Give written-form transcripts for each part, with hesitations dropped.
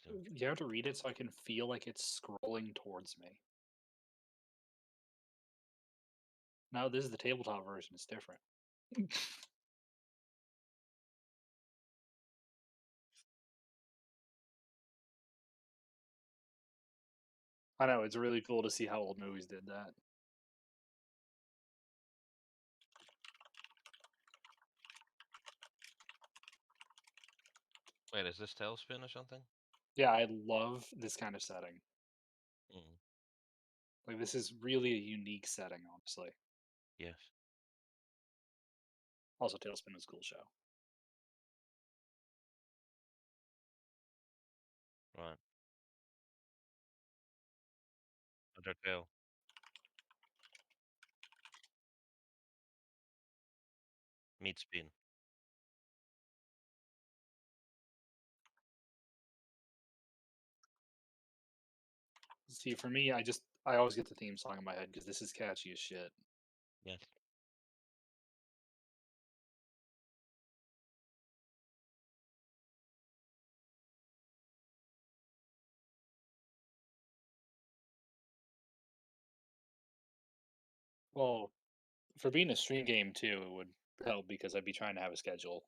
interesting. You have to read it so I can feel like it's scrolling towards me. Now this is the tabletop version, it's different. I know, it's really cool to see how old movies did that. Wait, is this Tailspin or something? Yeah, I love this kind of setting. Mm, Like, this is really a unique setting, honestly. yes. Also, Tailspin was a cool show. Right. Undertale. Meat Spin. See, for me, I always get the theme song in my head because this is catchy as shit. Yes. Well, for being a stream game too, it would help because I'd be trying to have a schedule.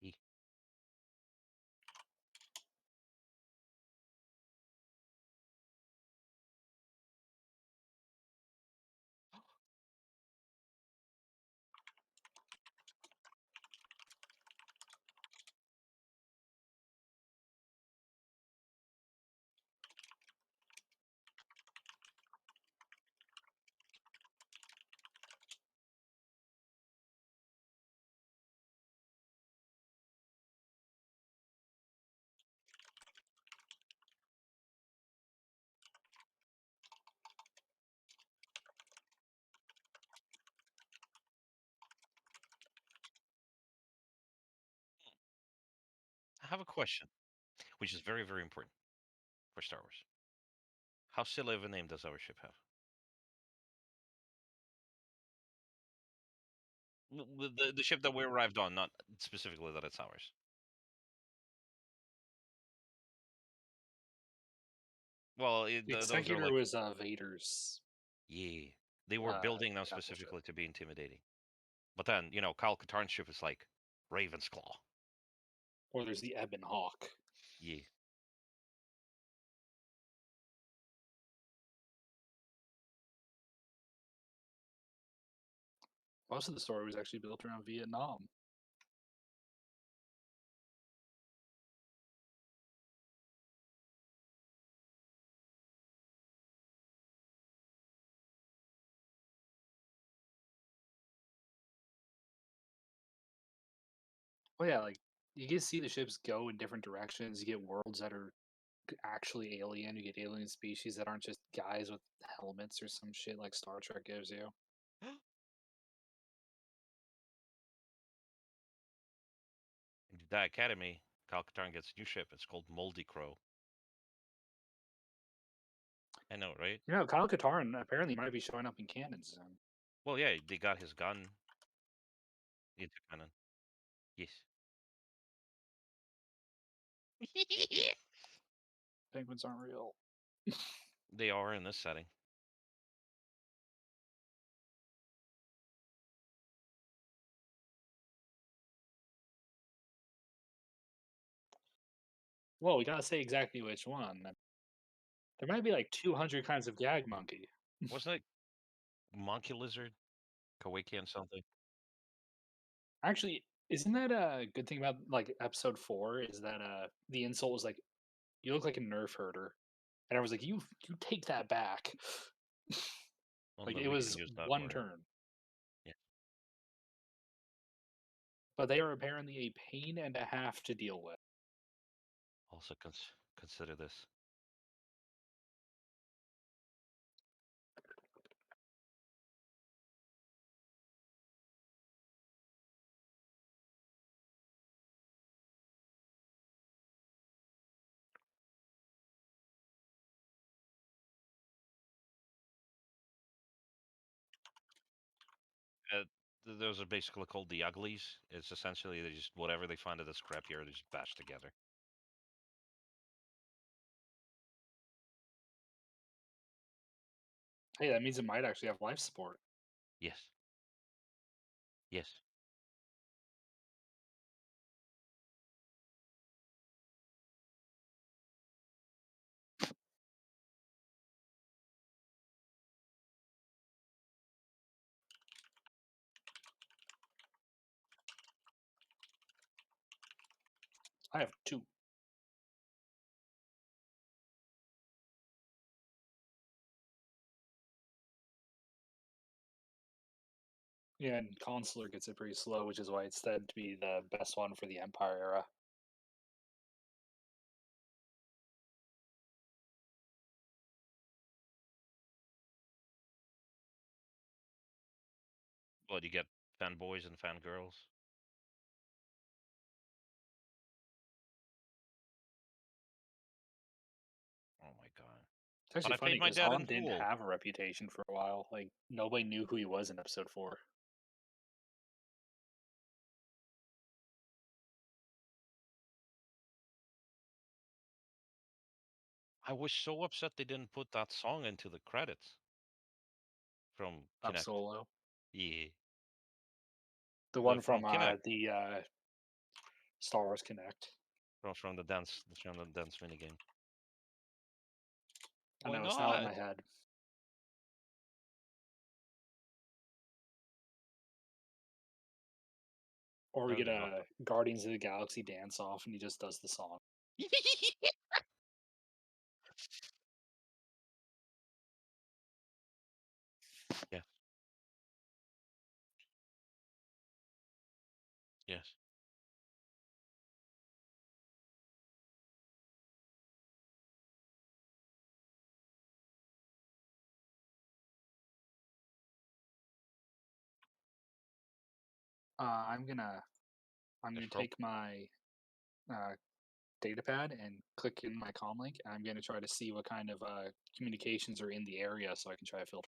E- I have a question, which is very, very important for Star Wars. How silly of a name does our ship have? The ship that we arrived on, not specifically that it's ours. Well, The those are Executor like, was Vader's yeah, they were building them capital ship, specifically to be intimidating. But then, Kyle Katarn's ship is like Raven's Claw. or there's the Ebon Hawk. Yeah. Most of the story was actually built around Vietnam. Well, yeah, like you get to see the ships go in different directions. You get worlds that are actually alien. You get alien species that aren't just guys with helmets or some shit like Star Trek gives you. In the Academy, Kyle Katarn gets a new ship. It's called Moldy Crow. I know, right? You know, Kyle Katarn apparently might be showing up in canon soon. Well, yeah, they got his gun into canon. Yes. Penguins aren't real. They are in this setting. Well, we gotta say exactly which one. There might be like 200 kinds of gag monkey. Wasn't it monkey lizard? Kowakian something? Actually, isn't that a good thing about like episode 4? Is that the insult was like, "You look like a nerf herder," and I was like, "You take that back." Well, Like then it we can was use that one word. turn, Yeah. but they are apparently a pain and a half to deal with. Also consider this. Uh, those are basically called the uglies. It's essentially they just whatever they find at the scrapyard, they just bash together. Hey, that means it might actually have life support. Yes. Yes. I have two. Yeah, and Consular gets it pretty slow, which is why it's said to be the best one for the Empire era. Well, you get fanboys and fangirls. Oh my god. It's But actually I paid funny my because debt in Holland didn't full. have a reputation for a while. Like nobody knew who he was in episode 4. I was so upset they didn't put that song into the credits from Of Connect. Solo. Yeah. The The one from from Connect. the Star Wars Connect. From the dance minigame. I Why know it's now in not? my head. Or we That would get be a awesome. Guardians of the Galaxy dance off and he just does the song. Yes. Yes. I'm gonna Yes, bro. take my uh, data pad and click in my comm link. And I'm gonna try to see what kind of communications are in the area so I can try to filter.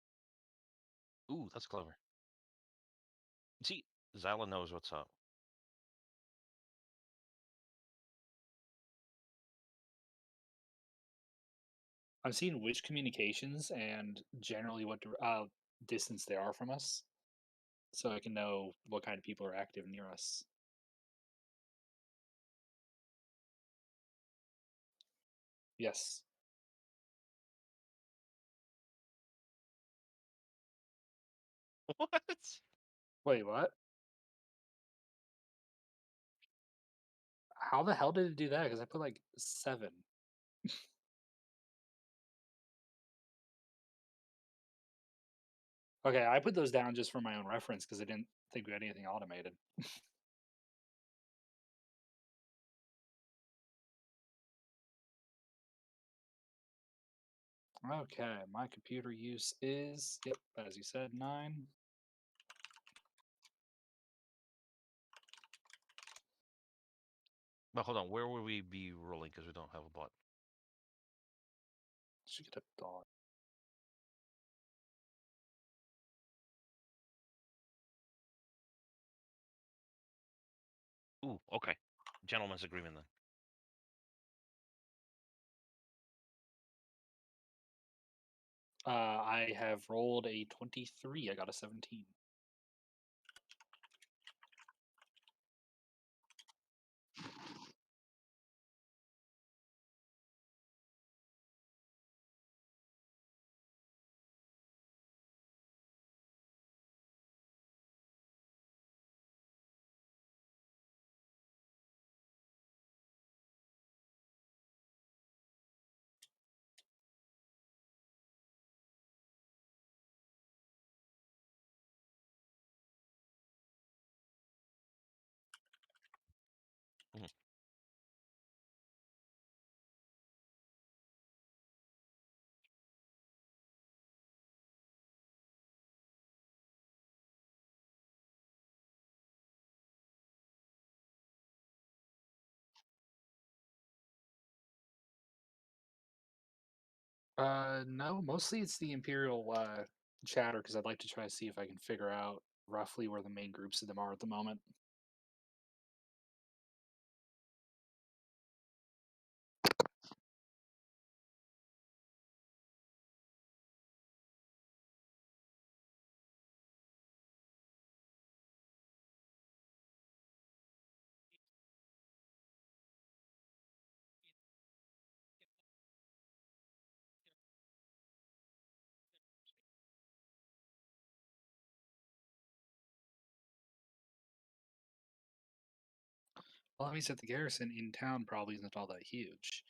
Ooh, that's clever. See, Zyla knows what's up. I'm seeing which communications and generally what distance they are from us, so I can know what kind of people are active near us. Yes. What? Wait, what? How the hell did it do that? Because I put like 7. Okay, I put those down just for my own reference because I didn't think we had anything automated. Okay, my computer use is, yep, as you said, 9. But hold on, where will we be rolling? Because we don't have a bot. Should get a dog. Ooh, okay. Gentleman's agreement then. I have rolled a 23. I got a 17. Mhm. No, mostly it's the Imperial chatter because I'd like to try to see if I can figure out roughly where the main groups of them are at the moment. Well, that means that the garrison in town probably isn't all that huge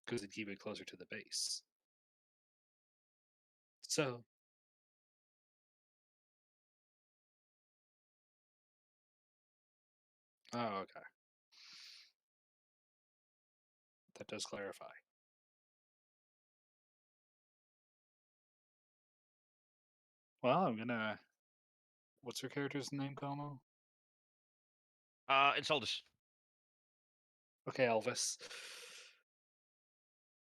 because it'd keep it closer to the base. So, oh, okay, that does clarify. Well, I'm gonna. What's her character's name, Como? It's all this. Okay, Elvis.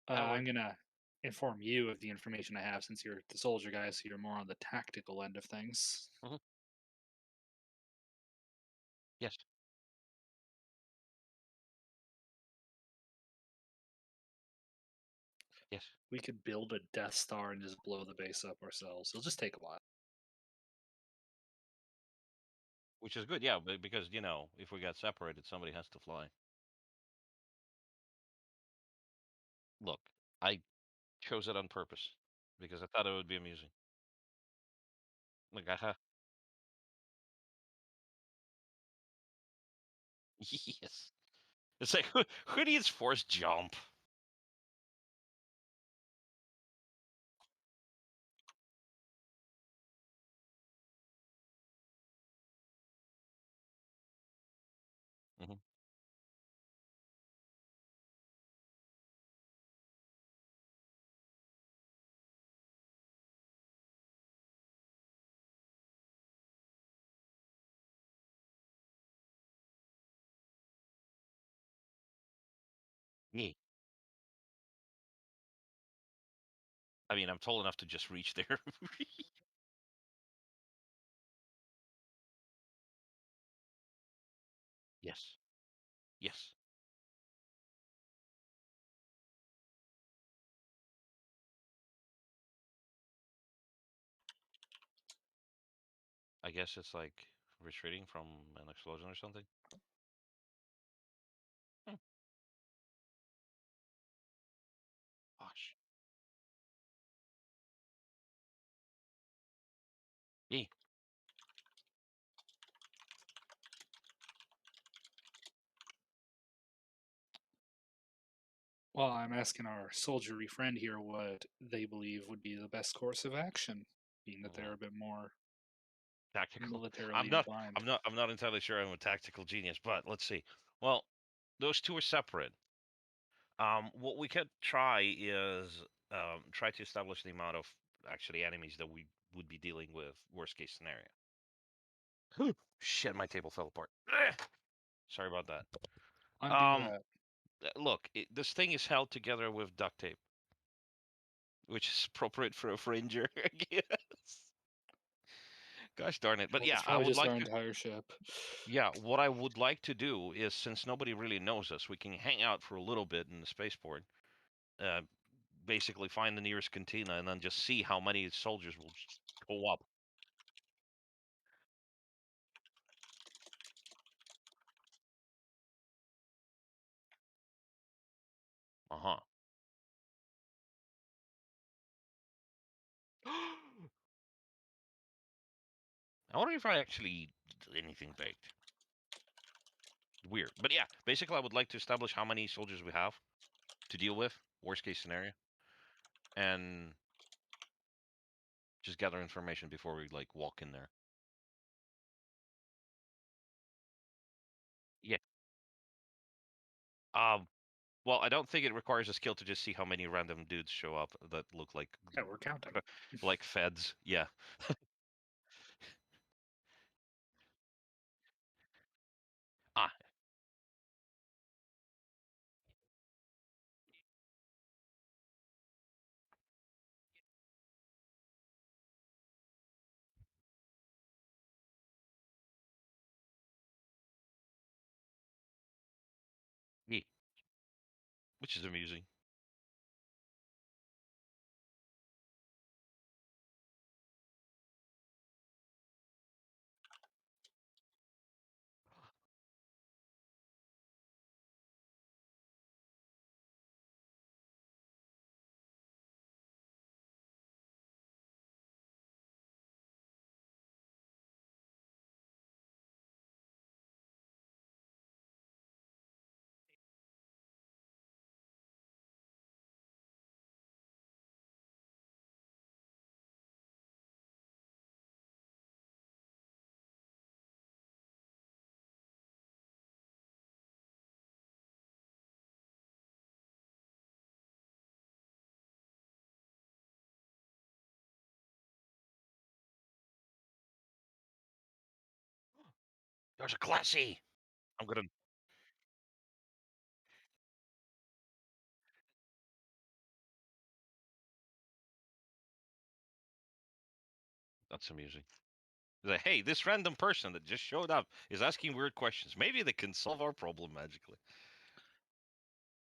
That'll I'm work. gonna inform you of the information I have since you're the soldier guy, so you're more on the tactical end of things. Mhm. Yes. Yes. We could build a Death Star and just blow the base up ourselves. It'll just take a while. Which is good, yeah, because if we got separated, somebody has to fly. Look, I chose it on purpose because I thought it would be amusing. Like, yes. It's like who needs force jump? Hmm. Yeah. I mean, I'm tall enough to just reach there. Yes. Yes. I guess it's like retreating from an explosion or something. Hmm. Gosh. Yeah. Well, I'm asking our soldiery friend here what they believe would be the best course of action, being that they're Mhm. a bit more Tactical. I'm militarily not. inclined. I'm not entirely sure I'm a tactical genius, but let's see. Well, those two are separate. What we could try is try to establish the amount of actually enemies that we would be dealing with. Worst case scenario. Whew. Shit, my table fell apart. Sorry about that. Undo Um, that. Look, this thing is held together with duct tape, which is appropriate for a fringer, I guess. Gosh darn it! But Well, yeah, it's I probably would just like our to. entire ship. Yeah, what I would like to do is, since nobody really knows us, we can hang out for a little bit in the spaceport. Uh, basically find the nearest cantina and then just see how many soldiers will go up. Uh-huh. I wonder if I actually eat anything baked. Weird. But yeah, basically I would like to establish how many soldiers we have to deal with, worst case scenario, and just gather information before we like walk in there. Yeah. Um well, I don't think it requires a skill to just see how many random dudes show up that look Yeah, we're counting. like feds. Yeah. Ah, yeah, which is amusing. There's a classy. I'm gonna. That's amusing. Like, hey, this random person that just showed up is asking weird questions. Maybe they can solve our problem magically.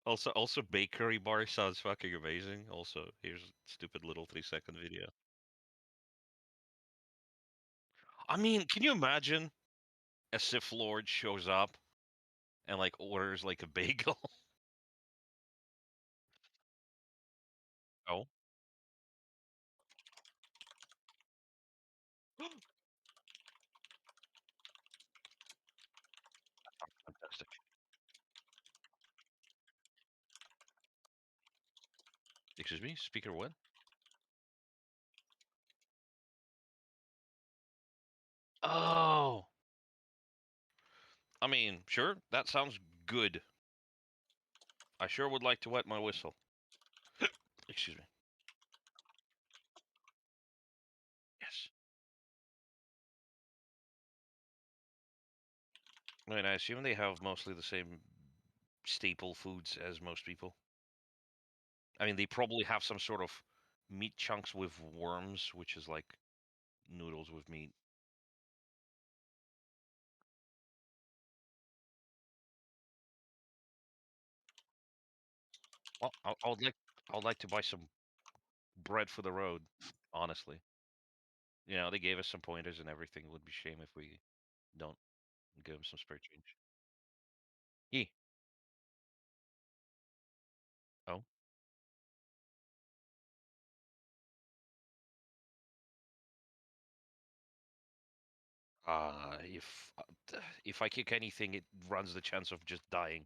Also, bakery bar sounds fucking amazing. Also, here's a stupid little 3-second video. I mean, can you imagine a Sith Lord shows up and like orders like a bagel? Oh, fantastic. Excuse me, speaker what? Oh, I mean, sure, that sounds good. I sure would like to wet my whistle. Excuse me. Yes. I mean, I assume they have mostly the same staple foods as most people. I mean, they probably have some sort of meat chunks with worms, which is like noodles with meat. Well, I would like to buy some bread for the road, honestly. You know, they gave us some pointers and everything. It would be a shame if we don't give them some spare change. Yeah. Oh. If I kick anything, it runs the chance of just dying.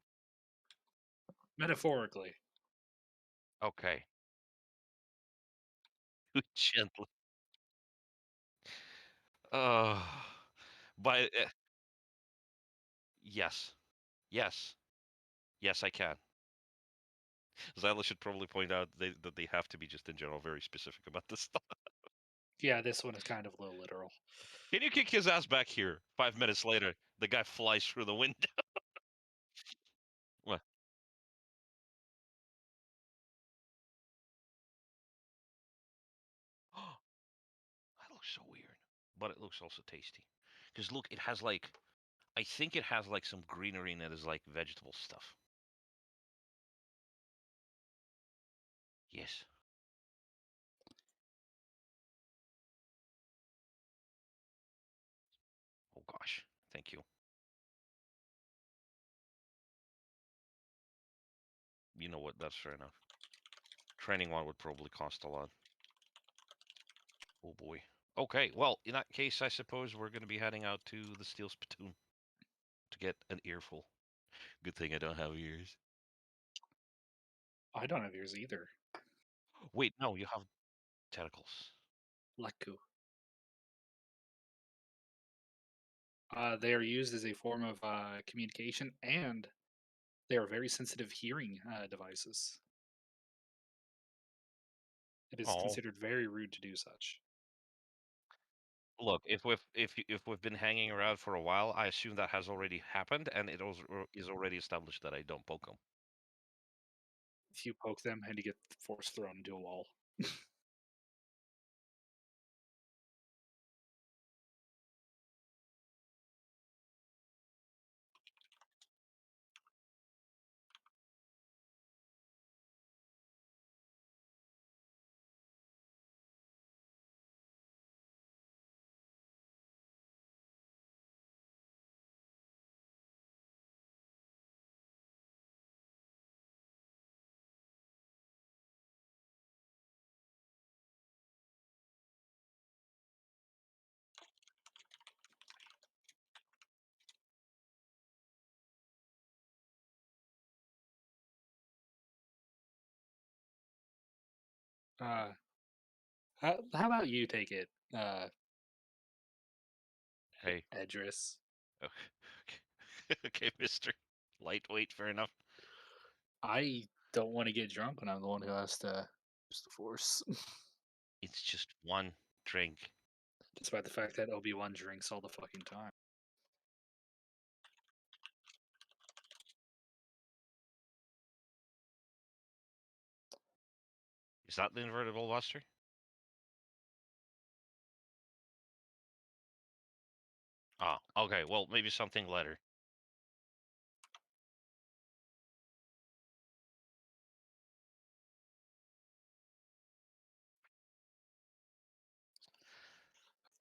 Metaphorically. Okay. Gently. Uh, but yes, yes, yes, I can. Zyla should probably point out that they have to be just in general very specific about this stuff. Yeah, this one is kind of a little literal. Can you kick his ass back here? 5 minutes later, the guy flies through the window. What? That looks so weird, but it looks also tasty. Because look, it has like, I think it has like some greenery in it as like vegetable stuff. Yes. Oh gosh. Thank you. You know what? That's fair enough. Training one would probably cost a lot. Oh boy. Okay, well, in that case, I suppose we're going to be heading out to the Steel Spittoon to get an earful. Good thing I don't have ears. I don't have ears either. Wait, no, you have tentacles. Leku. They are used as a form of communication, and they are very sensitive hearing devices. It is Oh, considered very rude to do such. look, if we've been hanging around for a while, I assume that has already happened, and it is already established that I don't poke them. If you poke them and you get force thrown into a wall. Uh, how about you take it, Hey, Edris? okay, okay, Mister Lightweight, fair enough. I don't want to get drunk when I'm the one who has to use the force. It's just one drink. Despite the fact that Obi-Wan drinks all the fucking time. Is that the invertible buster? Ah, okay. Well, maybe something later.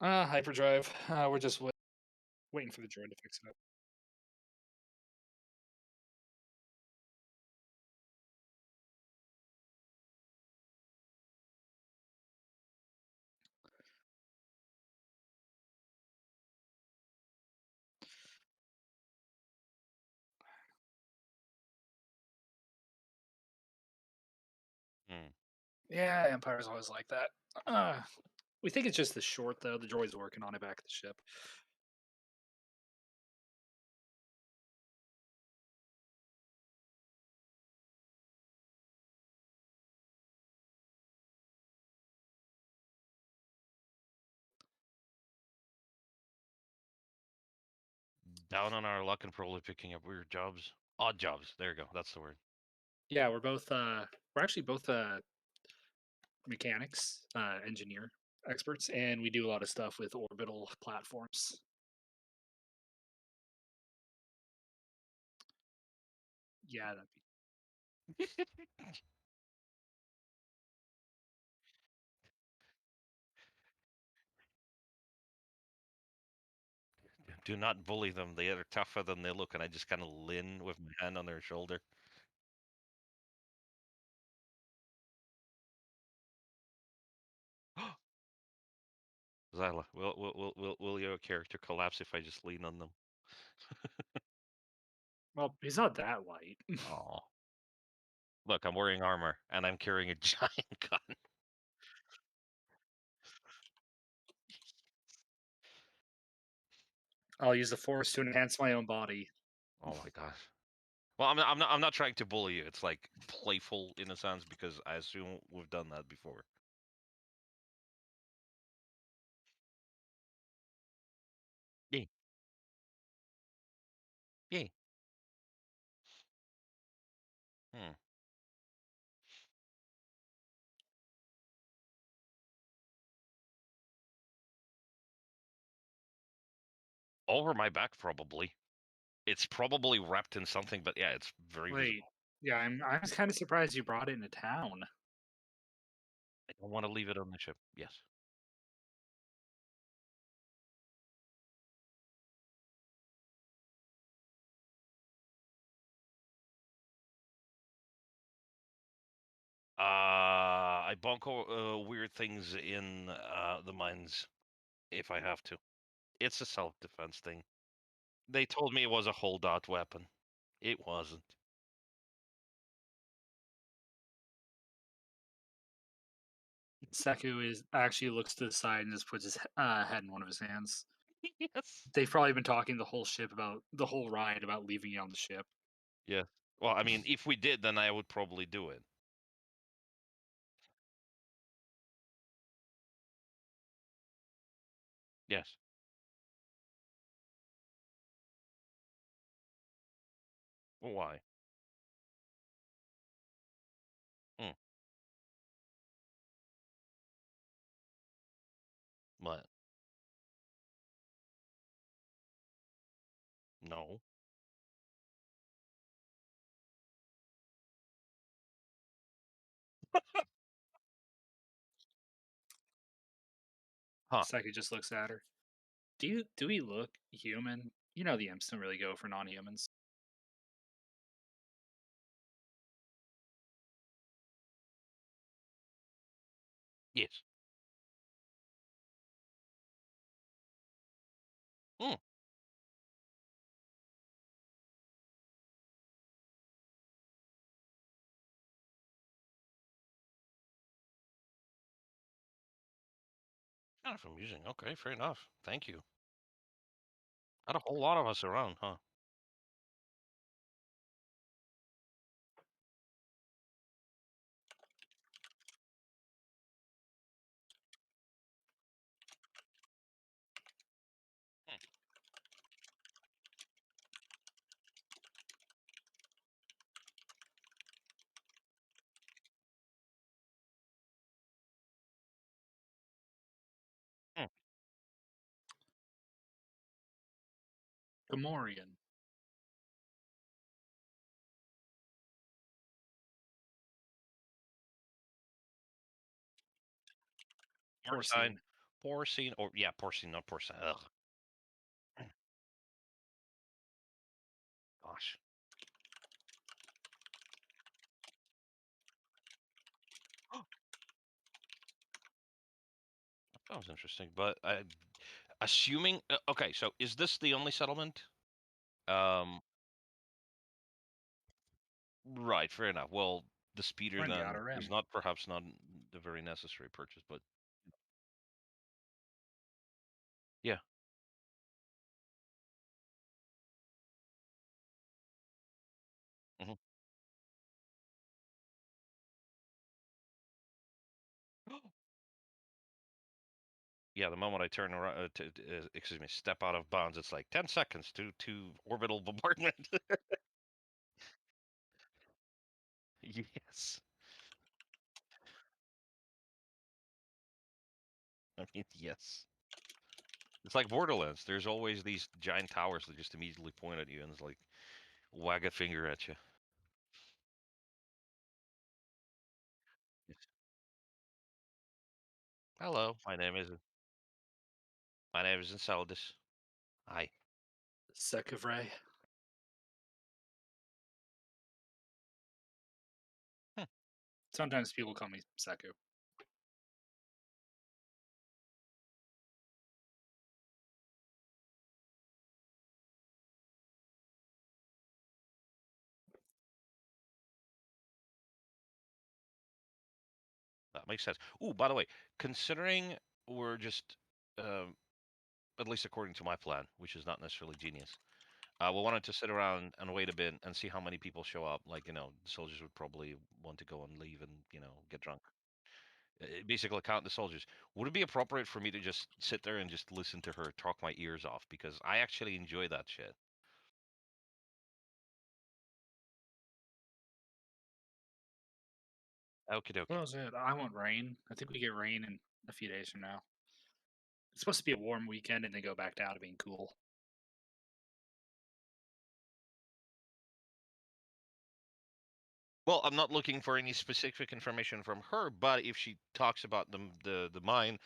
Hyperdrive. We're just waiting for the droid to fix it up. Hmm. Yeah, Empire's always like that. Uh, we think it's just the short, though. The droid's working on it back at the ship. Down on our luck and probably picking up weird jobs. Odd jobs. There you go. That's the word. Yeah, we're actually both mechanics, engineer experts, and we do a lot of stuff with orbital platforms. Yeah, that'd be Do not bully them. They are tougher than they look, and I just kind of lean with my hand on their shoulder. Zyla, will your character collapse if I just lean on them? well, he's not that light. Oh, look, I'm wearing armor and I'm carrying a giant gun. I'll use the force to enhance my own body. Oh my gosh. Well, I'm not trying to bully you. It's like playful in a sense because I assume we've done that before. Yeah, yeah. Hmm. Over my back, probably. It's probably wrapped in something, but yeah, it's very Wait, visible. yeah, I'm kind of surprised you brought it into town. I don't want to leave it on the ship. Yes. I bunko weird things in the mines if I have to. It's a self-defense thing. They told me it was a holdout weapon. It wasn't. Seku is actually looks to the side and just puts his head in one of his hands. Yes. They've probably been talking the whole ride about leaving you on the ship. Yeah. Well, I mean, if we did, then I would probably do it. Yes. Well, why? Hmm. What? No. Huh. Seku just looks at her. Do we look human? You know the imps don't really go for non-humans. Yes. Hmm. Kind of amusing. Okay, fair enough. Thank you. Not a whole lot of us around, huh? Hmm. Hmm. Gamorrean. Porcine. Porcine. Porcine. Or yeah, porcine, not porcine. Ugh. Gosh, that was interesting. But assuming, okay, so is this the only settlement? Um, right. Fair enough. Well, the speeder We're in the then Outer is Rim. not perhaps not the very necessary purchase, but yeah. Hmm. Yeah, the moment I turn around, excuse me, step out of bounds, it's like 10 seconds to orbital bombardment. Yes, I mean yes. It's like Borderlands. There's always these giant towers that just immediately point at you, and it's like wag a finger at you. Yes. Hello, my name is Enceladus. Hi. Sekivray. Hmm. Sometimes people call me Seku. That makes sense. Ooh, by the way, considering we're just, um, at least according to my plan, which is not necessarily genius, we wanted to sit around and wait a bit and see how many people show up. Like, the soldiers would probably want to go and leave and, get drunk. Basically, count the soldiers. Would it be appropriate for me to just sit there and just listen to her talk my ears off? Because I actually enjoy that shit. Okie What dokie. was it? I want rain. I think we get rain in a few days from now. It's supposed to be a warm weekend and then go back down to being cool. Well, I'm not looking for any specific information from her, but if she talks about the mine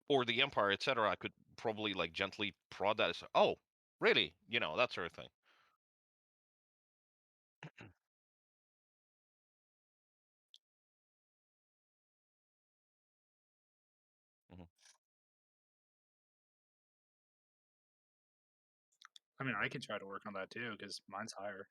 or the empire, etc., I could probably like gently prod that. As, oh, really? That sort of thing. Mhm. I mean, I can try to work on that too because mine's higher.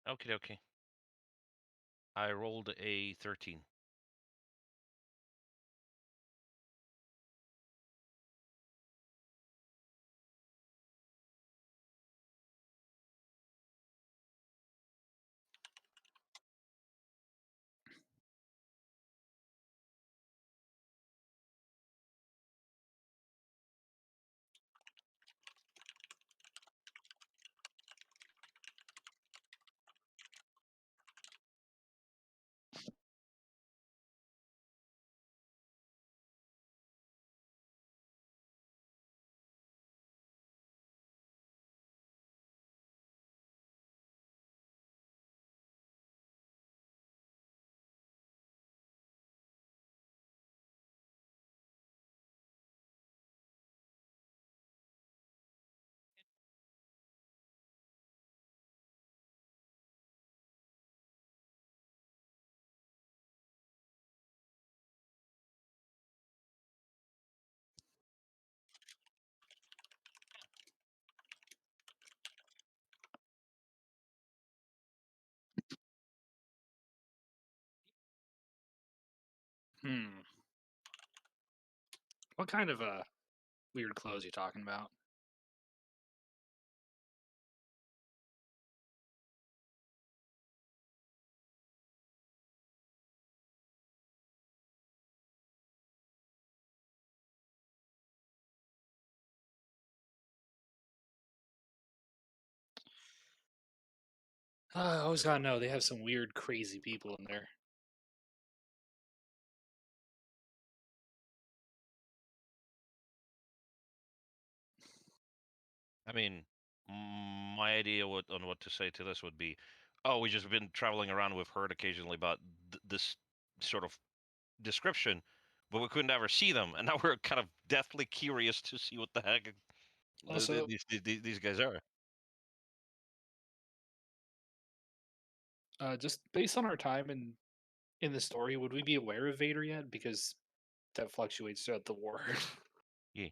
Okay, okay. I rolled a 13. Hmm. What kind of weird clothes you talking about? I always gotta know they have some weird, crazy people in there. I mean, my idea on what to say to this would be, oh, we just been traveling around. We've heard occasionally about this sort of description, but we couldn't ever see them, and now we're kind of deathly curious to see what the heck Also, these guys are. just based on our time in the story, would we be aware of Vader yet? Because that fluctuates throughout the war. Yeah.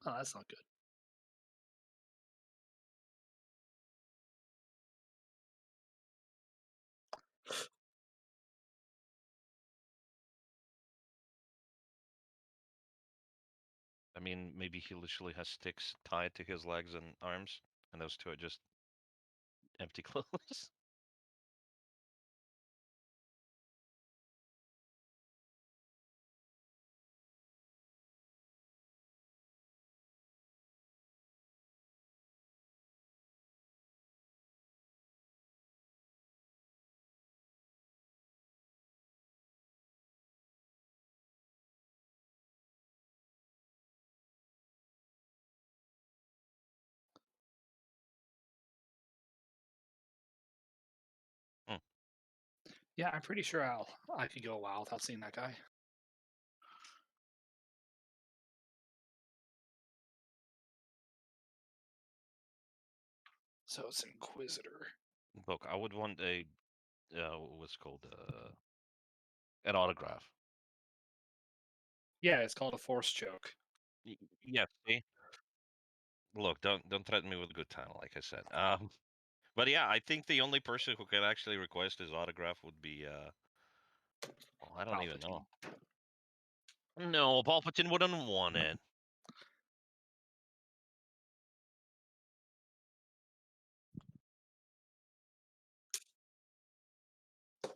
Oh, that's not good. I mean, maybe he literally has sticks tied to his legs and arms, and those two are just empty clothes. Hmm. Yeah, I'm pretty sure I could go a while without seeing that guy. So it's Inquisitor. Look, I would want a what's called an autograph. Yeah, it's called a force choke. Yeah, see? Look, don't threaten me with a good time, like I said. But yeah, I think the only person who could actually request his autograph would be well, I don't even know. Palpatine. No, Palpatine wouldn't want it.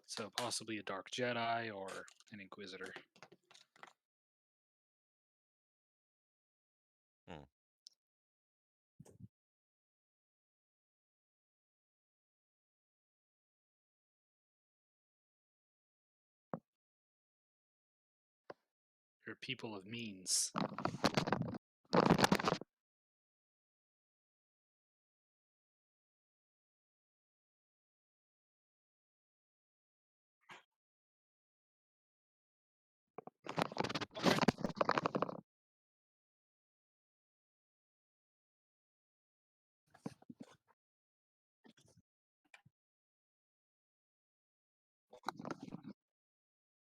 So possibly a Dark Jedi or an Inquisitor. Hmm. They're people of means. Okay.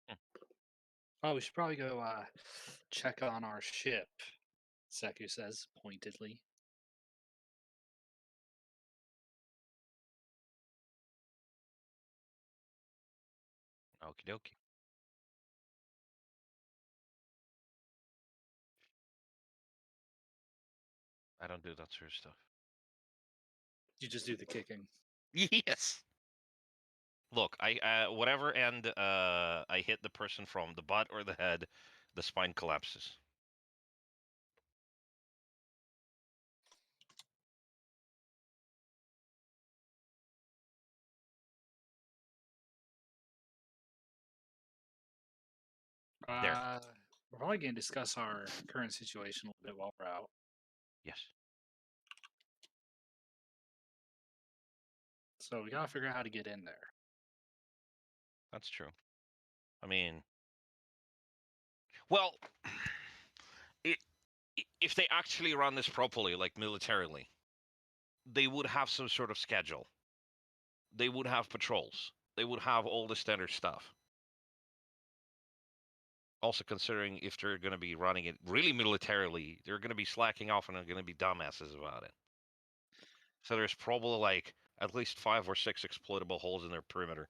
Hmm. Oh, we should probably go check on our ship, Seku says pointedly. Okie dokie. I don't do that sort of stuff. You just do the kicking. Yes. Look, I whatever end I hit the person from, the butt or the head, the spine collapses. There. Uh, we're probably going to discuss our current situation a little bit while we're out. Yes. So we got to figure out how to get in there. That's true. I mean, well, it, if they actually run this properly, like militarily, they would have some sort of schedule. They would have patrols. They would have all the standard stuff. Also, considering if they're going to be running it really militarily, they're going to be slacking off and are going to be dumbasses about it. So there's probably like at least 5 or 6 exploitable holes in their perimeter.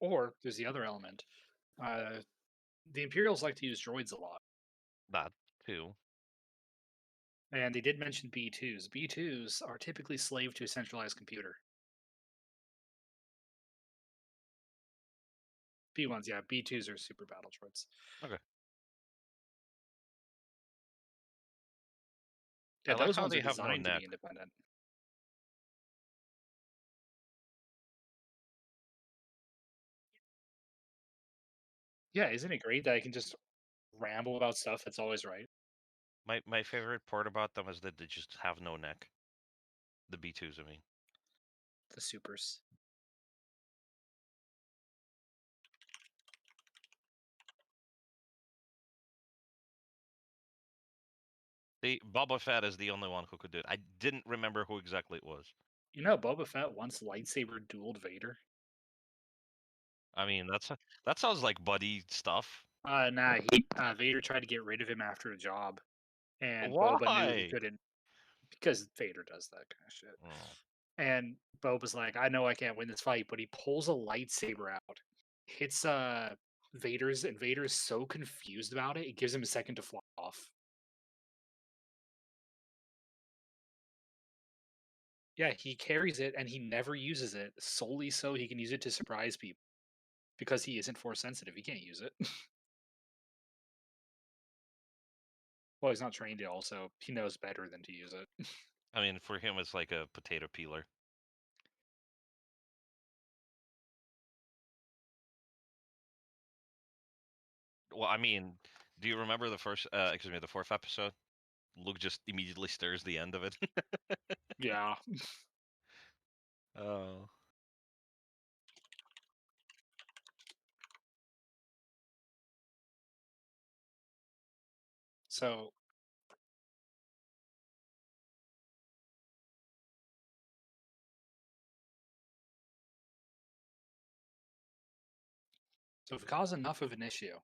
Or there's the other element. Uh, the Imperials like to use droids a lot. That too. And they did mention B2s. B2s are typically slave to a centralized computer. B1s, yeah, B2s are super battle droids. Okay. I Yeah, like those how ones are they have no designed to neck. be independent. Yeah, isn't it great that I can just ramble about stuff that's always right? My favorite part about them is that they just have no neck. The B2s, I mean. The supers. The Boba Fett is the only one who could do it. I didn't remember who exactly it was. You know, Boba Fett once lightsaber dueled Vader. I mean, that sounds like buddy stuff. Nah, Vader tried to get rid of him after a job, and Boba knew he Why? couldn't because Vader does that kind of shit. Oh, And Boba's like, I know I can't win this fight, but he pulls a lightsaber out, hits Vader's, and Vader's so confused about it, it gives him a second to fly off. Yeah, he carries it and he never uses it solely so he can use it to surprise people because he isn't force sensitive. He can't use it. Well, he's not trained to also. He knows better than to use it. I mean, for him, it's like a potato peeler. Well, I mean, do you remember the first, excuse me, the fourth episode? Luke just immediately stirs the end of it. Yeah. Oh. So so if it caused enough of an issue,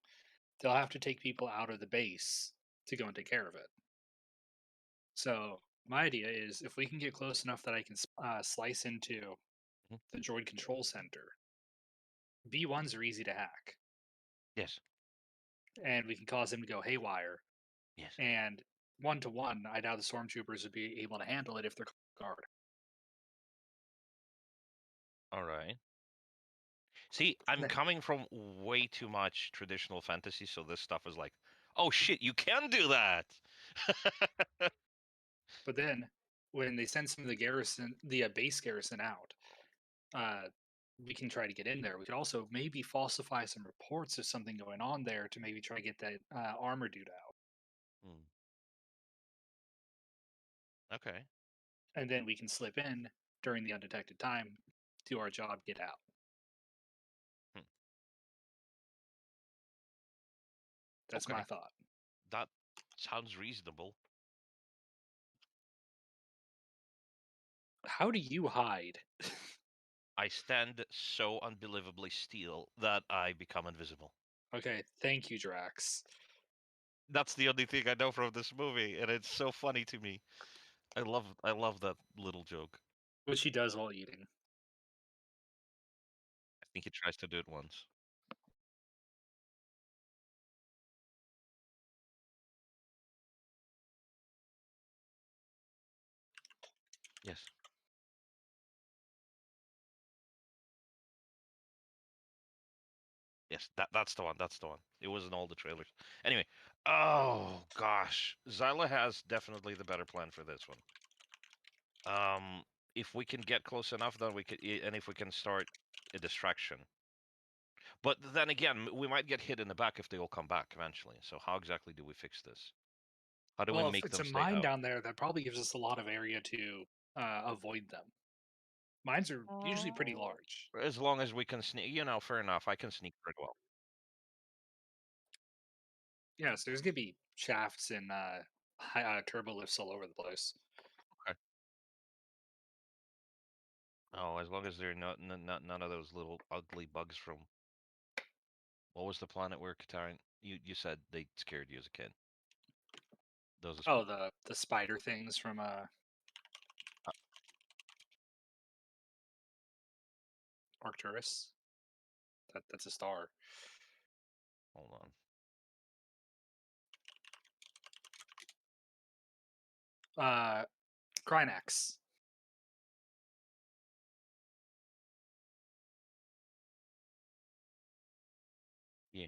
they'll have to take people out of the base to go and take care of it. So my idea is if we can get close enough that I can slice into Mhm. the droid control center, B1s are easy to hack, Yes. and we can cause them to go haywire. Yes. And 1 to 1, I doubt the stormtroopers would be able to handle it if they're guard. All right. See, I'm coming from way too much traditional fantasy, so this stuff is like, oh shit, you can do that. But then when they send some of the garrison, the base garrison out, uh, we can try to get in there. We could also maybe falsify some reports of something going on there to maybe try to get that armor dude out. Hmm. Okay. And then we can slip in during the undetected time, do our job, get out. Hmm. That's my Okay. thought. That sounds reasonable. How do you hide? I stand so unbelievably still that I become invisible. Okay, thank you, Drax. That's the only thing I know from this movie, and it's so funny to me. I love that little joke. Which he does while eating. I think he tries to do it once. Yes. Yes, that's the one. That's the one. It was in all the trailers. Anyway, oh gosh, Zyla has definitely the better plan for this one. Um, if we can get close enough, then we could, and if we can start a distraction. But then again, we might get hit in the back if they all come back eventually. So how exactly do we fix this? How do we Well, if make it's them a stay mine out? down there, that probably gives us a lot of area to avoid them. Mines are usually pretty large. As long as we can sneak, fair enough. I can sneak pretty well. Yeah, so there's gonna be shafts and turbo lifts all over the place. Okay. Oh, as long as they're not none of those little ugly bugs from what was the planet where Katarian? You said they scared you as a kid. Those are Oh, the spider things from uh, Arcturus. That's a star. hold on. Uh, Krynax. Yeah.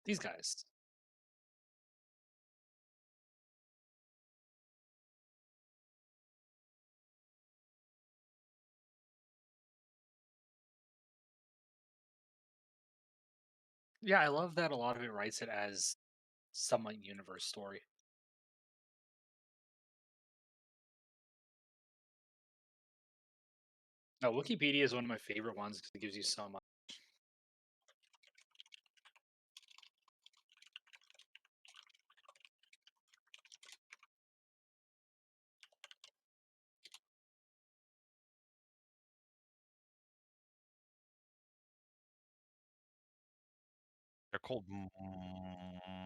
These guys. Yeah, I love that a lot of it writes it as somewhat universe story. No, Wikipedia is one of my favorite ones because it gives you so much. They're called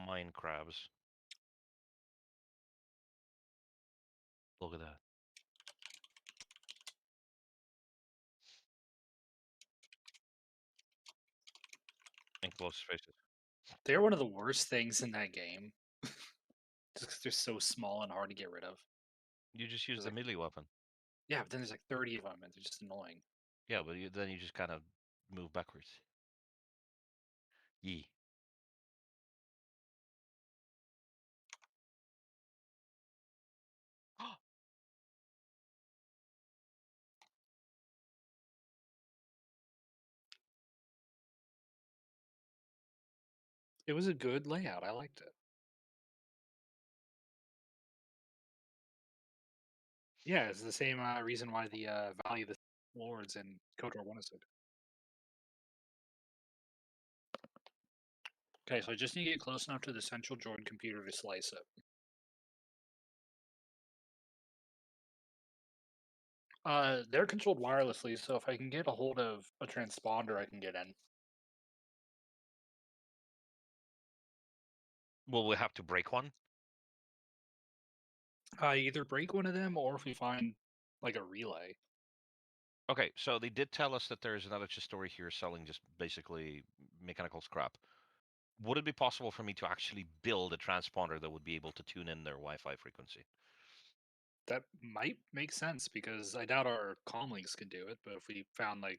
mine crabs. Look at that. And close faces. They're one of the worst things in that game, just because they're so small and hard to get rid of. You just use There's the like, melee weapon. yeah, but then there's like 30 of them, and they're just annoying. Yeah, but then you just kind of move backwards. Yee. It was a good layout. I liked it. Yeah, it's the same reason why the Valley of the Lords and KOTOR 1 is good. Okay, so I just need to get close enough to the central droid computer to slice it. They're controlled wirelessly, so if I can get a hold of a transponder, I can get in. Will we have to break one? Either break one of them, or if we find like a relay. Okay, so they did tell us that there's another story here selling just basically mechanical scrap. Would it be possible for me to actually build a transponder that would be able to tune in their Wi-Fi frequency? That might make sense because I doubt our comlinks could do it. But if we found like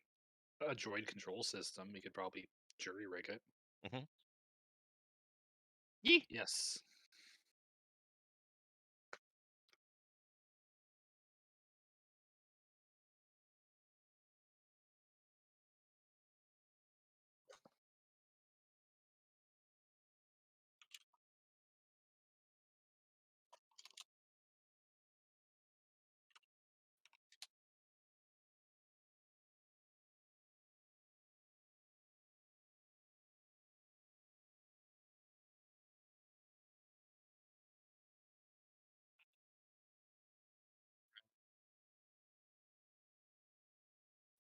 a droid control system, we could probably jury rig it. Hmm. Yee. Yes,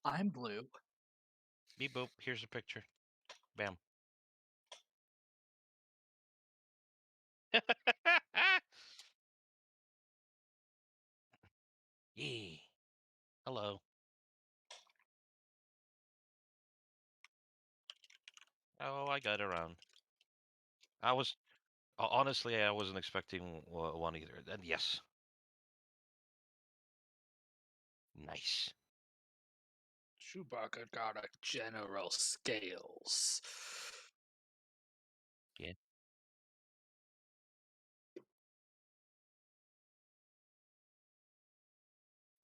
I'm blue. Beep boop. Here's a picture. Bam. Yee. Hello. Oh, I got around. I was honestly, I wasn't expecting one either. And yes, nice. Chewbacca got a General Scales. Yeah.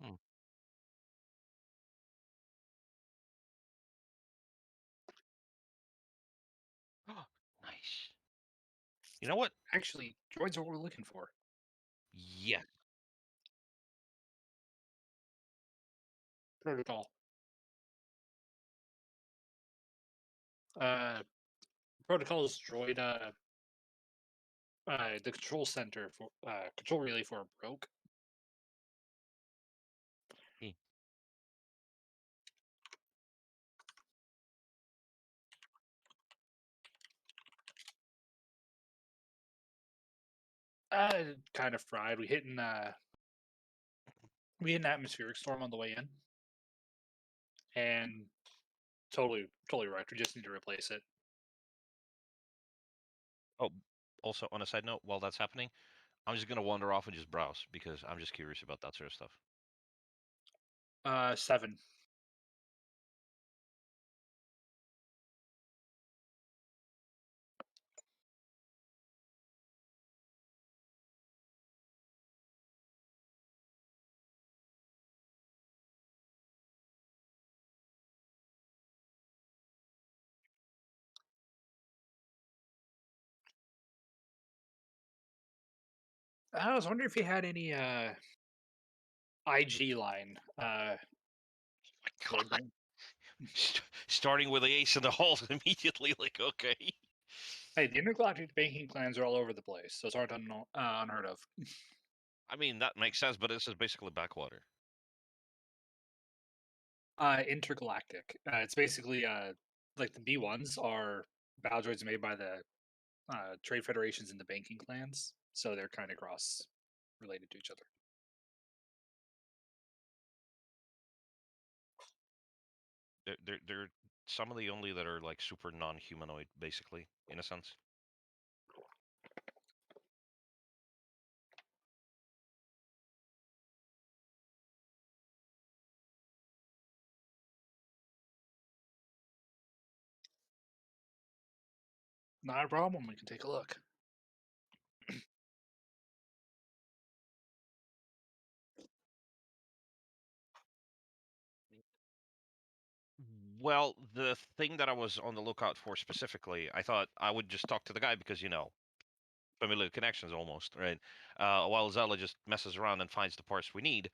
Hmm. Nice. You know what? Actually, droids are what we're looking for. Yeah. Protocol. Uh, Protocol's droid. The control center for control relay for broke. Yee. Kind of fried. We hit an atmospheric storm on the way in, and totally right. We just need to replace it. Oh, also on a side note, while that's happening, I'm just gonna wander off and just browse because I'm just curious about that sort of stuff. 7. I was wondering if you had any IG line My droid God, brain. starting with the ace in the hole immediately, like okay. Hey, the intergalactic banking plans are all over the place. Those aren't unheard of. I mean that makes sense, but this is basically backwater. Intergalactic. It's basically like the B1s are battle droids made by the trade federations and the banking clans, so they're kind of cross related to each other. They're some of the only that are like super non-humanoid, basically, in a sense. Not a problem. We can take a look. Well, the thing that I was on the lookout for specifically, I thought I would just talk to the guy because, familiar connections almost, right? While Zella just messes around and finds the parts we need.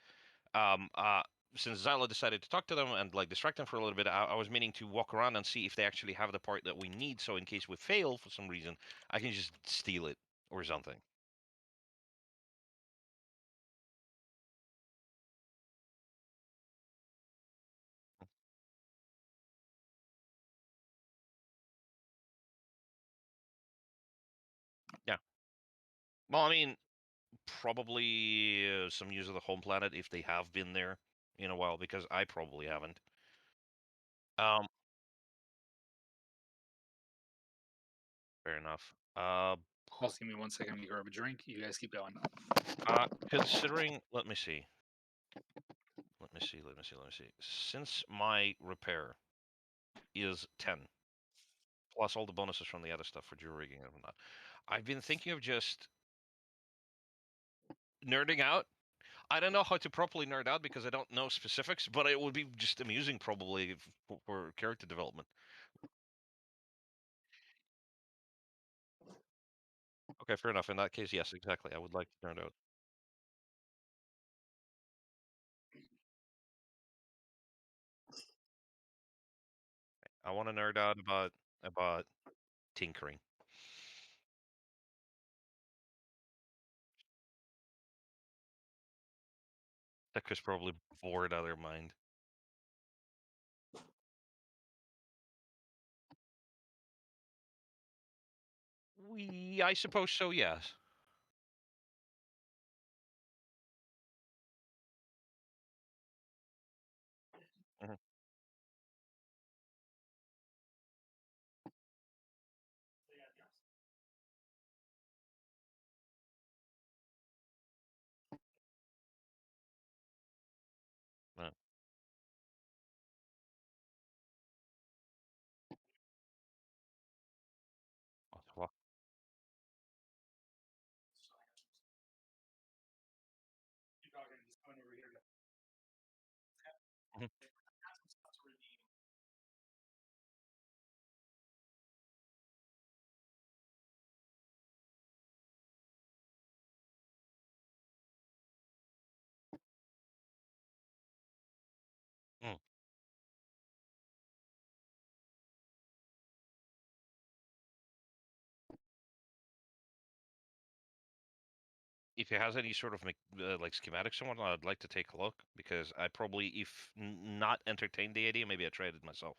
Um, uh, since Zella decided to talk to them and like distract them for a little bit, I was meaning to walk around and see if they actually have the part that we need. So in case we fail for some reason, I can just steal it or something. Well, I mean, probably some use of the home planet if they have been there in a while, because I probably haven't. Um, Fair enough. Also, give me 1 second. Let me grab a drink. You guys keep going. Considering, let me see. Let me see. Let me see. Let me see. Since my repair is 10, plus all the bonuses from the other stuff for jewel rigging and whatnot, I've been thinking of just nerding out. I don't know how to properly nerd out because I don't know specifics, but it would be just amusing probably for character development. Okay, fair enough. In that case, yes, exactly. I would like to nerd out. I want to nerd out about tinkering. That was probably bored out of their mind. I suppose so. Yes. Mhm. Uh, well, mhm. Mm. If it has any sort of like schematics and whatnot, I'd like to take a look because I probably, if not entertained the idea, maybe I tried it myself.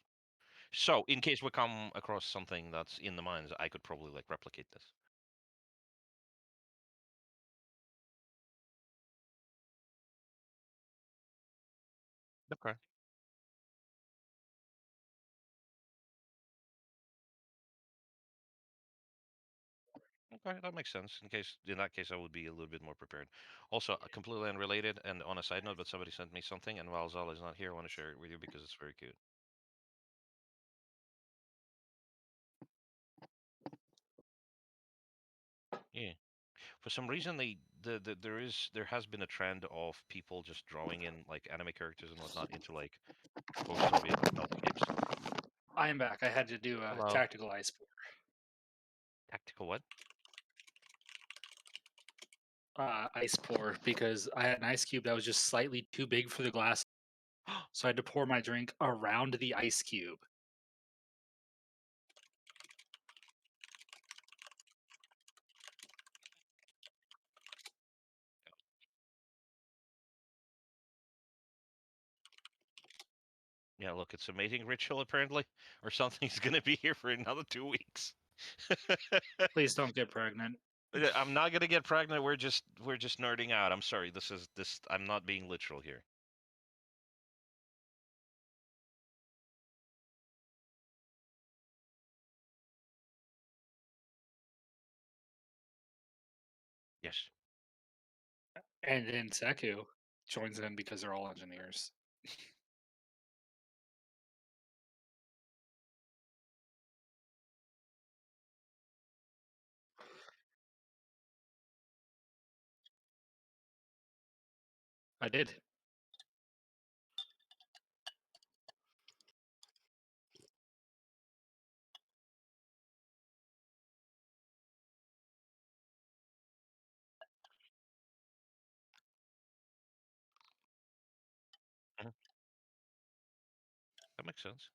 So, in case we come across something that's in the mines, I could probably like replicate this. Okay. Okay, that makes sense. In that case, I would be a little bit more prepared. Also, completely unrelated and on a side note, but somebody sent me something, and while Zal is not here, I want to share it with you because it's very cute. Yeah. For some reason, there has been a trend of people just drawing in like anime characters and whatnot into like post-Soviet hellscapes. I am back. I had to do a Hello. tactical Tactical what? ice pour because I had an ice cube that was just slightly too big for the glass, so I had to pour my drink around the ice cube. Yeah, look, it's a mating ritual apparently, or something's gonna be here for another 2 weeks. Please don't get pregnant. I'm not gonna get pregnant. We're just nerding out. I'm sorry. This. I'm not being literal here. Yes. And then Seku joins in because they're all engineers. I did. Mhm. That makes sense.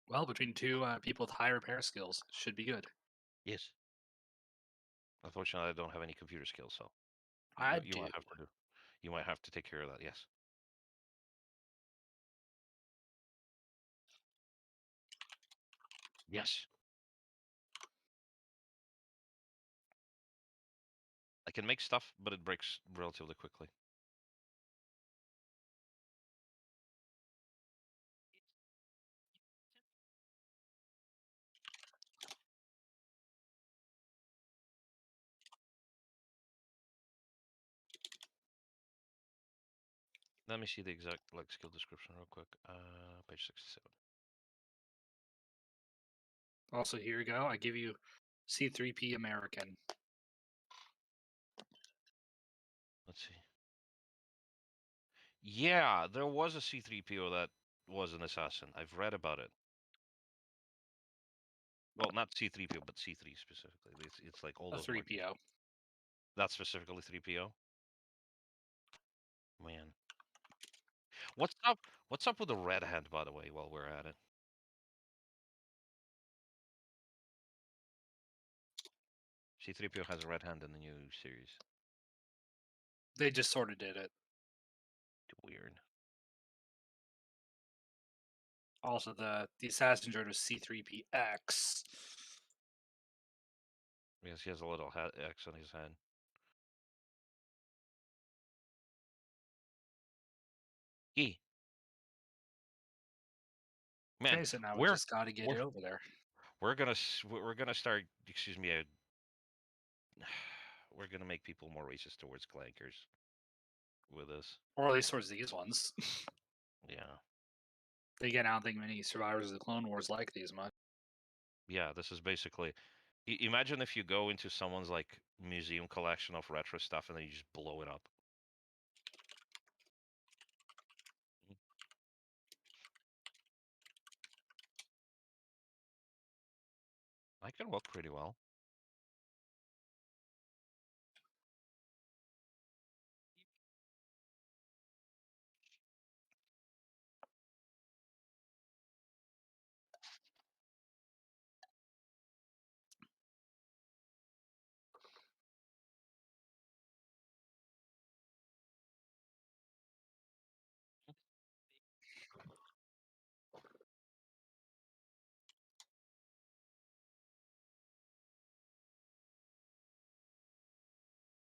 Well, between two people with high repair skills, should be good. Yes. Unfortunately, I don't have any computer skills, so I you do. might have to do. You might have to take care of that. Yes. Yes. I can make stuff, but it breaks relatively quickly. Let me see the exact skill description real quick. Page 67. Also, here you go. I give you C3P American. Let's see. Yeah, there was a C3PO that was an assassin. I've read about it. Well, not C3PO, but C3 specifically. It's like all A those markings. 3PO. That's specifically 3PO. Man, what's up? What's up with the red hand, by the way? While we're at it, C3PO has a red hand in the new series. They just sort of did it. Weird. Also, the assassin droid was C3PX. Yes, he has a little X on his head. E. Man, Okay, so now we we're just got to get we're it over there. we're gonna start. Excuse me. We're gonna make people more racist towards clankers with this. Or at least towards these ones. Yeah. Again, I don't think many survivors of the Clone Wars like these much. Yeah, this is basically. Imagine if you go into someone's like museum collection of retro stuff and then you just blow it up. I can walk pretty well.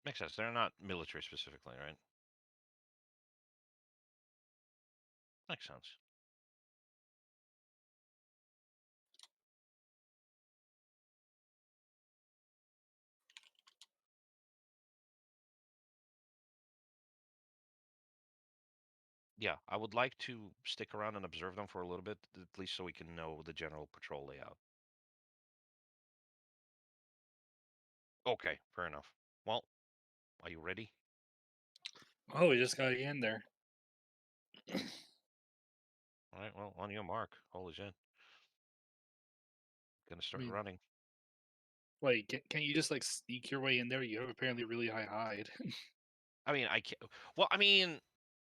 Makes sense. They're not military specifically, right? Makes sense. Yeah, I would like to stick around and observe them for a little bit, at least so we can know the general patrol layout. Okay, fair enough. Well, are you ready? Oh, we just got to get in there. All right, well, on your mark. Holy shit. Gonna I start mean, running. wait, can't you just like sneak your way in there? You have apparently really high hide. I mean, I can't. Well, I mean,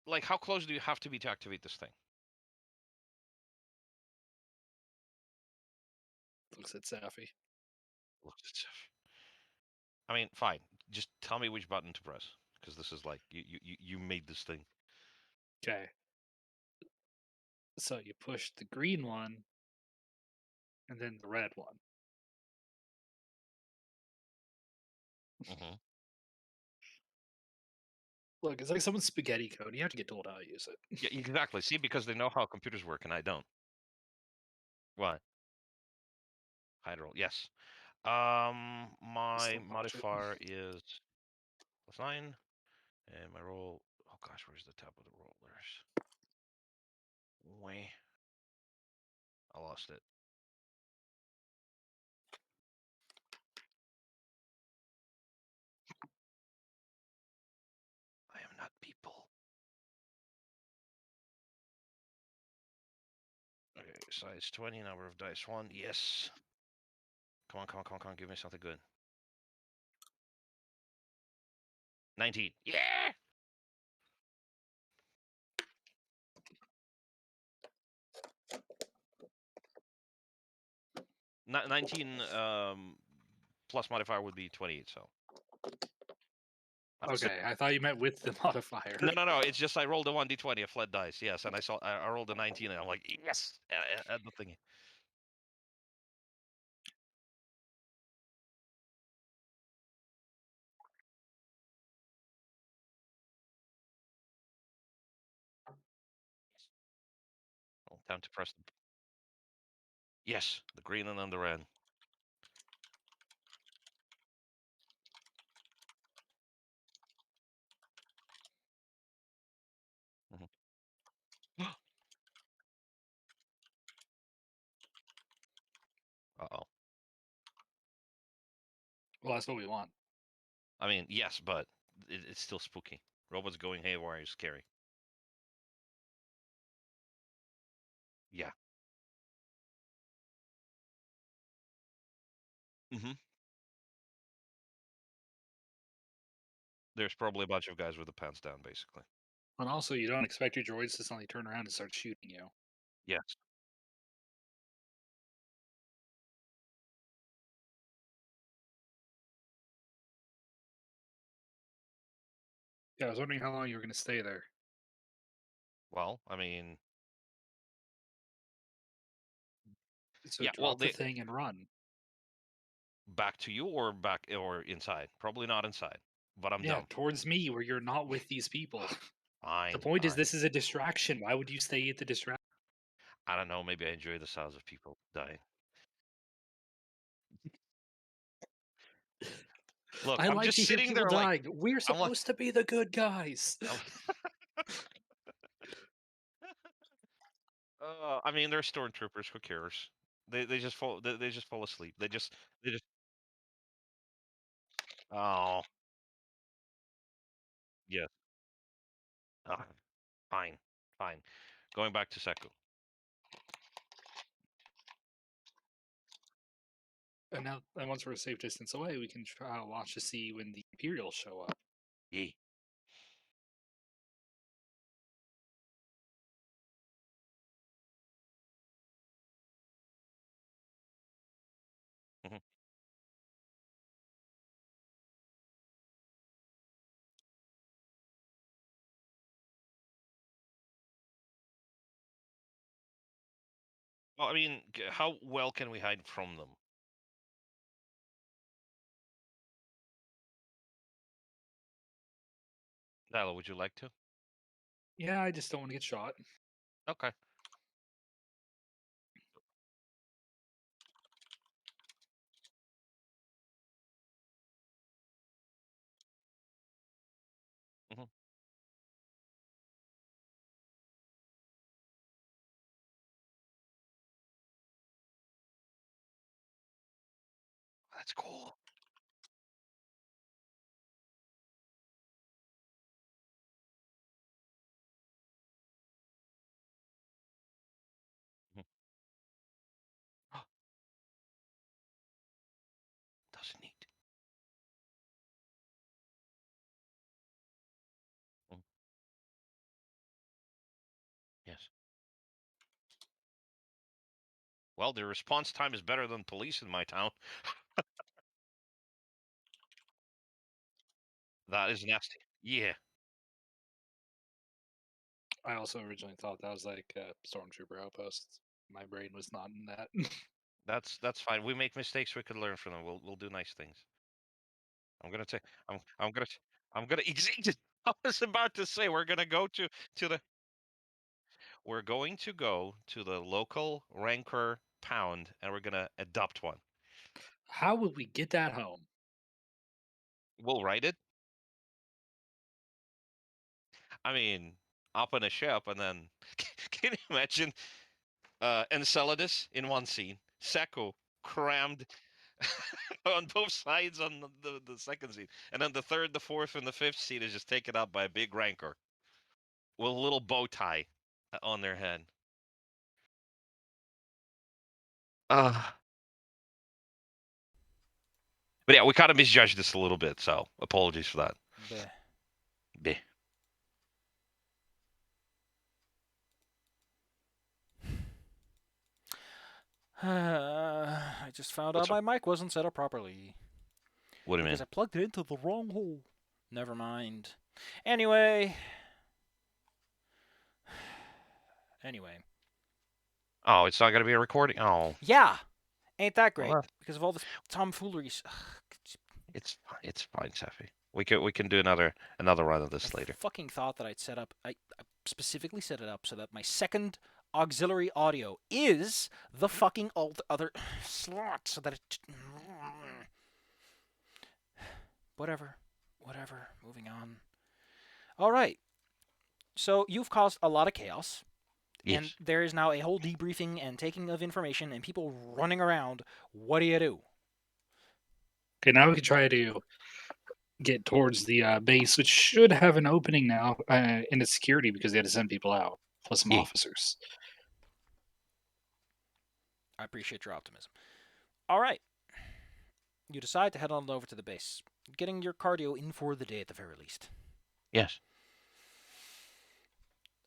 like, how close do you have to be to activate this thing? Looks at Safi. Looks at stuff. I mean, fine. Just tell me which button to press, because this is like you made this thing. Okay. So you push the green one and then the red one. Hmm. Look, it's like someone's spaghetti code. You have to get told how to use it. Yeah, exactly. See, because they know how computers work, and I don't. What? Hide roll. Yes. My Still botch it. modifier is +9, and my roll. Oh gosh, where's the top of the rollers? Way. I lost it. I am not people. Okay, size 20, number of dice 1. Yes. Come on, come on, come on, come on. Give me something good. 19. Yeah! 19 plus modifier would be 28, so. Okay, I thought you meant with the modifier. No, no, no. It's just I rolled a 1d20, a flat dice. Yes, and I rolled a 19, and I'm like, yes! Add the thingy. Time to press the... Yes, the green and then the red. Mhm. Uh-oh. Well, that's what we want. I mean, yes, but it's still spooky. Robots going haywire is scary. Yeah. Hmm. There's probably a bunch of guys with the pants down, basically. And also, you don't expect your droids to suddenly turn around and start shooting you. Yes. Yeah, I was wondering how long you were going to stay there. Well, I mean, So yeah. Well, drop the they thing and run. back to you or back or inside? Probably not inside. But I'm Yeah, dumb. towards me where you're not with these people. The Fine, point is, fine. this is a distraction. Why would you stay at the distraction? I don't know. Maybe I enjoy the sounds of people dying. Look, I I'm like just to hear sitting people there like dying. We're I'm like supposed to be the good guys. I'm, I mean, they're stormtroopers. Who cares? They just fall. They just fall asleep. They just. Oh, yes. Ah, fine, fine. Going back to Seku. And now, and once we're a safe distance away, we can try watch to see when the Imperials show up. Yee. Mhm. Well, I mean, how well can we hide from them? Lalo, would you like to? Yeah, I just don't want to get shot. Okay. Hmm. That's cool. Mhm. That's neat. Mm. Yes. Well, the response time is better than police in my town. That is nasty. Yeah, I also originally thought that was like a stormtrooper outpost. My brain was not in that. that's fine. We make mistakes. We could learn from them. We'll do nice things. I'm gonna take. I'm gonna. I'm gonna. I was about to say we're gonna go to the. We're going to go to the local Rancor pound, and we're gonna adopt one. How would we get that home? We'll write it. I mean, up on a ship, and then can you imagine Enceladus in one scene, Seko crammed on both sides on the second scene, and then the third, the fourth, and the fifth scene is just taken up by a big Rancor with a little bow tie on their head. Uh, but yeah, we kind of misjudged this a little bit, so apologies for that. Bleh. Bleh. I just found What's out up? my mic wasn't set up properly What do you because mean? I plugged it into the wrong hole. Never mind. Anyway. Anyway. Oh, it's not gonna be a recording. Oh, Yeah. Ain't that great? well, Because of all this tomfoolery. it's fine, Safi. We can do another run of I this later. fucking thought that I'd set up. I specifically set it up so that my second auxiliary audio is the fucking other slot so that it... Whatever. Moving on. All right. So you've caused a lot of chaos. And Yes. there is now a whole debriefing and taking of information and people running around. What do you do? Okay, now we can try to get towards the base, which should have an opening now in its security because they had to send people out, plus some Yeah. officers. I appreciate your optimism. All right. You decide to head on over to the base, getting your cardio in for the day at the very least. Yes.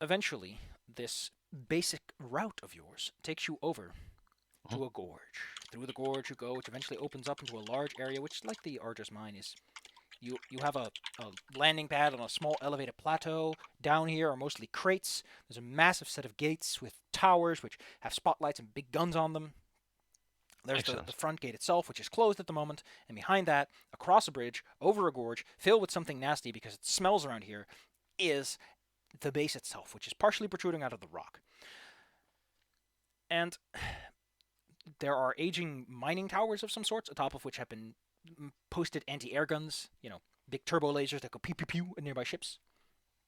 Eventually, this basic route of yours takes you over to a gorge. Through the gorge you go, which eventually opens up into a large area, which, like the Argus mine, is you have a landing pad on a small elevated plateau. Down here are mostly crates. There's a massive set of gates with towers, which have spotlights and big guns on them. There's the front gate itself, which is closed at the moment, and behind that, across a bridge, over a gorge, filled with something nasty because it smells around here, is the base itself, which is partially protruding out of the rock. And there are aging mining towers of some sorts, atop of which have been posted anti-air guns, big turbo lasers that go pew pew pew at nearby ships.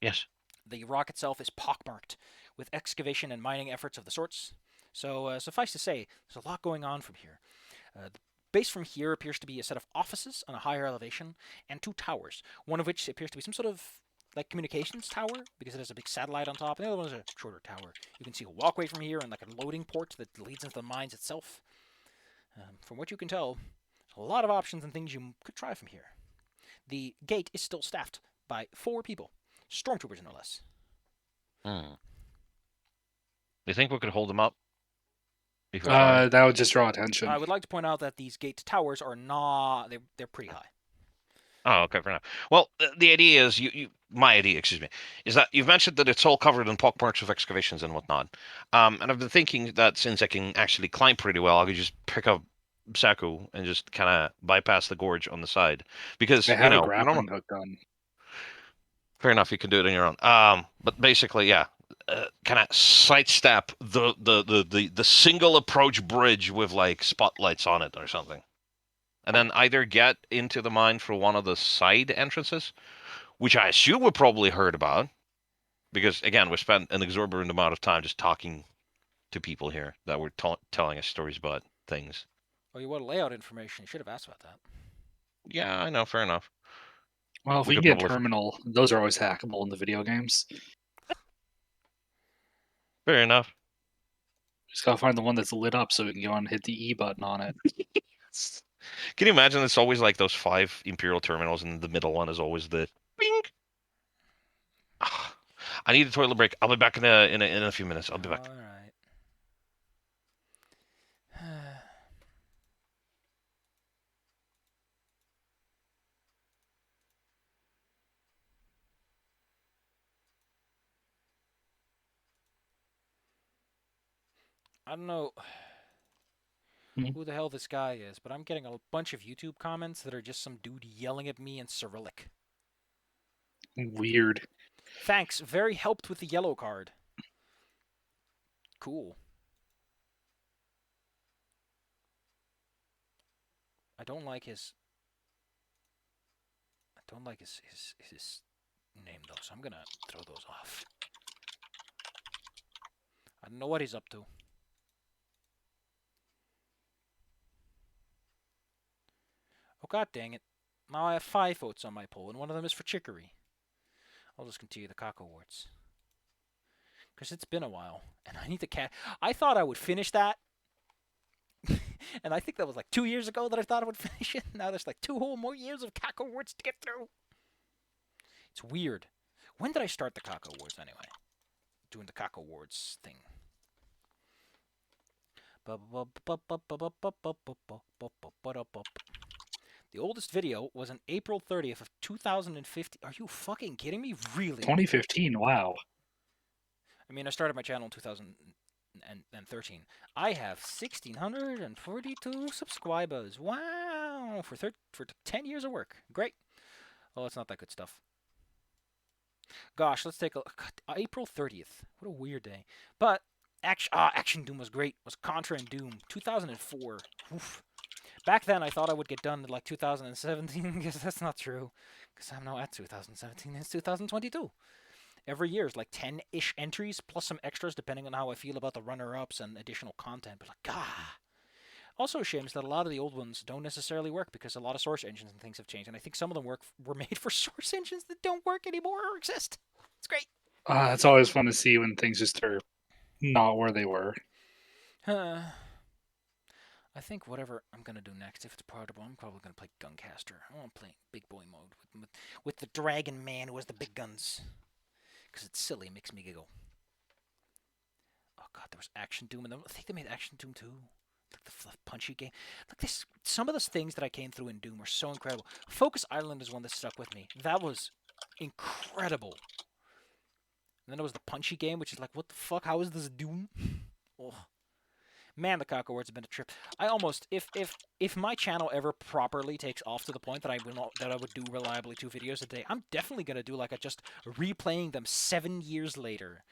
Yes. The rock itself is pockmarked with excavation and mining efforts of the sorts. So suffice to say, there's a lot going on from here. The base from here appears to be a set of offices on a higher elevation and 2 towers, one of which appears to be some sort of like communications tower because it has a big satellite on top, and the other one is a shorter tower. You can see a walkway from here and like a loading port that leads into the mines itself. From what you can tell, there's a lot of options and things you could try from here. The gate is still staffed by 4 people, stormtroopers no less. Do you think we could hold them up? That would just draw attention. I would like to point out that these gate towers are not... They're pretty high. Oh, okay, fair enough. Well, the idea is, my idea, excuse me, is that you've mentioned that it's all covered in pockmarks of excavations and whatnot. And I've been thinking that since I can actually climb pretty well, I could just pick up Saku and just kind of bypass the gorge on the side. Because, I have a grappling hook gun. Fair enough, you can do it on your own. But basically, yeah, kind of sidestep the single approach bridge with like spotlights on it or something. And then either get into the mine through one of the side entrances, which I assume we probably heard about, because again, we spent an exorbitant amount of time just talking to people here that were telling us stories about things. Oh, you want layout information? You should have asked about that. Yeah, I know. Fair enough. Well, if we can get a terminal, those are always hackable in the video games. Fair enough. Just gotta find the one that's lit up so we can go and hit the E button on it. Can you imagine? It's always like those 5 Imperial terminals, and the middle one is always the bing. I need a toilet break. I'll be back in a few minutes. I'll be back. All right. I don't know who the hell this guy is, but I'm getting a bunch of YouTube comments that are just some dude yelling at me in Cyrillic. Weird. Thanks. Very helped with the yellow card. Cool. I don't like his name though, so I'm gonna throw those off. I don't know what he's up to. Oh god dang it. Now I have 5 votes on my poll, and one of them is for chicory. I'll just continue the cock awards. Because it's been a while, and I need to I thought I would finish that. And I think that was like 2 years ago that I thought I would finish it. Now there's like 2 whole more years of cock awards to get through. It's weird. When did I start the cock awards anyway? Doing the cock awards thing. The oldest video was on April 30th of 2015. Are you fucking kidding me? Really? 2015, wow. I mean, I started my channel in 2013. I have 1,642 subscribers. Wow! For 10 years of work. Great. Oh, it's not that good stuff. Gosh, let's take a look. April 30th. What a weird day. But Action Doom was great. It was Contra and Doom, 2004. Oof. Back then, I thought I would get done in like 2017. Guess that's not true, because I'm now at 2017. It's 2022. Every year is like 10-ish entries plus some extras depending on how I feel about the runner-ups and additional content. But like, Also, a shame is that a lot of the old ones don't necessarily work because a lot of source engines and things have changed, and I think some of them were made for source engines that don't work anymore or exist. It's great. It's always fun to see when things just are not where they were. I think whatever I'm gonna do next, if it's portable, I'm probably gonna play Guncaster. I want to play big boy mode with the dragon man who has the big guns, because it's silly, it makes me giggle. Oh god, there was Action Doom, and I think they made Action Doom 2. Like the punchy game. Like this, some of those things that I came through in Doom were so incredible. Focus Island is one that stuck with me. That was incredible. And then there was the punchy game, which is like, what the fuck? How is this Doom? Oh. Man, the cock awards have been a trip. I almost, if my channel ever properly takes off to the point that I would do reliably 2 videos a day, I'm definitely gonna do like a just replaying them 7 years later.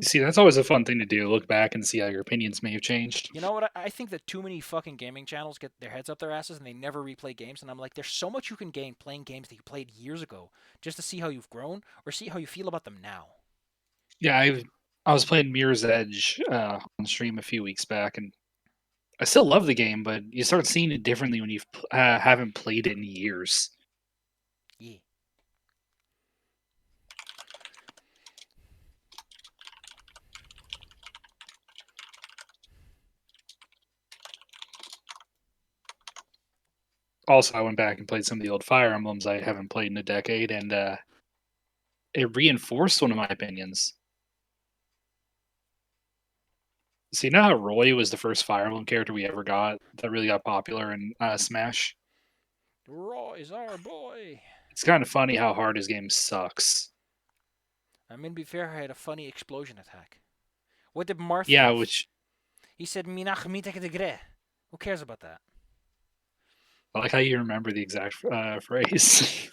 See, that's always a fun thing to do. Look back and see how your opinions may have changed. You know what? I think that too many fucking gaming channels get their heads up their asses and they never replay games. And I'm like, there's so much you can gain playing games that you played years ago, just to see how you've grown or see how you feel about them now. Yeah, I was playing Mirror's Edge on stream a few weeks back, and I still love the game, but you start seeing it differently when you haven't played it in years. Yeah. Also, I went back and played some of the old Fire Emblems I haven't played in a decade, and it reinforced one of my opinions. So you know how Roy was the first Fire Emblem character we ever got that really got popular in Smash? Roy's our boy. It's kind of funny how hard his game sucks. I mean, to be fair, I had a funny explosion attack. What did Marth Yeah, have? which He said, Minach mitek de gre. Who cares about that? I like how you remember the exact phrase,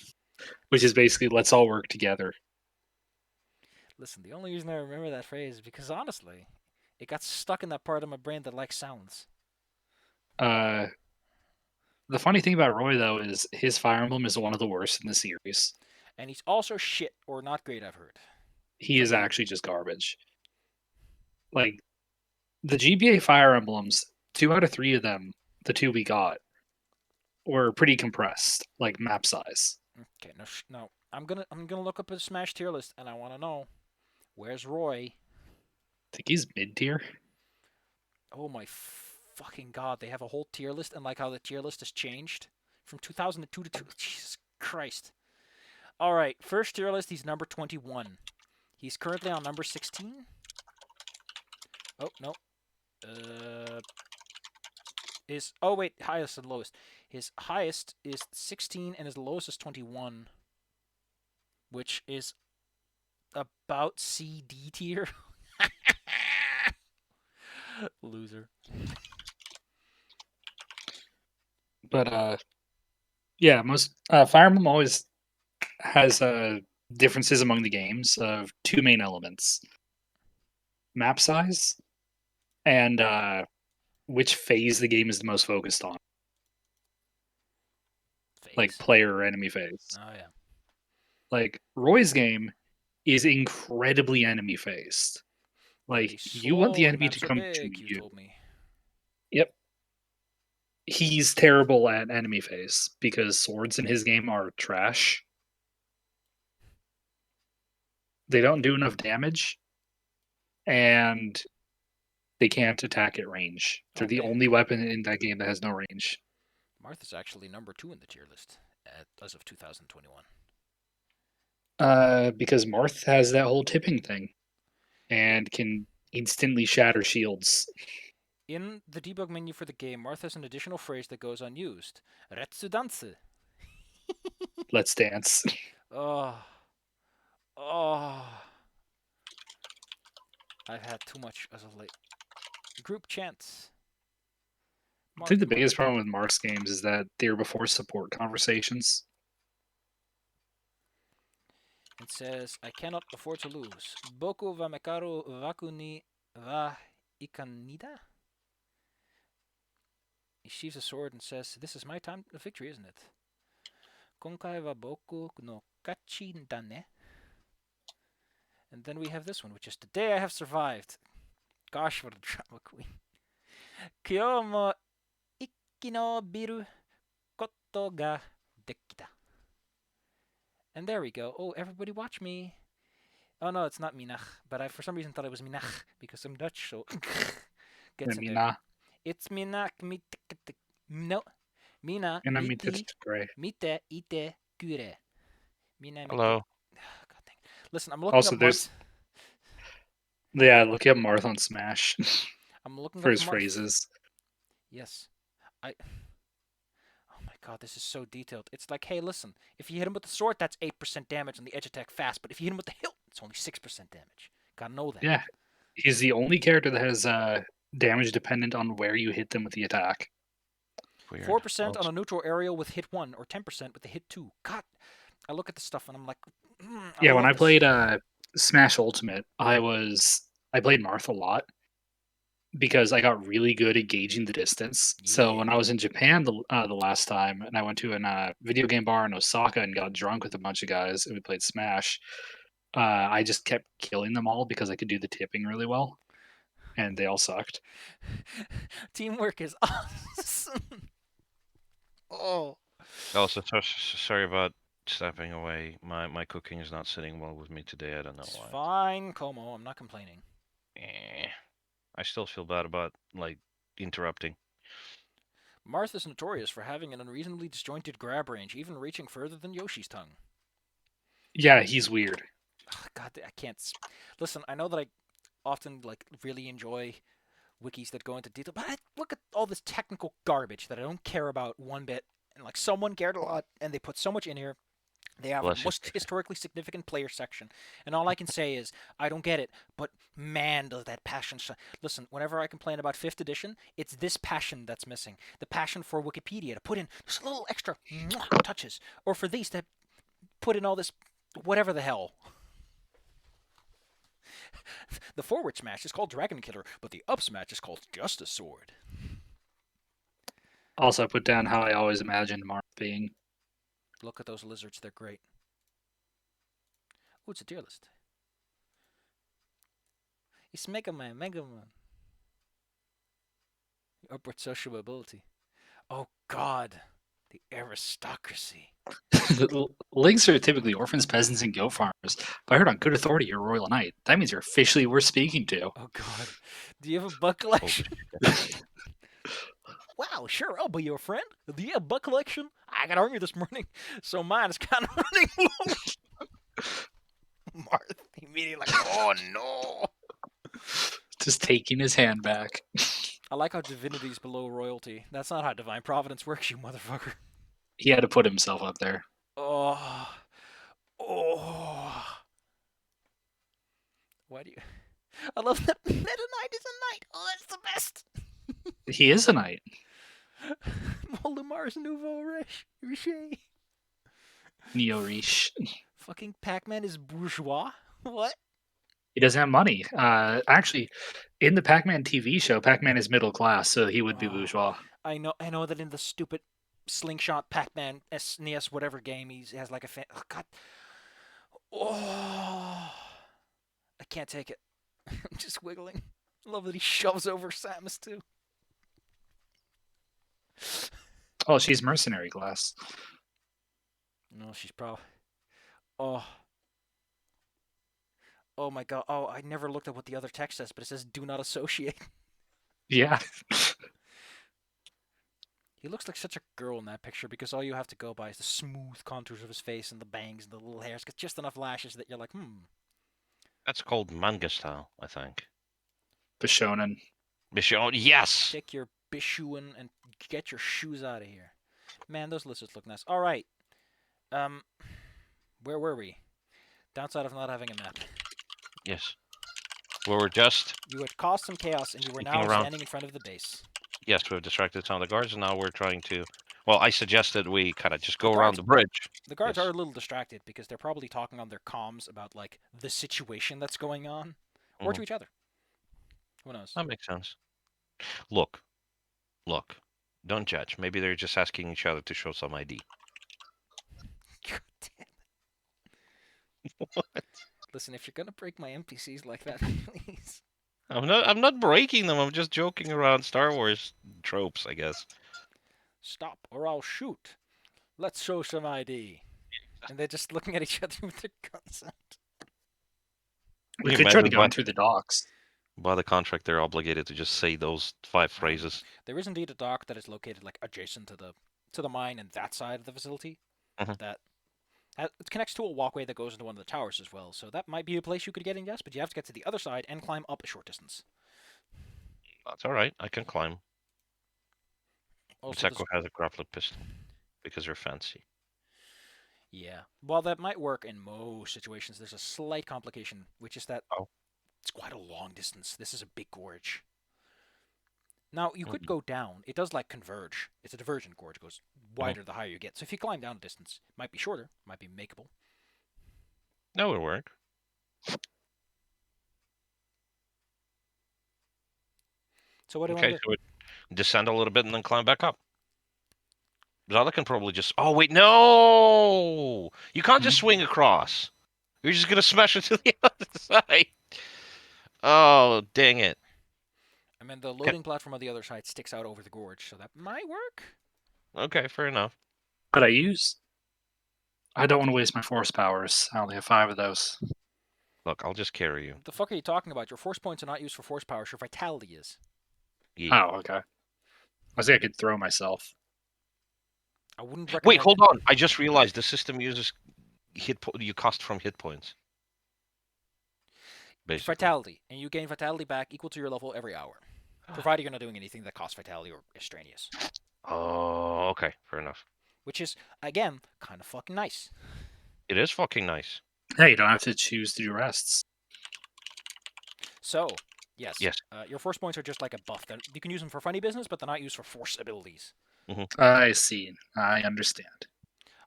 which is basically "Let's all work together." Listen, the only reason I remember that phrase is because, honestly, it got stuck in that part of my brain that likes sounds. The funny thing about Roy, though, is his Fire Emblem is one of the worst in the series. And he's also shit or not great, I've heard. He is actually just garbage. Like, the GBA Fire Emblems, 2 out of 3 of them, the 2 we got, were pretty compressed, like map size. Okay, no. I'm gonna look up a Smash tier list, and I want to know, where's Roy? I think he's mid tier. Oh my fucking god! They have a whole tier list, and like how the tier list has changed from 2002 to Jesus Christ. All right, first tier list. He's number 21. He's currently on number 16. Oh no. Highest and lowest. His highest is 16 and his lowest is 21, which is about CD tier. Loser. But yeah, most Fire Emblem always has differences among the games of 2 main elements: map size and which phase the game is the most focused on, like Phase. player or enemy phase. Oh yeah. Like Roy's game is incredibly enemy phased. But Like he's you want the slow and enemy to maps are come to big, you you. told me. Yep. He's terrible at enemy phase because swords in his game are trash. They don't do enough damage, and they can't attack at range. They're Oh the man, only weapon in that game that has no range. Martha's actually number 2 in the tier list as of 2021. Because Marth has that whole tipping thing and can instantly shatter shields. In the debug menu for the game, Martha has an additional phrase that goes unused. Retsudanse. Let's dance. Oh. Oh. I've had too much as of late. Group chants. I think the biggest problem with Marth's games is that they're before support conversations. It says, I cannot afford to lose. Boku wa mekaru waku ni Va ikanida? He sheaves a sword and says, "This is my time of victory, isn't it? Konkai wa boku no kachi da ne." And then we have this one, which is, "Today I have survived." Gosh, what a drama queen. Kyo mo ikinobiru koto ga dekita. And there we go. Oh, everybody watch me. Oh no, it's not Minach, but I for some reason thought it was Minach because I'm Dutch, so gets in there. Mina. It's Minach no. Mina And I mean, miti it's gray. mite ite kure. Mina mite. Hello. God dang. Listen, I'm looking Also, up there's- Marth. Yeah, look at Marth on Smash I'm looking for up his Marth. phrases. Yes. Oh my god, this is so detailed. It's like, hey, listen, if you hit him with the sword, that's 8% damage on the edge attack fast, but if you hit him with the hilt, it's only 6% damage. Gotta know that. Yeah, he's the only character that has damage dependent on where you hit them with the attack. Weird. 4% on a neutral area with hit 1, or 10% with the hit 2. God, I look at this stuff and I'm like, Yeah, when I this. played Smash Ultimate, I played Marth a lot because I got really good at gauging the distance. So Yeah. when I was in Japan the last time, and I went to a video game bar in Osaka and got drunk with a bunch of guys, and we played Smash, I just kept killing them all because I could do the tipping really well, and they all sucked. Teamwork is awesome. Oh. Also, sorry about stepping away. My cooking is not sitting well with me today. I don't know It's why. fine, Como. I'm not complaining. I still feel bad about like interrupting. Martha's notorious for having an unreasonably disjointed grab range, even reaching further than Yoshi's tongue. Yeah, he's weird. Ugh, God, I can't. Listen, I know that I often like really enjoy wikis that go into detail, but I look at all this technical garbage that I don't care about one bit. And like someone cared a lot, and they put so much in here. They have Bless the you. most historically significant player section, and all I can say is I don't get it. But man, does that passion shine! Listen, whenever I complain about 5th edition, it's this passion that's missing. The passion for Wikipedia to put in just a little extra touches, or for these that put in all this whatever the hell. The forward smash is called Dragon Killer, but the up smash is called Justice Sword. Also, I put down how I always imagined Marth being. Look at those lizards, they're great. Oh, it's a tier list. It's Mega Man, Mega Man. Upward social mobility. Oh God, the aristocracy. The links are typically orphans, peasants, and goat farmers. But I heard on good authority you're a royal knight. That means you're officially worth speaking to. Oh God, do you have a buck collection? Wow, sure, I'll be your friend. Do you have a buck collection? I got hungry this morning, so mine is kind of running low. Marth immediately like, oh no. Just taking his hand back. I like how divinity's below royalty. That's not how divine providence works, you motherfucker. He had to put himself up there. Oh. Why do you... I love that Meta Knight is a knight. Oh, that's the best. He is a knight. Moldemar's Nouveau Riche. Neo Riche. Fucking Pac-Man is bourgeois? What? He doesn't have money. Actually, in the Pac-Man TV show, Pac-Man is middle class, so he would be bourgeois. I know that in the stupid Slingshot Pac-Man SNES whatever game he has like a oh God. Oh, I can't take it. I'm just wiggling. I love that he shoves over Samus too. Oh, she's mercenary class. No, she's probably. Oh. Oh my God. Oh, I never looked at what the other text says, but it says "do not associate." Yeah. He looks like such a girl in that picture because all you have to go by is the smooth contours of his face and the bangs and the little hairs. Got just enough lashes that you're like, That's called manga style, I think. Bishonen. Michonne, yes. Take your bishuin and get your shoes out of here. Man, those lizards look nice. All right. Where were we? Downside of not having a map. Yes. We were just. You had caused some chaos, and you were Sneaking now around. standing in front of the base. Yes, we've distracted some of the guards, and now we're trying to. Well, I suggested we kind of just go The around guards- the bridge. The guards Yes. are a little distracted because they're probably talking on their comms about like the situation that's going on, or to each other. Who knows? That makes sense. Look. Don't judge. Maybe they're just asking each other to show some ID. God damn. What? Listen, if you're gonna break my NPCs like that, please. I'm not breaking them. I'm just joking around Star Wars tropes, I guess. Stop, or I'll shoot. Let's show some ID. And they're just looking at each other with their guns out. We You could try to imagine go in through the docks. by the contract they're obligated to just say those 5 phrases. There is indeed a dock that is located like adjacent to the mine and that side of the facility. Mhm. That it connects to a walkway that goes into one of the towers as well. So that might be a place you could get in, yes, but you have to get to the other side and climb up a short distance. That's all right. I can climb. Also, Seko has a grappling pistol because you're fancy. yeah. While that might work in most situations, there's a slight complication, which is that Oh. it's quite a long distance. This is a big gorge. Now, you could Mm. go down. It does like converge. It's a divergent gorge. It goes wider the higher you get. So if you climb down a distance, it might be shorter, might be makeable. That would work. So what do you Okay, want to so it descend a little bit and then climb back up. Zala can probably just. Oh wait, no! You can't just swing across. You're just gonna smash into the other side. Oh, dang it! I mean, the loading platform on the other side sticks out over the gorge, so that might work. Okay, fair enough. Could I use? I don't want to waste my force powers. I only have 5 of those. Look, I'll just carry you. What the fuck are you talking about? Your force points are not used for force powers. Your vitality is. Yeah. Oh, okay. I think I could throw myself. I wouldn't recommend. Wait, hold on. I just realized the system uses you cost from hit points. It's Basically. vitality, and you gain vitality back equal to your level every hour, provided you're not doing anything that costs vitality or is strenuous. Oh, okay, fair enough. Which is, again, kind of fucking nice. It is fucking nice. Hey, you don't have to choose to do rests. So, yes. Yes. Your force points are just like a buff. You can use them for funny business, but they're not used for force abilities. I see. I understand.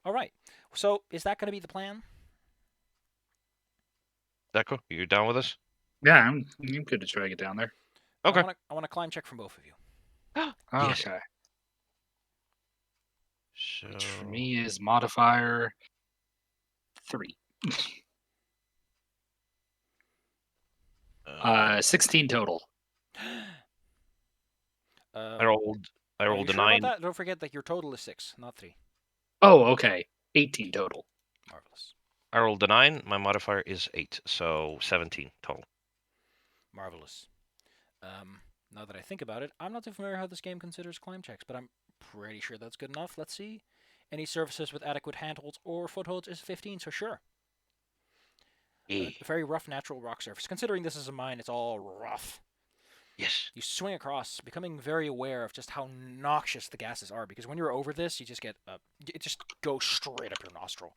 All right. So, is that going to be the plan? Deco, you down with us? Yeah, I'm good to try to get down there. Okay. I want a climb check from both of you. Yes. Okay. So... Which for me is modifier 3. 16 total. I rolled Are you a sure 9. about that? Don't forget that your total is 6, not 3. Oh, okay. 18 total. Marvelous. I rolled a 9. My modifier is 8, so 17 total. Marvelous. Now that I think about it, I'm not too familiar how this game considers climb checks, but I'm pretty sure that's good enough. Let's see. Any surfaces with adequate handholds or footholds is 15, so sure. A very rough natural rock surface. Considering this is a mine, it's all rough. Yes. You swing across, becoming very aware of just how noxious the gases are, because when you're over this, you just get it just goes straight up your nostril.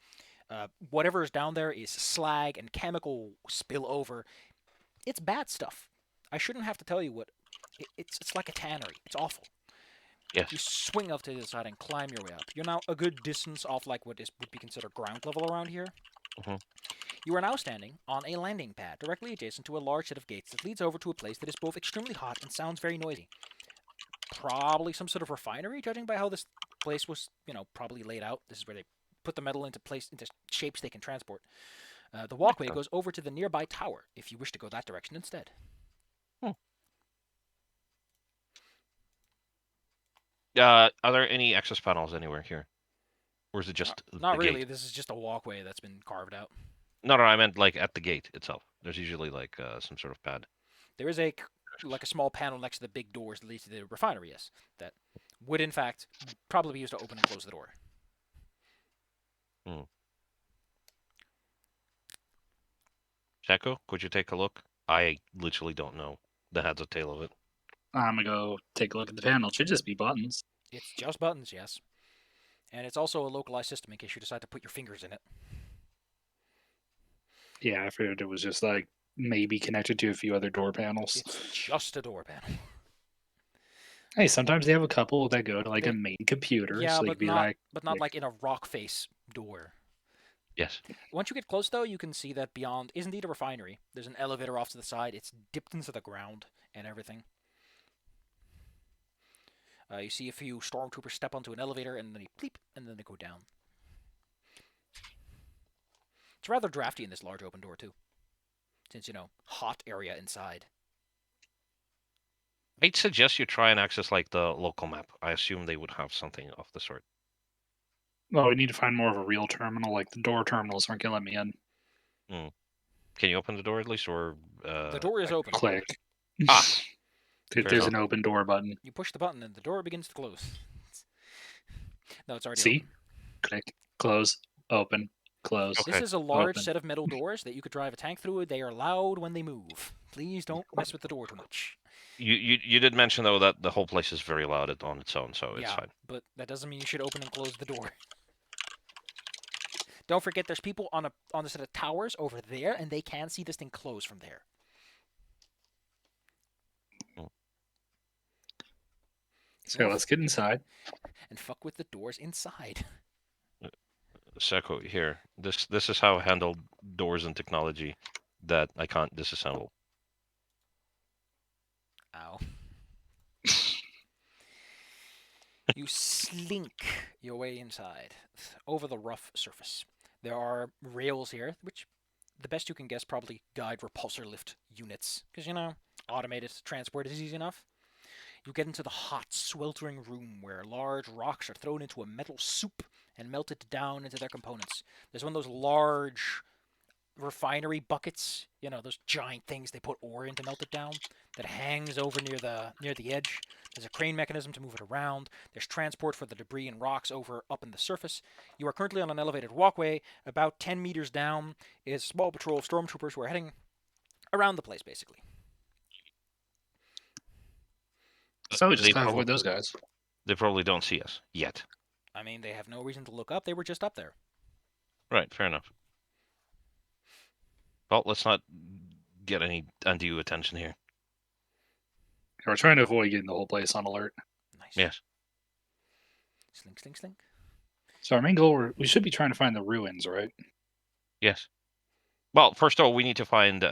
Whatever is down there is slag and chemical spillover. It's bad stuff. I shouldn't have to tell you what. It's like a tannery. It's awful. Yes. You swing up to the side and climb your way up. You're now a good distance off like would be considered ground level around here. Mhm. You are now standing on a landing pad directly adjacent to a large set of gates that leads over to a place that is both extremely hot and sounds very noisy. Probably some sort of refinery, judging by how this place was, probably laid out. This is where they put the metal into shapes they can transport. The walkway goes over to the nearby tower if you wish to go that direction instead. Are there any access panels anywhere here? Or is it just Not the really. gate? This is just a walkway that's been carved out. No, I meant like at the gate itself. There's usually like some sort of pad. There is a small panel next to the big doors that leads to the refinery, yes. That would, in fact, probably be used to open and close the door. Seko, could you take a look? I literally don't know the heads or tail of it. I'm gonna go take a look at the panel. It should just be buttons. It's just buttons, yes. And it's also a localized system in case you decide to put your fingers in it. Yeah, I figured it was just like maybe connected to a few other door panels. It's just a door panel. Hey, sometimes they have a couple that go to like a main computer. Yeah, so but not like in a rock face door. Yes. Once you get close, though, you can see that beyond is indeed a refinery. There's an elevator off to the side. It's dipped into the ground, and everything. You see a few stormtroopers step onto an elevator, and then they bleep, and then they go down. It's rather drafty in this large open door, too. Since, hot area inside. I'd suggest you try and access like the local map. I assume they would have something of the sort. Well, we need to find more of a real terminal. Like the door terminals aren't gonna let me in. Can you open the door at least, or The door is open. Click. Ah, There's an open door button. You push the button, and the door begins to close. No, it's already See? open. Click. Close. Open. Close. Okay. This is a large Open. set of metal doors that you could drive a tank through. They are loud when they move. Please don't mess with the door too much. You did mention though that the whole place is very loud on its own, so it's Yeah, fine. but that doesn't mean you should open and close the door. Don't forget, there's people on a set of towers over there, and they can see this thing close from there. So let's get inside. And fuck with the doors inside. Seko, here. This is how I handle doors and technology that I can't disassemble. Ow. You slink your way inside, over the rough surface. There are rails here, which the best you can guess probably guide repulsor lift units. Because, automated transport is easy enough. You get into the hot, sweltering room where large rocks are thrown into a metal soup and melted down into their components. There's one of those large refinery buckets, those giant things they put ore in to melt it down, that hangs over near the edge. There's a crane mechanism to move it around. There's transport for the debris and rocks up in the surface. You are currently on an elevated walkway. About 10 meters down is a small patrol of stormtroopers who are heading around the place, basically. So we just They gotta probably- avoid those guys. They probably don't see us yet. I mean, they have no reason to look up. They were just up there. Right, fair enough. Well, let's not get any undue attention here. We're trying to avoid getting the whole place on alert. Nice. Yes. Slink, slink, slink. So our main goal, we should be trying to find the ruins, right? Yes. Well, first of all, we need to find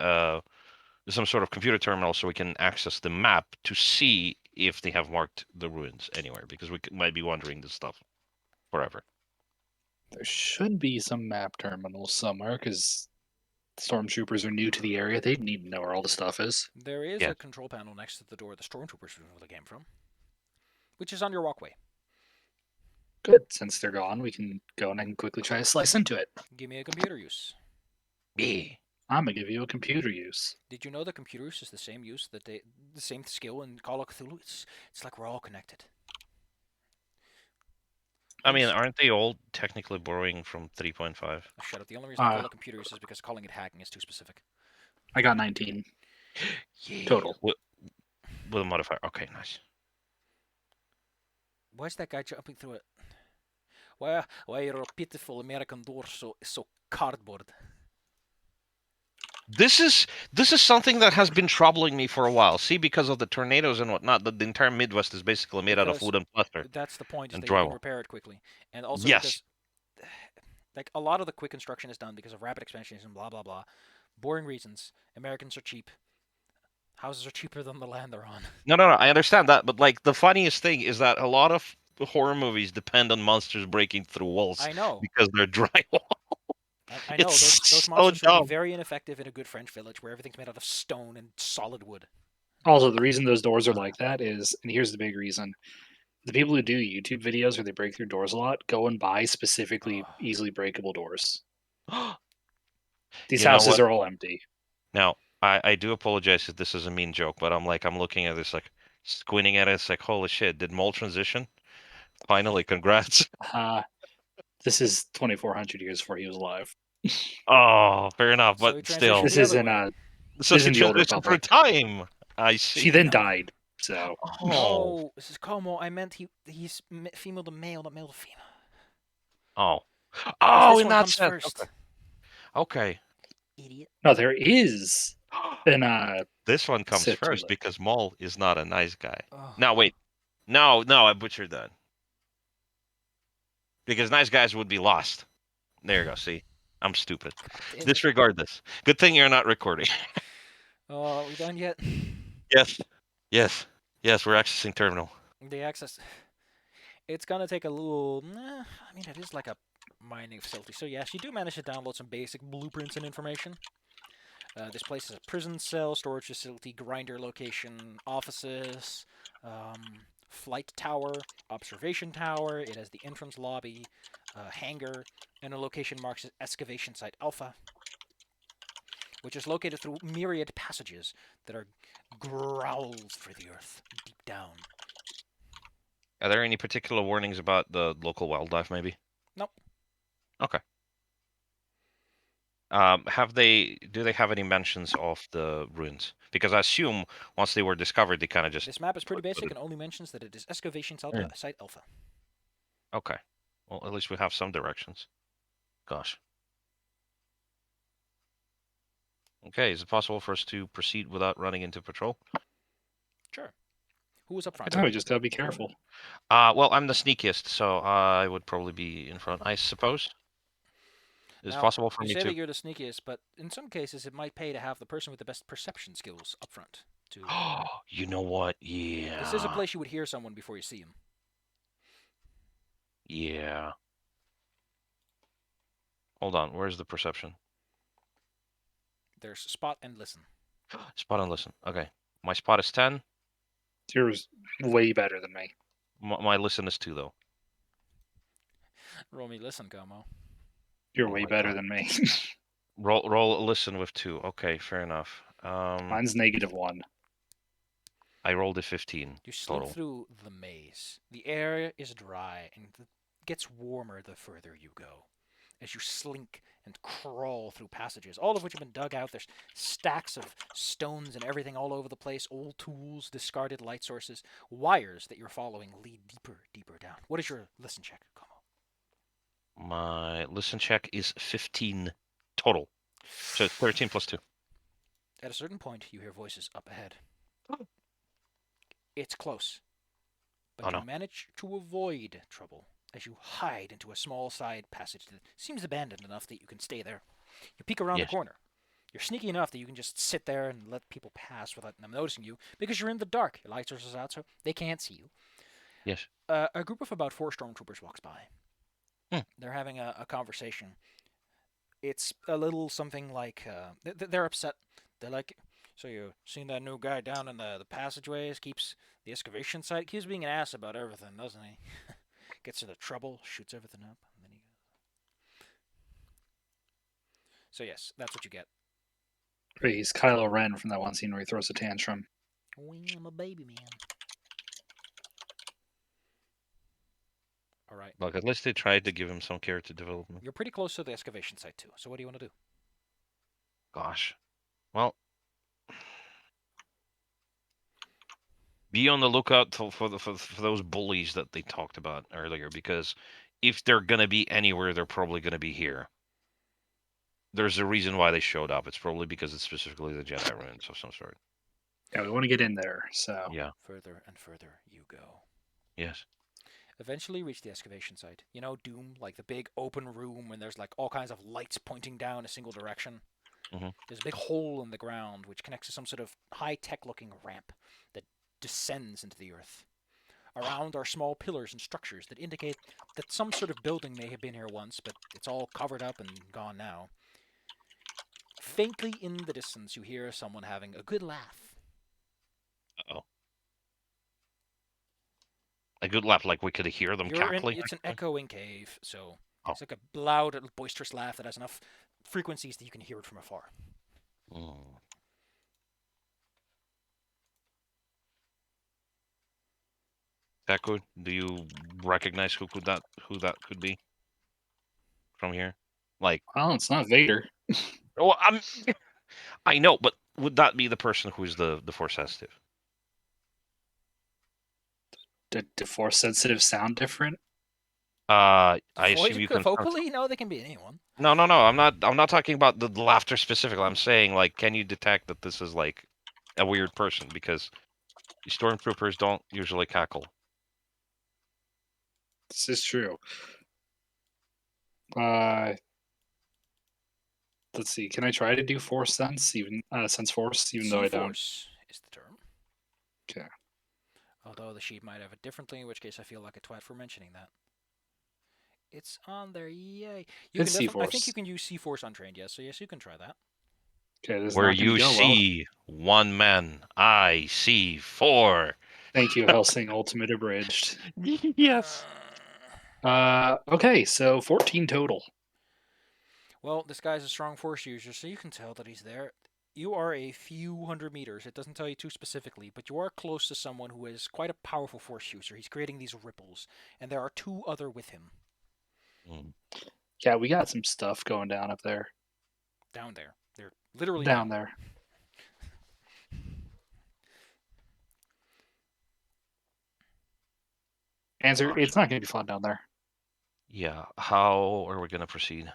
some sort of computer terminal so we can access the map to see if they have marked the ruins anywhere, because we might be wondering this stuff forever. There should be some map terminals somewhere, because stormtroopers are new to the area. They need to know where all the stuff is. There is Yeah. a control panel next to the door the stormtroopers really came from, which is on your walkway. Good. Since they're gone, we can go and I can quickly try to slice into it. Give me a computer use. Yeah. I'm gonna give you a computer use. Did you know that computer use is the same use the same skill in Call of Cthulhu? It's like we're all connected. I mean, aren't they all technically borrowing from 3.5? Shut up. The only reason I call it computer use is because calling it hacking is too specific. I got 19. Yeah. Total. With a modifier. Okay, nice. Why is that guy jumping through it? Why are pitiful American doors so cardboard? This is something that has been troubling me for a while. See, because of the tornadoes and whatnot, the entire Midwest is basically made out of Because wood and plaster. That's the point, is And that you can drywall. repair it quickly. And also Yes. because like a lot of the quick construction is done because of rapid expansions and blah blah blah. Boring reasons. Americans are cheap. Houses are cheaper than the land they're on. No, I understand that, but like the funniest thing is that a lot of horror movies depend on monsters breaking through walls I know. because they're drywall. I know. It's Those so monsters would dumb. be very ineffective in a good French village where everything's made out of stone and solid wood. Also, the reason those doors are like that is, and here's the big reason: the people who do YouTube videos where they break through doors a lot go and buy specifically easily breakable doors. These You know houses what? are all empty. Now, I do apologize if this is a mean joke, but I'm looking at this, like, squinting at it. It's like, holy shit, did Mole transition? Finally, congrats. This is 2,400 years before he was alive. Oh, fair enough, So he but transitioned still. This the is other in way. So this is he in the Old transitioned through Republic. time. I see. She then died. So Oh, No, this is como. I meant he's female to male, not male to female. oh, 'Cause oh! this In one that comes sense. first. Okay. Idiot. no, there is an This one comes Sith first Twi'lek. because Mole is not a nice guy. Oh. No, wait. No, I butchered that. Because nice guys would be lost. There you go. See, I'm stupid. Damn it. Disregard this. Good thing you're not recording. Oh, are we done yet? Yes. Yes. Yes, we're accessing terminal. The access. It's gonna take a little. I mean, it is like a mining facility. So yes, you do manage to download some basic blueprints and information. This place is a prison cell, storage facility, grinder location, offices, flight tower, observation tower. It has the entrance lobby, hangar, and a location marked as excavation site Alpha, which is located through myriad passages that are growls for the earth deep down. Are there any particular warnings about the local wildlife, maybe? Nope. Okay. Do they have any mentions of the ruins? Because I assume once they were discovered, they kind of just This map is pretty put basic it. and only mentions that it is excavation Mm. site Alpha. Okay. Well, at least we have some directions. Gosh. Okay, is it possible for us to proceed without running into patrol? Sure. Who was up I front? know, we just gotta be careful. Well, I'm the sneakiest, so I would probably be in front, I suppose. Is it Now, possible for you me say to? that you're the sneakiest, but in some cases it might pay to have the person with the best perception skills up front. You know what? This is a Yeah. place you would hear someone before you see him. Yeah. Hold on. Where's the perception? There's spot and listen. Spot on listen. Okay. My spot is 10. Yours way better than me. My listen is 2, though. Roll me listen, Como. You're Oh way my better God. than me. Roll listen with 2. Okay, fair enough. Mine's -1. I rolled a 15 You slink total. through the maze. The air is dry and it gets warmer the further you go. As you slink and crawl through passages, all of which have been dug out. There's stacks of stones and everything all over the place, old tools, discarded light sources, wires that you're following lead deeper down. What is your listen check, Como? My listen check is 15 total. So 13 plus 2. At a certain point, you hear voices up ahead. It's close, but Oh you no. manage to avoid trouble as you hide into a small side passage that seems abandoned enough that you can stay there. You peek around the Yes. corner. You're sneaky enough that you can just sit there and let people pass without them noticing you because you're in the dark. Your light source is out, so they can't see you. Yes. A group of about 4 stormtroopers walks by. Hmm. They're having a conversation. It's a little something like they're upset. They're like, so you seen that new guy down in the passageways? Keeps the excavation site. Keeps being an ass about everything, doesn't he? Gets into trouble, shoots everything up, and then he. So yes, that's what you get. Wait, he's Kylo Ren from that one scene where he throws a tantrum. Oh, I'm a baby man. All right. Look, at least they tried to give him some character development. You're pretty close to the excavation site too. So what do you want to do? Gosh. Well, be on the lookout for those bullies that they talked about earlier, because if they're gonna be anywhere, they're probably gonna be here. There's a reason why they showed up. It's probably because it's specifically the Jedi ruins of some sort. Yeah, we want to get in there, so. Yeah. Further and further you go. Yes. Eventually reach the excavation site. You know, Doom, like the big open room when there's like all kinds of lights pointing down a single direction. Mhm. There's a big hole in the ground which connects to some sort of high-tech looking ramp that descends into the earth. Around are small pillars and structures that indicate that some sort of building may have been here once, but it's all covered up and gone now. Faintly in the distance, you hear someone having a good laugh. Uh-oh. A good laugh, like we could hear them cackling. It's an echoing cave, so Oh. it's like a loud, boisterous laugh that has enough frequencies that you can hear it from afar. Mm. Taku, do you recognize who that could be from here? Like, Well, it's not Vader. oh, I know, but would that be the person who's the force sensitive? Did Force sensitive sound different? I assume you can. Vocally? No, they can be anyone. No. I'm not talking about the laughter specifically. I'm saying, like, can you detect that this is like a weird person? Because stormtroopers don't usually cackle. This is true. Let's see. Can I try to do Force sense, even sense Force, even though I don't? C-Force is the term. Okay. Although the sheet might have it differently, in which case I feel like a twat for mentioning that. It's on there, yay! You It's can definitely. I think you C-Force. can use C-Force untrained, yes. So yes, you can try that. Okay, this is Where not going to you go well. see one man, I see four. Thank you, Helsing Ultimate Abridged. Yes. Okay, so 14 total. Well, this guy's a strong force user, so you can tell that he's there. You are a few hundred meters. It doesn't tell you too specifically, but you are close to someone who is quite a powerful force user. He's creating these ripples, and there are two other with him Yeah, we got some stuff going down up there. down there. They're literally Down there. Answer, it's not going to be fun down there. Yeah. How are we gonna proceed?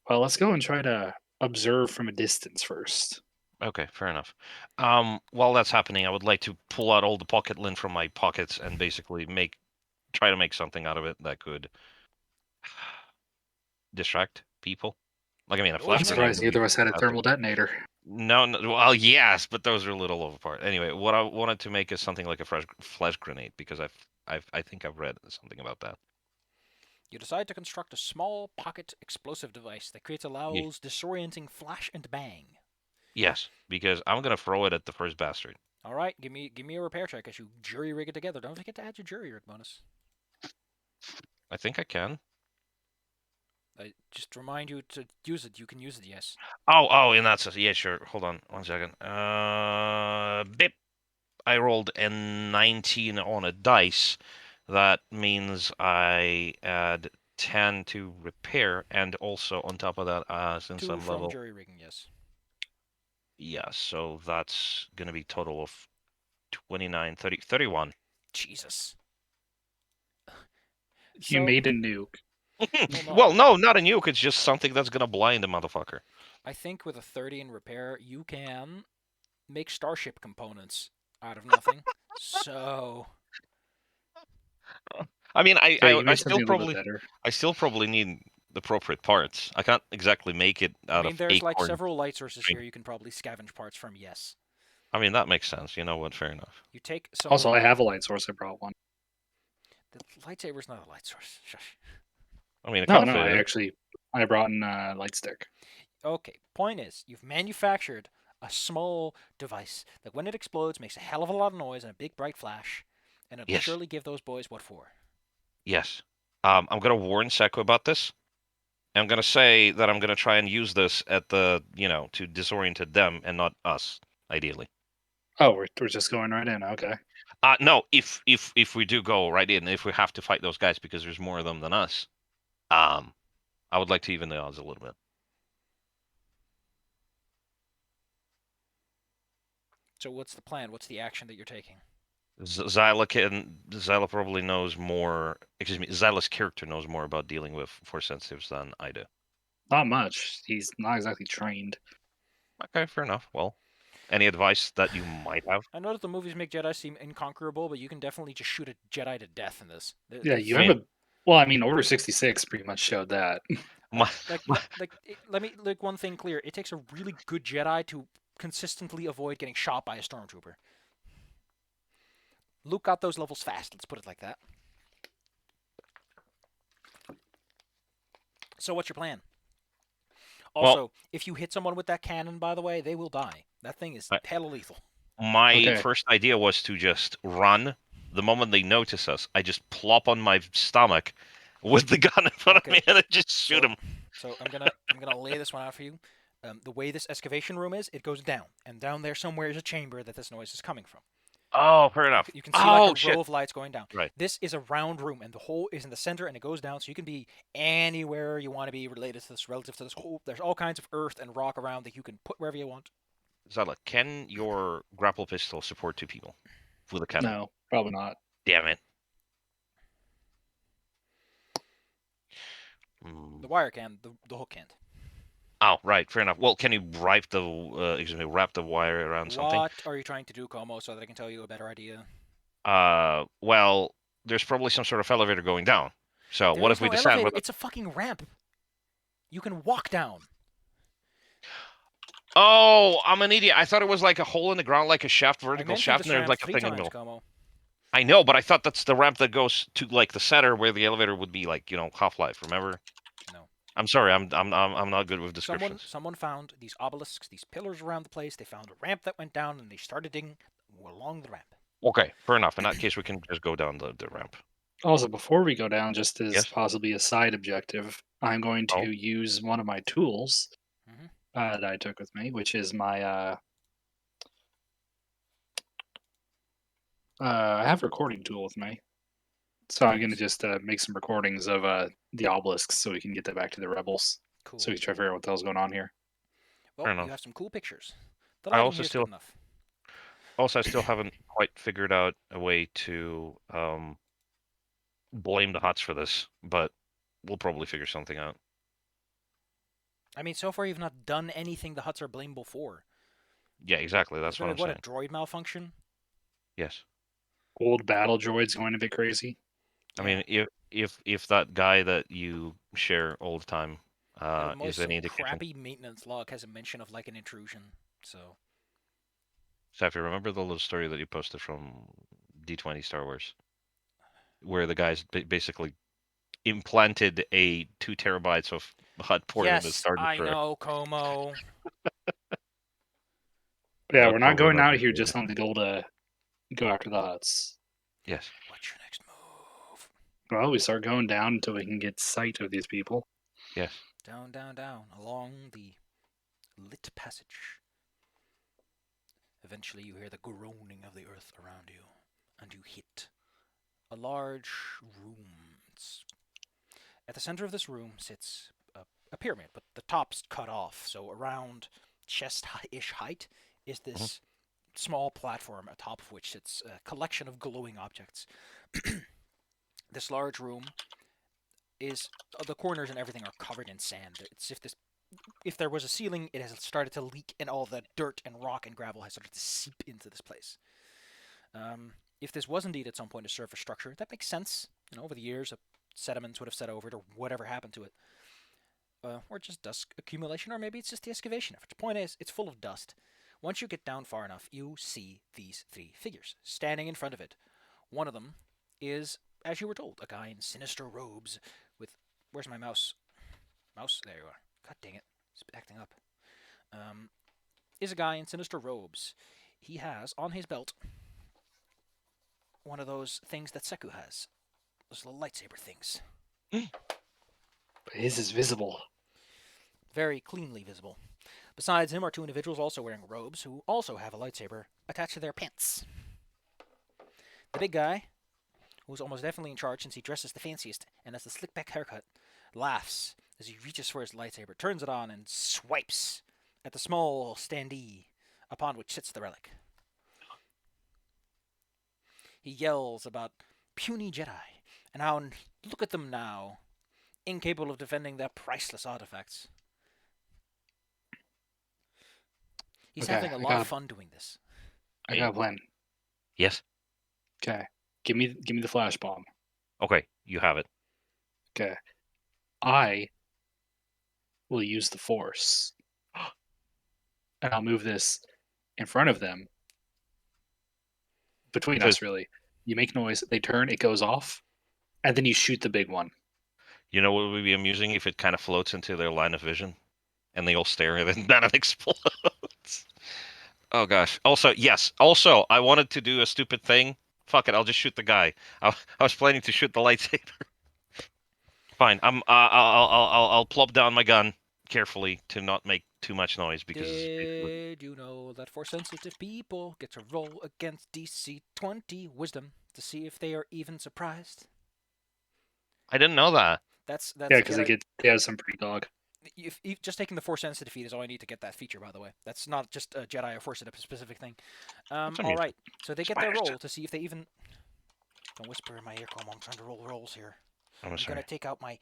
Well, let's go and try to observe from a distance first. Okay, fair enough. While that's happening, I would like to pull out all the pocket lint from my pockets and basically try to make something out of it that could distract people. Like, I mean, a Oh, flash I'm you grenade may. surprised would be neither of us had a fantastic. thermal detonator. No, well, yes, but those are a little overpowered. Anyway, what I wanted to make is something like a flash grenade because I think I've read something about that. You decide to construct a small pocket explosive device that creates allows disorienting flash and bang. Yes, because I'm gonna throw it at the first bastard. All right, give me a repair check as you jury rig it together. Don't forget to add your jury rig bonus. I think I can. I just remind you to use it. You can use it, yes. Oh, and that's yeah, sure. Hold on, 1 second. Bip. I rolled a 19 on a dice. That means I add 10 to repair, and also on top of that, since Two I'm from level, jury rigging, yes. yeah, so that's gonna be total of 29, 30, 31. Jesus. You made a nuke. Well, no, not a nuke. It's just something that's gonna blind the motherfucker. I think with a 30 in repair, you can make starship components out of nothing. So I mean, Yeah, you made something a little bit better. I still probably need the appropriate parts. I can't exactly make it I out mean, of there's like acorn. several light sources string. here you can probably scavenge parts from. Yes. I mean, that makes sense. You know what? Fair enough. You take some. Also, I have a light source. I brought one. The lightsaber's not a light source. Shush. I mean, it No, kind of I brought in a light stick. Okay. Point is, you've manufactured a small device that, when it explodes, makes a hell of a lot of noise and a big bright flash, and it'll Yes. surely give those boys what for. Yes. I'm gonna warn Seku about this. I'm gonna say that I'm gonna try and use this at the, to disorient them and not us, ideally. Oh, we're just going right in. Okay. No, if we do go right in, if we have to fight those guys because there's more of them than us, I would like to even the odds a little bit. So what's the plan? What's the action that you're taking? Zyla probably knows more. Excuse me, Zyla's character knows more about dealing with force sensitives than I do. Not much. He's not exactly trained. Okay, fair enough. Well, any advice that you might have? I know that the movies make Jedi seem inconquerable, but you can definitely just shoot a Jedi to death in this. Yeah, you have a. Well, I mean, Order 66 pretty much showed that. Let me make one thing clear. It takes a really good Jedi to consistently avoid getting shot by a stormtrooper. Luke got those levels fast. Let's put it like that. So what's your plan? Also, if you hit someone with that cannon, by the way, they will die. That thing is hella lethal. My first idea was to just run. The moment they notice us, I just plop on my stomach with the gun in front of me and I just shoot them. So I'm gonna lay this one out for you. The way this excavation room is, it goes down, and down there somewhere is a chamber that this noise is coming from. Oh, fair enough. You can see like a row of lights going down. Right. This is a round room, and the hole is in the center, and it goes down, so you can be anywhere you want to be related to this, relative to this hole. There's all kinds of earth and rock around that you can put wherever you want. Zyla, can your grapple pistol support 2 people with a cannon? No, probably not. Damn it. The wire can, the hook can't. Oh, right, fair enough. Well, can you wrap the wire around something? What are you trying to do, Como, so that I can tell you a better idea? Well, there's probably some sort of elevator going down. So what if we decide? Elevator. It's a fucking ramp. You can walk down. Oh, I'm an idiot. I thought it was like a hole in the ground, like a shaft, I vertical mentioned shaft, this and there's ramp like a 3 thing in the times, middle. Como. I know, but I thought that's the ramp that goes to like the center where the elevator would be, like, Half-Life. Remember? No. I'm sorry. I'm not good with descriptions. Someone found these obelisks, these pillars around the place. They found a ramp that went down, and they started digging along the ramp. Okay, fair enough. In that case, we can just go down the ramp. Also, before we go down, just as Yes. possibly a side objective, I'm going Oh. to use one of my tools Mhm. that I took with me, which is my. I have a recording tool with me, so I'm going to Nice. just make some recordings of the obelisks so we can get that back to the rebels. Cool. So we can try to figure out what the hell's going on here. Well, Fair you enough. have some cool pictures. The I lighting also here is still good enough. I still haven't quite figured out a way to blame the Huts for this, but we'll probably figure something out. I mean, so far you've not done anything the Huts are blamable for. Yeah, exactly. There's That's been what I'm a saying. droid malfunction. Yes. Old battle droids going a bit crazy. I Yeah. mean, if that guy that you share all the time Yeah, but is some any indication. crappy maintenance log has a mention of like an intrusion. So Safi, remember the little story that you posted from D20 Star Wars, where the guys basically implanted a 2 terabytes of hot port in the yes, Star I Destroyer? know, Como. Yeah, That we're poor not going out remembered here baby. just on the goal to go after the huts. Yes. What's your next move? Well, we start going down until we can get sight of these people. Yes. Down, down, down, along the lit passage. Eventually, you hear the groaning of the earth around you, and you hit a large room. At the center of this room sits a pyramid, but the top's cut off, so around chest-ish height is this small platform atop of which sits a collection of glowing objects. This large room is the corners and everything are covered in sand. It's if there was a ceiling, it has started to leak, and all the dirt and rock and gravel has started to seep into this place. If this was indeed at some point a surface structure, that makes sense. Over the years, sediments would have set over it, or whatever happened to it. Or just dust accumulation, or maybe it's just the excavation effort. The point is, it's full of dust. Once you get down far enough, you see these 3 figures standing in front of it. One of them is, as you were told, a guy in sinister robes with... Where's my mouse? Mouse? There you are. God dang it. It's acting up. Is a guy in sinister robes. He has, on his belt, one of those things that Seku has. Those little lightsaber things. But his is visible. Very cleanly visible. Besides him are 2 individuals also wearing robes who also have a lightsaber attached to their pants. The big guy, who's almost definitely in charge since he dresses the fanciest and has the slick back haircut, laughs as he reaches for his lightsaber, turns it on, and swipes at the small standee upon which sits the relic. He yells about puny Jedi, and how look at them now, incapable of defending their priceless artifacts. He's Okay, having a lot of fun doing this. I got a plan. Yes. Okay, give me the flash bomb. Okay, you have it. Okay, I will use the force, and I'll move this in front of them, between So us. Really, you make noise, they turn, it goes off, and then you shoot the big one. you know what would be amusing if it kind of floats into their line of vision, and they all stare at it, and then it explodes. Oh gosh. Also, yes. Also, I wanted to do a stupid thing. Fuck it. I'll just shoot the guy. I was planning to shoot the lightsaber. Fine. I'll plop down my gun carefully to not make too much noise because Did you know that Force-sensitive people get to roll against DC 20 Wisdom to see if they are even surprised? I didn't know that. That's Yeah, because they have some pretty dog. If just taking the Force-sensitive feat is all I need to get that feature, by the way. That's not just a Jedi or Force-sensitive specific thing. All right, so they get their roll to see if they even... Don't whisper in my ear, Como. I'm trying to roll rolls here. I'm gonna take out my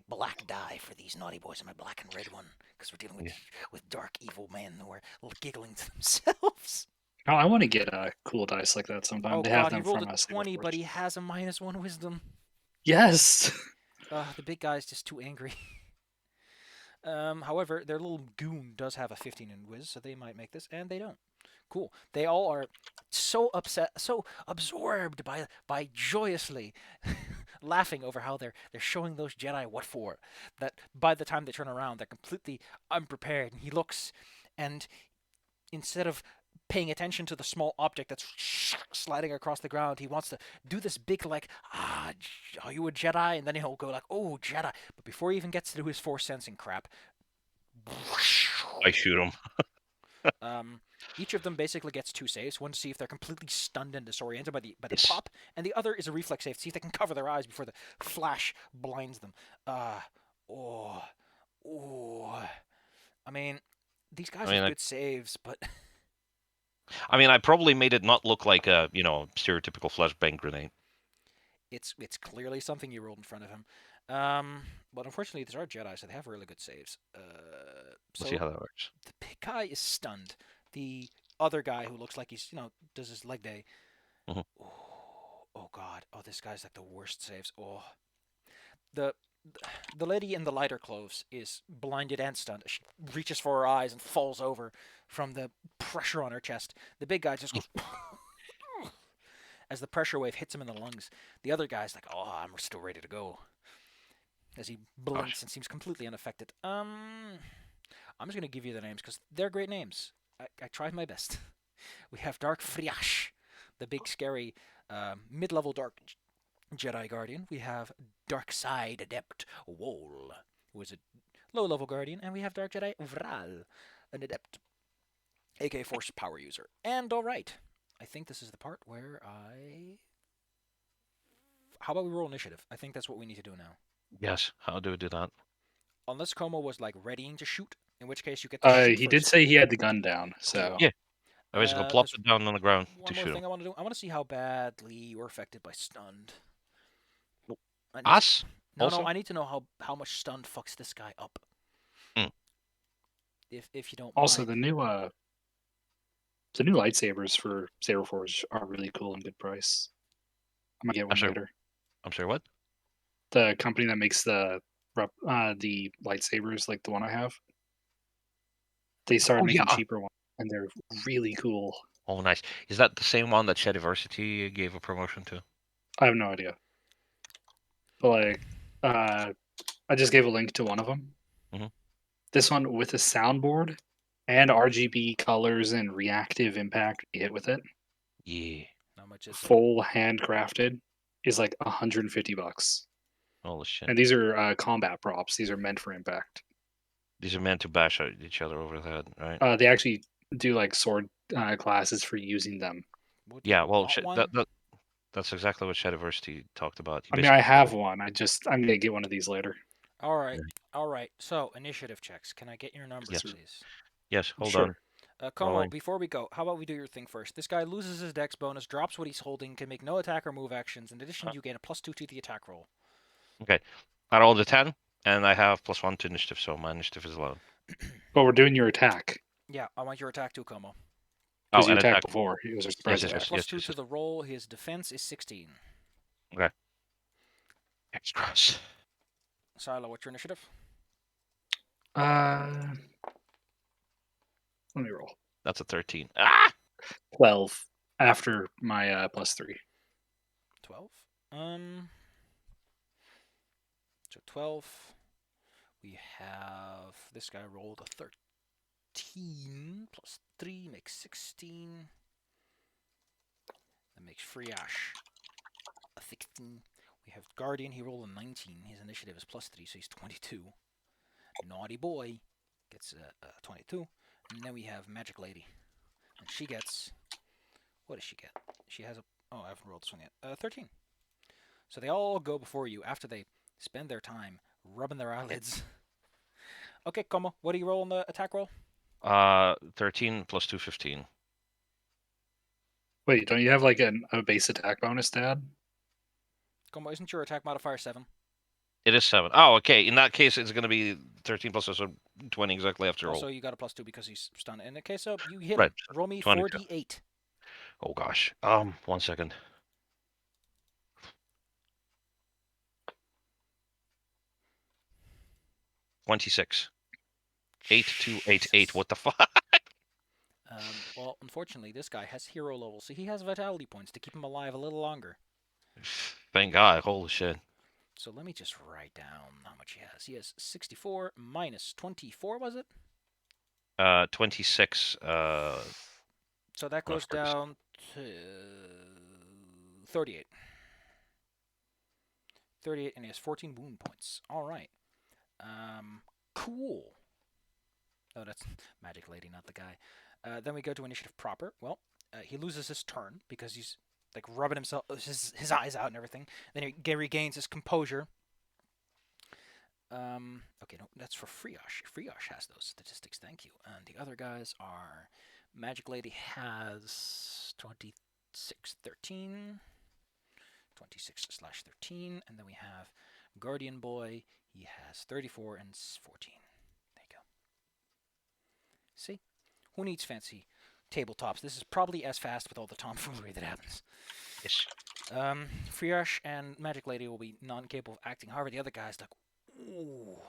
black die for these naughty boys and my black and red one, because we're dealing with dark evil men who are giggling to themselves. Oh, I want to get a cool dice like that sometime. Oh they have god, he them rolled from a 20, but he has a -1 wisdom. Yes. The big guy's just too angry. However, their little goon does have a 15 in whiz, so they might make this, and they don't. Cool. They all are so upset, so absorbed by joyously laughing over how they're showing those Jedi what for, that by the time they turn around, they're completely unprepared. And he looks, and instead of paying attention to the small object that's sliding across the ground, he wants to do this big like, are you a Jedi? And then he'll go like, oh, Jedi. But before he even gets to do his Force sensing crap, I shoot him. each of them basically gets 2 saves. One to see if they're completely stunned and disoriented by the Yes. pop, and the other is a reflex save to see if they can cover their eyes before the flash blinds them. I mean, these guys have good saves, but I mean, I probably made it not look like a stereotypical flashbang grenade. it's clearly something you rolled in front of him. But unfortunately, these are Jedi, so they have really good saves. Let's see how that works. The big guy is stunned. The other guy who looks like he's does his leg day. Mhm. Oh God! Oh, this guy's like the worst saves. Oh, the lady in the lighter clothes is blinded and stunned. She reaches for her eyes and falls over from the pressure on her chest. The big guy just goes as the pressure wave hits him in the lungs. The other guy's like, "Oh, I'm still ready to go." As he blinks and seems completely unaffected. I'm just gonna give you the names because they're great names. I tried my best. We have Dark Friash, the big scary mid-level dark Jedi Guardian. We have Dark Side Adept Wol, who is a low-level Guardian, and we have Dark Jedi Vral, an Adept, aka Force Power User. And all right, I think this is the part where How about we roll initiative? I think that's what we need to do now. Yes. How do we do that? Unless Como was like readying to shoot, in which case you get to shoot He first. did say he had the gun down, so Yeah. I basically plopped it down on the ground One to more shoot thing him. I want to do. I want to see how badly you're affected by stunned. Us? No, Also? I need to know how much stunned fucks this guy up. Mm. If you don't also mind. the new lightsabers for Saberforge are really cool and good price. I'm gonna get one later. I'm sorry, what? The company that makes the lightsabers, like the one I have, they started making cheaper ones, and they're really cool. Oh, nice. Is that the same one that Shediversity gave a promotion to? I have no idea, but like, I just gave a link to one of them. Mhm. This one with a soundboard and RGB colors and reactive impact you hit with it. Yeah. How much is Full handcrafted is like $150. Holy shit. And these are combat props. These are meant for impact. These are meant to bash each other over the head, right? They actually do like sword classes for using them. Yeah, well, that's exactly what Shediversity talked about. I mean, I have one. I'm gonna get one of these later. All right. So initiative checks. Can I get your numbers, Yes. please? Yes. Hold Sure. on. Como, Rolling. before we go, how about we do your thing first? This guy loses his dex bonus, drops what he's holding, can make no attack or move actions. In addition, you gain a +2 to the attack roll. Okay. I rolled a 10, and I have +1 to initiative, so my initiative is 11. But we're doing your attack. Yeah, I want your attack too, Como. Because you and attacked attack. before. It was a surprise attack. +2 to the roll. His defense is 16. Okay. Extras. Silo, what's your initiative? Let me roll. That's a 13. 12 after my +3. 12. So 12. We have this guy rolled a 13 +3 makes 16. That makes Friash a 16. We have Guardian. He rolled a 19. His initiative is +3, so he's 22. Naughty boy gets a 22. And then we have Magic Lady, and she gets. What does she get? She has a. Oh, I haven't rolled this one yet. 13. So they all go before you after they spend their time rubbing their eyelids. Okay, Como, what do you roll on the attack roll? 13 + 2, 15. Wait, don't you have like a base attack bonus, Dad? Como, isn't your attack modifier 7? It is 7. Oh, okay. In that case, it's going to be 13 plus, so 20 exactly after roll. Also, you got a +2 because he's stunned. In the case, so you hit Right. him. Roll me 22. 4d8. Oh, gosh. 1 second. $26. 8288. What the fuck? Well, unfortunately, this guy has hero level, so he has vitality points to keep him alive a little longer. Thank God. Holy shit. So let me just write down how much he has. He has 64 minus 24, was it? 26. So that goes 36. down to 38. 38, and he has 14 wound points. All right. Cool. Oh, that's Magic Lady, not the guy. Then we go to initiative proper. Well, he loses his turn because he's like rubbing himself his eyes out and everything. Then he regains his composure. Okay, no, that's for Friosh. Friosh has those statistics, thank you. And the other guys are Magic Lady has 26/13. 26/13, and then we have Guardian Boy. He has 34 and 14. There you go. See? Who needs fancy tabletops? This is probably as fast with all the tomfoolery that happens. Yes. Friosh and Magic Lady will be non-capable of acting. However, the other guy's like, ooh.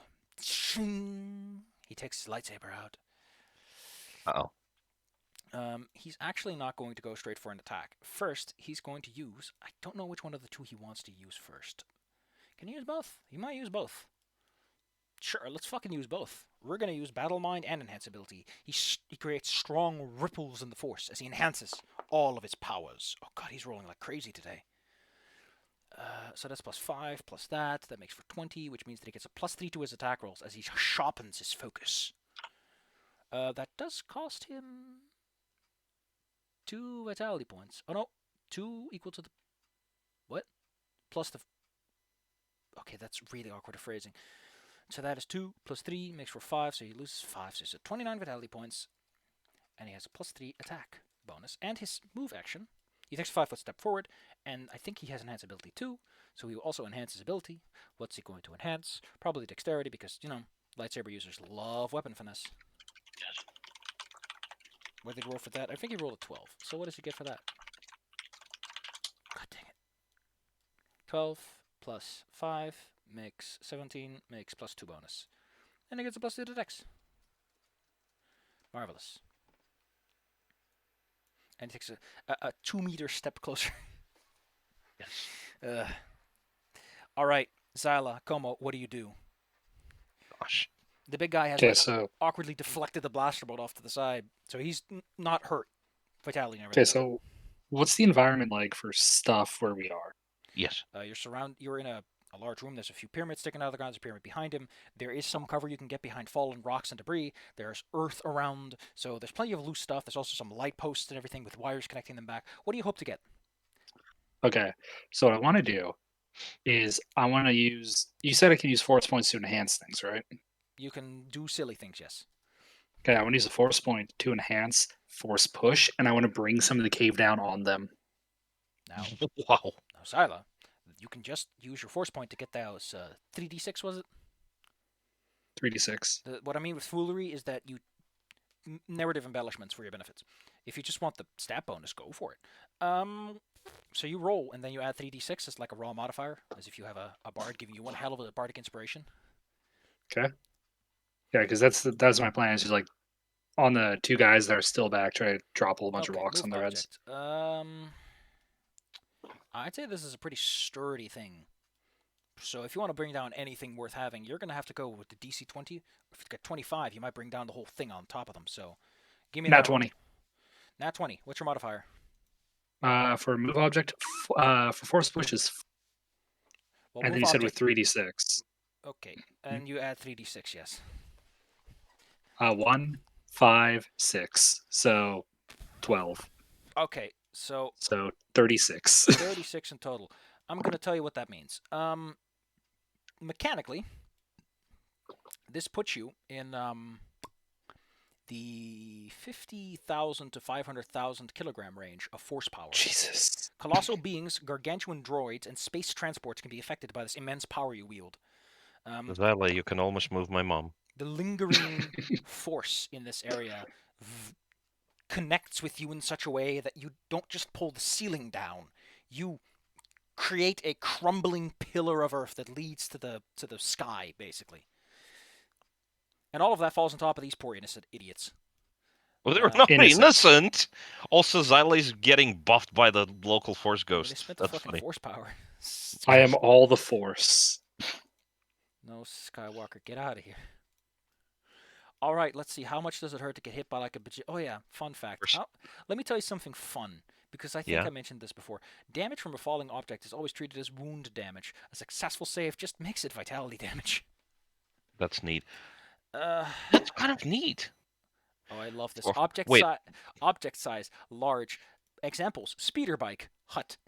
He takes his lightsaber out. Uh-oh. He's actually not going to go straight for an attack. First, he's going to use... I don't know which one of the two he wants to use first. Can he use both? He might use both. Sure, let's fucking use both. We're going to use Battle Mind and Enhance ability. He creates strong ripples in the Force as he enhances all of his powers. Oh god, he's rolling like crazy today. So that's +5, plus that. That makes for 20, which means that he gets a +3 to his attack rolls as he sharpens his focus. That does cost him 2 vitality points. Oh no, 2 equal to the... What? Plus the... Okay, that's really awkward phrasing. So that is 2 plus 3 makes for 5, so he loses 5. So he's at 29 vitality points, and he has a +3 attack bonus. And his move action, he takes a 5-foot step forward, and I think he has enhance ability too, so he will also enhance his ability. What's he going to enhance? Probably dexterity, because, you know, lightsaber users love weapon finesse. Yes. What did he roll for that? I think he rolled a 12. So what does he get for that? God dang it. 12 plus 5 makes 17, makes +2 bonus. And he gets a +2 to dex. Marvelous. And he takes a 2-meter step closer. Yes. All right, Zyla, Como, what do you do? Gosh. The big guy has awkwardly deflected the blaster bolt off to the side, so he's not hurt. Fatality and everything. Okay, so what's the environment like for stuff where we are? Yes. You're in a large room. There's a few pyramids sticking out of the ground. There's a pyramid behind him. There is some cover you can get behind fallen rocks and debris. There's earth around, so there's plenty of loose stuff. There's also some light posts and everything with wires connecting them back. What do you hope to get? Okay, so what I want to do is I want to use... You said I can use force points to enhance things, right? You can do silly things, yes. Okay, I want to use a force point to enhance force push, and I want to bring some of the cave down on them. Now, Wow. Zyla, you can just use your force point to get those 3d6, was it? 3d6. What I mean with foolery is that you narrative embellishments for your benefits. If you just want the stat bonus, go for it. So you roll, and then you add 3d6 as like a raw modifier, as if you have a bard giving you one hell of a bardic inspiration. Okay. Yeah, because that's my plan. Is just like on the two guys that are still back, try to drop a whole bunch of rocks on their heads. I'd say this is a pretty sturdy thing. So if you want to bring down anything worth having, you're going to have to go with the DC 20. If you get 25, you might bring down the whole thing on top of them. So give me Nat 20. Nat 20. What's your modifier? For move object, for force push is... Well, and then you said with 3d6. Okay, and you add 3d6, yes. 1, 5, 6. So 12. Okay, so 36. 36 in total. I'm going to tell you what that means. Mechanically, this puts you in the 50,000 to 500,000 kilogram range of force power. Jesus. Colossal beings, gargantuan droids, and space transports can be affected by this immense power you wield. That way you can almost move my mom. The lingering force in this area connects with you in such a way that you don't just pull the ceiling down. You create a crumbling pillar of earth that leads to the sky, basically. And all of that falls on top of these poor innocent idiots. Well, they were Uh, not Innocent. innocent. Also, Xyle's getting buffed by the local force Well, they ghost. spent the That's fucking funny. force power. I am all the force. No, Skywalker, get out of here. All right, let's see. How much does it hurt to get hit by like a Oh yeah, fun fact. Let me tell you something fun, because I think Yeah. I mentioned this before. Damage from a falling object is always treated as wound damage. A successful save just makes it vitality damage. That's neat. Uh, That's kind of neat. oh, I love this. Or- Object wait. size, object size, large. Examples: speeder bike, hut.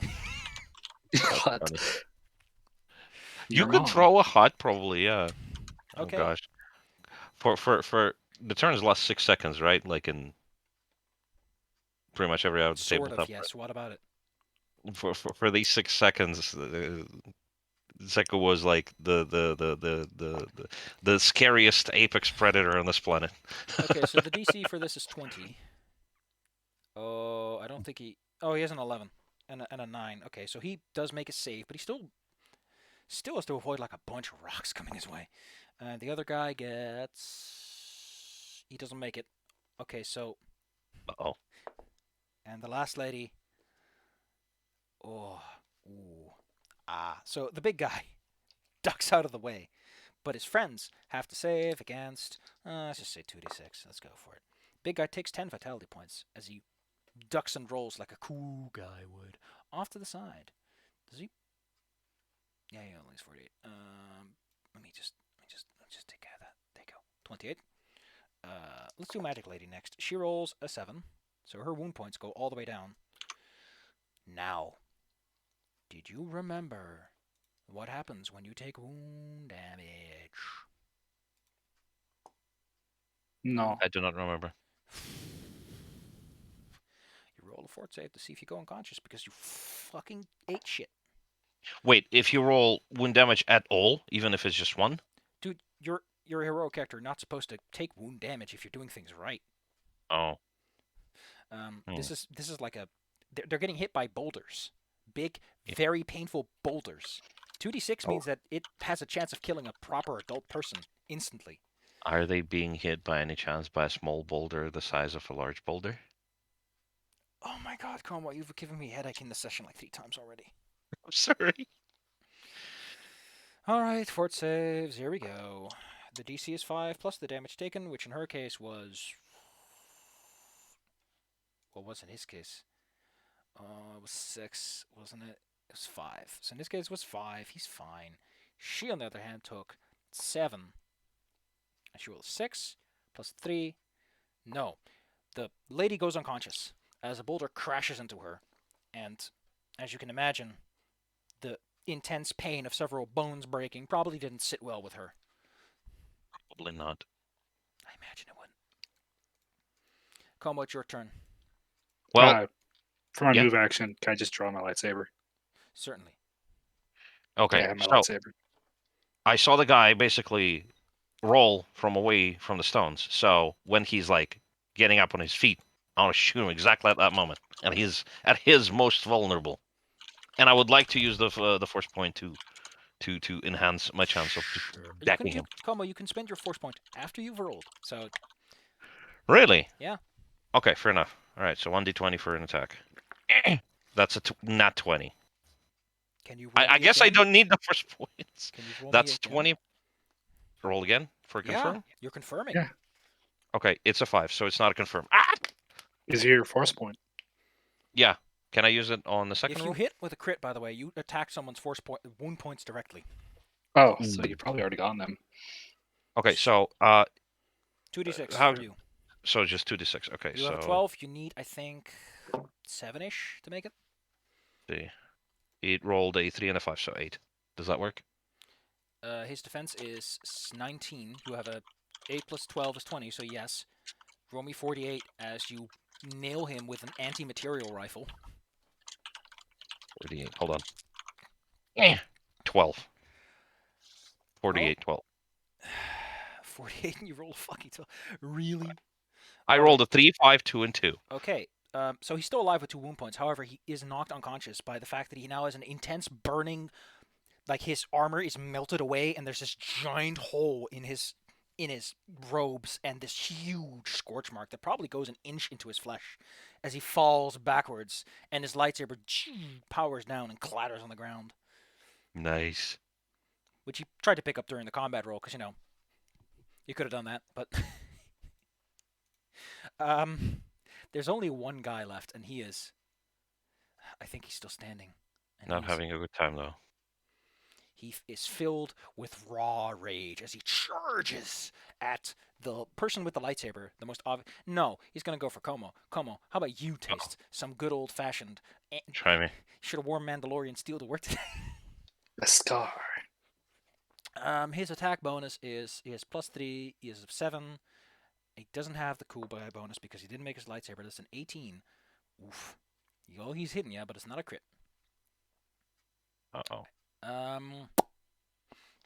Hut. funny. You Your could mom. throw a hut, probably. Yeah. Okay. Oh gosh. For the turns last 6 seconds, right? Like in pretty much every other Sort of, tabletop. yes. What about it? For these 6 seconds, Zeko was like the scariest apex predator on this planet. Okay, so the DC for this is 20. Oh, I don't think he. Oh, he has an 11 and a 9. Okay, so he does make a save, but he still has to avoid like a bunch of rocks coming his way. And the other guy gets. He doesn't make it. Okay, so. Uh-oh. And the last lady. Oh. Ooh. Ah. So the big guy ducks out of the way, but his friends have to save against. Let's just say 2d6. Let's go for it. Big guy takes 10 vitality points as he ducks and rolls like a cool guy would off to the side. Does he? Yeah, he only has 48. Let me just take care of that. There you go. 28. Let's do Magic Lady next. She rolls a 7, so her wound points go all the way down. Now, did you remember what happens when you take wound damage? No. I do not remember. You roll a fort save to see if you go unconscious because you fucking ate shit. Wait, if you roll wound damage at all, even if it's just 1? Dude, you're a heroic character, not supposed to take wound damage if you're doing things right. Oh. This is like a. They're getting hit by boulders, big, very painful boulders. 2d6 means that it has a chance of killing a proper adult person instantly. Are they being hit by any chance by a small boulder the size of a large boulder? Oh my god, Como, you've given me a headache in this session like 3 times already. I'm sorry. Alright, fort saves, here we go. The DC is 5 plus the damage taken, which in her case was. What was in his case? It was 6, wasn't it? It was 5. So in this case, it was 5. He's fine. She, on the other hand, took 7. And she rolled 6 plus 3. No. The lady goes unconscious as a boulder crashes into her. And as you can imagine, the intense pain of several bones breaking probably didn't sit well with her. Probably not. I imagine it wouldn't. Como, it's your turn. Well, For my yeah. move action, can I just draw my lightsaber? Certainly. Okay, Yeah, I have my so lightsaber. I saw the guy basically roll from away from the stones. So when he's like getting up on his feet, I want to shoot him exactly at that moment, and he's at his most vulnerable. And I would like to use the force point to enhance my chance of decking him. Como, you can spend your force point after you've rolled. So, Really? yeah. Okay, fair enough. All right, so 1d20 for an attack. That's a nat 20. Can you roll I me guess I again? don't need the force points. Can you roll That's me again? 20. Roll again for Yeah, confirm? you're confirming. Yeah. Okay, it's a 5, so it's not a confirm. Ah! Is your force point? Yeah. Can I use it on the second If you roll? hit with a crit, by the way, you attack someone's wound points directly. Oh, so you've probably already gotten them. Okay, so 2d6 how- for you. so just 2d6. Okay, You so have a 12. You need, I think, 7-ish to make it. see. It rolled a 3 and a 5, so 8. Does that work? His defense is 19. You have a 8 plus 12 is 20, so yes. Roll me 48 as you nail him with an anti-material rifle. 48. Hold on. 12. 48, 12. 48 and you roll a fucking 12. Really? I rolled a 3, 5, 2, and 2. Okay. So he's still alive with 2 wound points. However, he is knocked unconscious by the fact that he now has an intense burning, like his armor is melted away, and there's this giant hole in his in his robes and this huge scorch mark that probably goes an inch into his flesh as he falls backwards and his lightsaber powers down and clatters on the ground, Nice. which he tried to pick up during the combat roll because, you could have done that. But there's only one guy left, and I think he's still standing. And Not having a good time though. he is filled with raw rage as he charges at the person with the lightsaber. The most obvious. No, he's gonna go for Como. Como, how about you taste some good old fashioned? Try me. Should have worn Mandalorian steel to work today. A scar. His attack bonus is he has +3. He is 7. He doesn't have the cool guy bonus because he didn't make his lightsaber. That's an 18. Oof. He's hitting you, but it's not a crit. Uh-oh.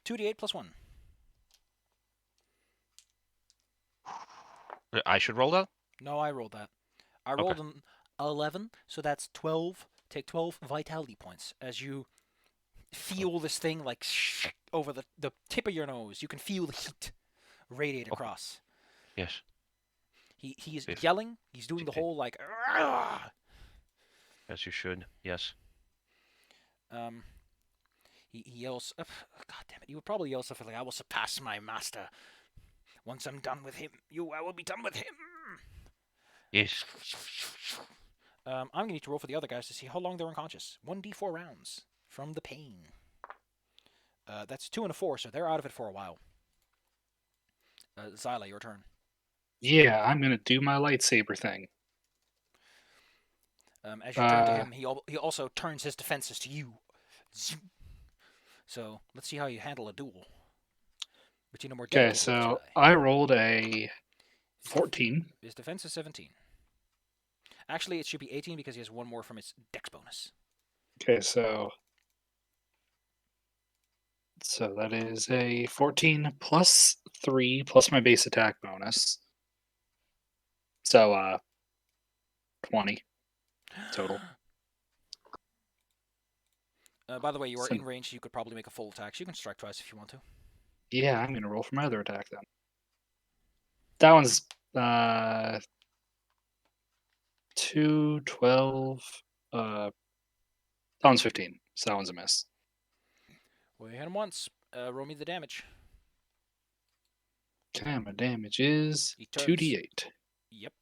2d8 +1. I should roll that? No, I rolled that. I rolled an 11, so that's 12. Take 12 vitality points as you feel this thing like over the tip of your nose. You can feel the heat radiate across. Yes. He is yelling. He's doing the whole like. Argh! As you should. Yes. He yells. God damn it! He would probably yell something like, "I will surpass my master. Once I'm done with him, I will be done with him." Yes. I'm gonna need to roll for the other guys to see how long they're unconscious. 1d4 rounds from the pain. That's 2 and a 4, so they're out of it for a while. Zyla, your turn. Yeah, I'm gonna do my lightsaber thing. As you turn to him, he also turns his defenses to you. So let's see how you handle a duel. Between a more Okay, delicate so Jedi. I rolled a 14. His defense is 17. Actually, it should be 18 because he has one more from his dex bonus. Okay, so that is a 14 plus 3 plus my base attack bonus. So 20 total. By the way, you are So- in range, so you could probably make a full attack. So you can strike twice if you want to. Yeah, I'm gonna roll for my other attack then. That one's 2, 12. That one's 15. So that one's a miss. Well, you hit him once. Roll me the damage. Okay, my damage is He turns. 2d8. Yep.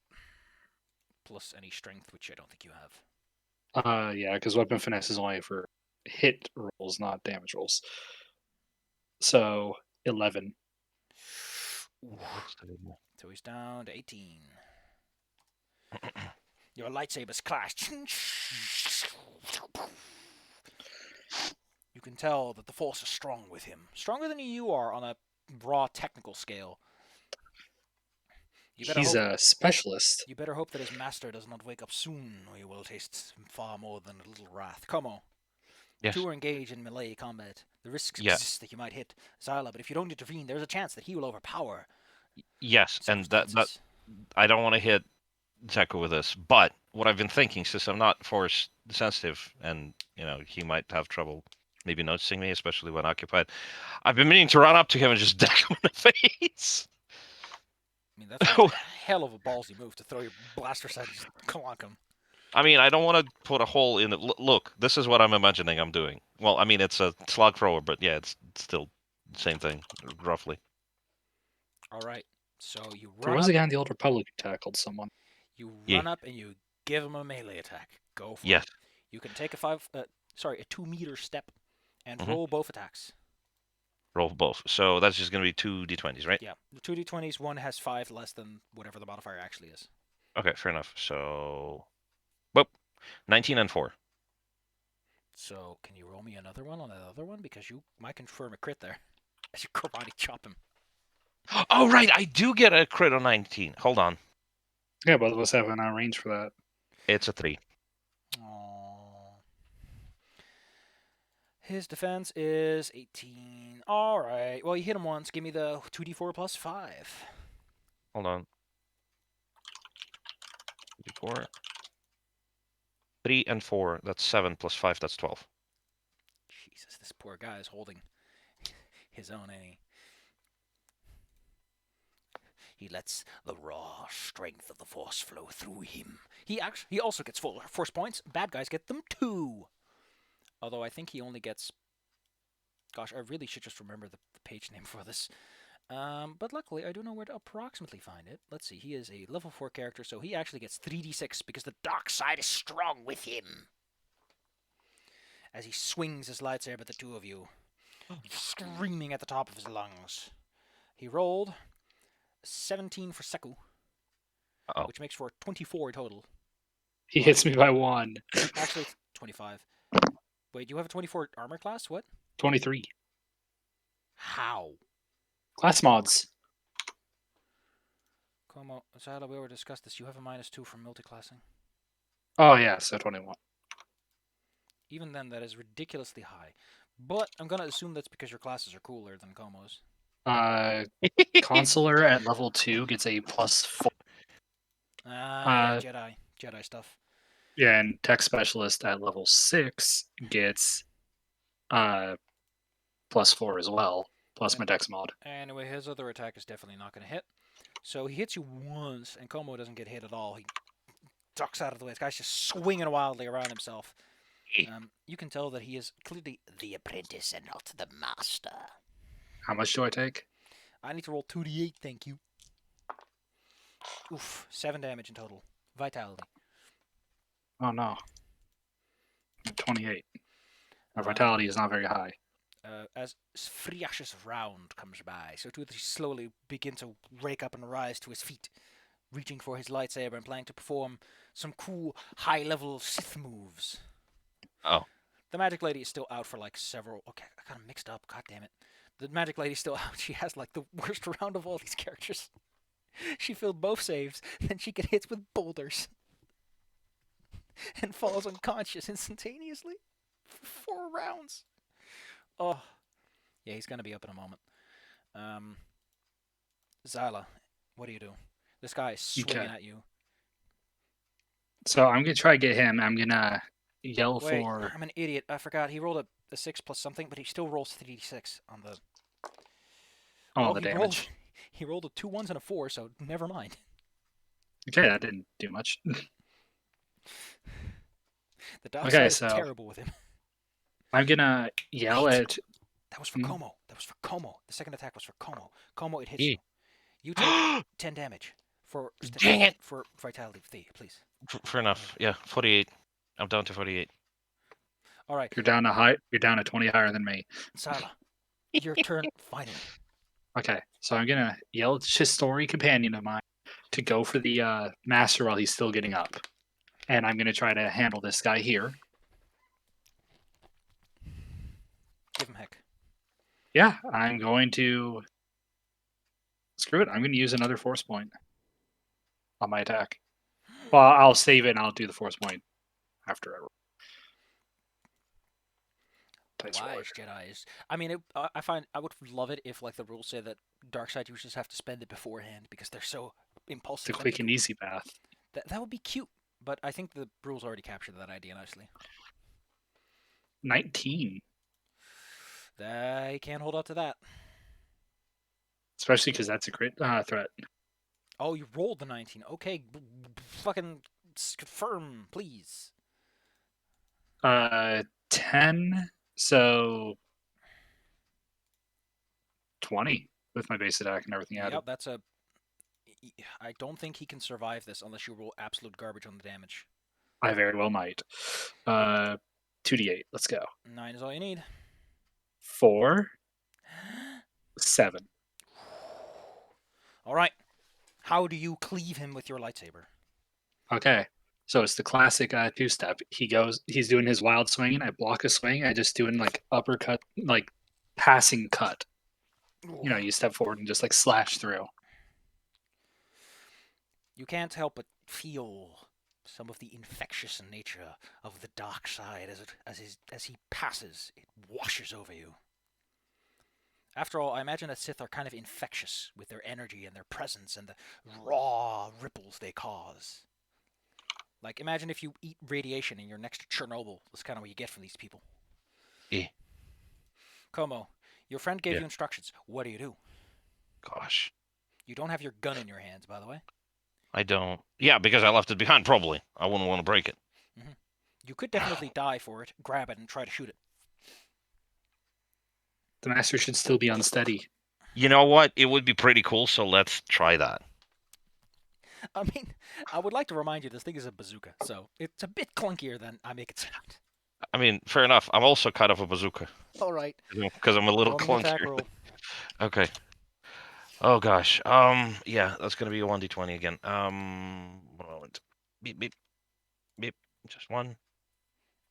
Plus any strength, which I don't think you have. Yeah, because weapon finesse is only for hit rolls, not damage rolls. So 11. So he's down to 18. Your lightsabers clash. You can tell that the Force is strong with him. Stronger than you are on a raw technical scale. He's a specialist. You better hope that his master does not wake up soon, or you will taste far more than a little wrath. Come on. Yes. Two are engaged in melee combat. The risks exist that you might hit Zyla, but if you don't intervene, there's a chance that he will overpower. Yes, and that I don't want to hit Zeko with this, but what I've been thinking, since I'm not force sensitive, and he might have trouble maybe noticing me, especially when occupied, I've been meaning to run up to him and just deck him in the face. I mean, that's a hell of a ballsy move to throw your blaster sight and just clonk him. I mean, I don't want to put a hole in it. Look, this is what I'm imagining I'm doing. Well, I mean, it's a slug thrower, but yeah, it's still the same thing, roughly. All right. So you run There was a guy in the Old Republic who tackled someone. You run up and you give him a melee attack. Go for it. You can take a 2-meter step and roll both attacks. Roll both. So that's just going to be 2 d20s, right? Yeah. The 2 d20s, one has 5 less than whatever the modifier actually is. Okay, fair enough. So, well, 19 and 4. So can you roll me another one on that other one? Because you might confirm a crit there as you karate chop him. Oh, right. I do get a crit on 19. Hold on. Yeah, both of us have an range for that. It's a 3. Aww. His defense is 18. All right. Well, you hit him once. Give me the 2d4 plus 5. Hold on. 2d4. 3 and 4. That's 7 plus 5. That's 12. Jesus, this poor guy is holding his own, ain't he? He lets the raw strength of the Force flow through him. He also gets full Force points. Bad guys get them too. Although I think he only gets... Gosh, I really should just remember the page name for this. But luckily, I do know where to approximately find it. Let's see, he is a level 4 character, so he actually gets 3d6 because the dark side is strong with him. As he swings his lightsaber at the two of you, screaming at the top of his lungs. He rolled 17 for Seku, Uh-oh. which makes for 24 total. He hits me by 1. Actually, it's 25. Wait, you have a 24 armor class? What? 23. How? Class mods. Como, Zala, we already discussed this. You have a -2 from multiclassing. Oh, yeah, so 21. Even then, that is ridiculously high. But I'm going to assume that's because your classes are cooler than Como's. Consular at level 2 gets a +4. Yeah, Jedi stuff. Yeah, and Tech Specialist at level 6 gets +4 as well, plus my Dex mod. Anyway, his other attack is definitely not going to hit. So he hits you once, and Como doesn't get hit at all. He ducks out of the way. This guy's just swinging wildly around himself. You can tell that he is clearly the apprentice and not the master. How much do I take? I need to roll 2d8, thank you. Oof, 7 damage in total. Vitality. Oh no. 28. My vitality is not very high. As Friash's round comes by, so two of these slowly begin to wake up and rise to his feet, reaching for his lightsaber and planning to perform some cool high-level Sith moves. Oh. The Magic Lady is still out for like several... Okay, I got them mixed up, god damn it. The Magic Lady's still out. She has like the worst round of all these characters. She failed both saves, then she get hit with boulders. And falls unconscious instantaneously for 4 rounds. Oh. Yeah, he's going to be up in a moment. Zyla, what do you do? This guy is swinging at you. So I'm going to try to get him. I'm going to yell Wait, for... I'm an idiot. I forgot. He rolled a 6 plus something, but he still rolls 3d6 on the... Oh, the damage. He rolled a 2 1s and a 4, so never mind. Okay, that didn't do much. The dark side is terrible with him. I'm going to yell at... That was for Como. That was for Como. The second attack was for Como. Como, it hits you. You take 10 damage for Dang it. For vitality, please. Fair enough. Yeah, 48. I'm down to 48. All right. You're down to 20 higher than me. Sala, your turn finally. Okay, so I'm gonna yell at this story companion of mine to go for the master while he's still getting up, and I'm gonna try to handle this guy here. Give him heck. Yeah, I'm going to... Screw it, I'm going to use another force point on my attack. Well, I'll save it and I'll do the force point after I roll. Wise Jedi's. I mean, I find I would love it if like the rules say that dark side users have to spend it beforehand because they're so impulsive. The quick and easy path. That would be cute, but I think the rules already captured that idea nicely. 19. They can't hold up to that. Especially because that's a crit threat. Oh, you rolled the 19. Okay, fucking confirm, please. 10, so 20 with my base attack and everything added. Yep, that's a... I don't think he can survive this unless you roll absolute garbage on the damage. I very well might. 2d8, let's go. 9 is all you need. 4, 7. All right. How do you cleave him with your lightsaber? Okay, so it's the classic two-step. He's doing his wild swing, and I block a swing. I just doing like uppercut, like passing cut. You know, you step forward and just like slash through. You can't help but feel some of the infectious nature of the dark side as he passes. It washes over you. After all, I imagine that Sith are kind of infectious with their energy and their presence and the raw ripples they cause. Like, imagine if you eat radiation and you're next to Chernobyl. That's kind of what you get from these people. Yeah. Como, your friend gave you instructions. What do you do? Gosh. You don't have your gun in your hands, by the way. I don't. Yeah, because I left it behind, probably. I wouldn't want to break it. You could definitely die for it, grab it, and try to shoot it. The master should still be unsteady. You know what? It would be pretty cool, so let's try that. I mean, I would like to remind you this thing is a bazooka, so it's a bit clunkier than I make it sound. I mean, fair enough. I'm also kind of a bazooka. All right. Because I'm a little Roll me an attack clunkier. roll. Okay. Oh gosh. Yeah, that's gonna be a 1d20 again. 1 moment. Beep beep beep. Just one.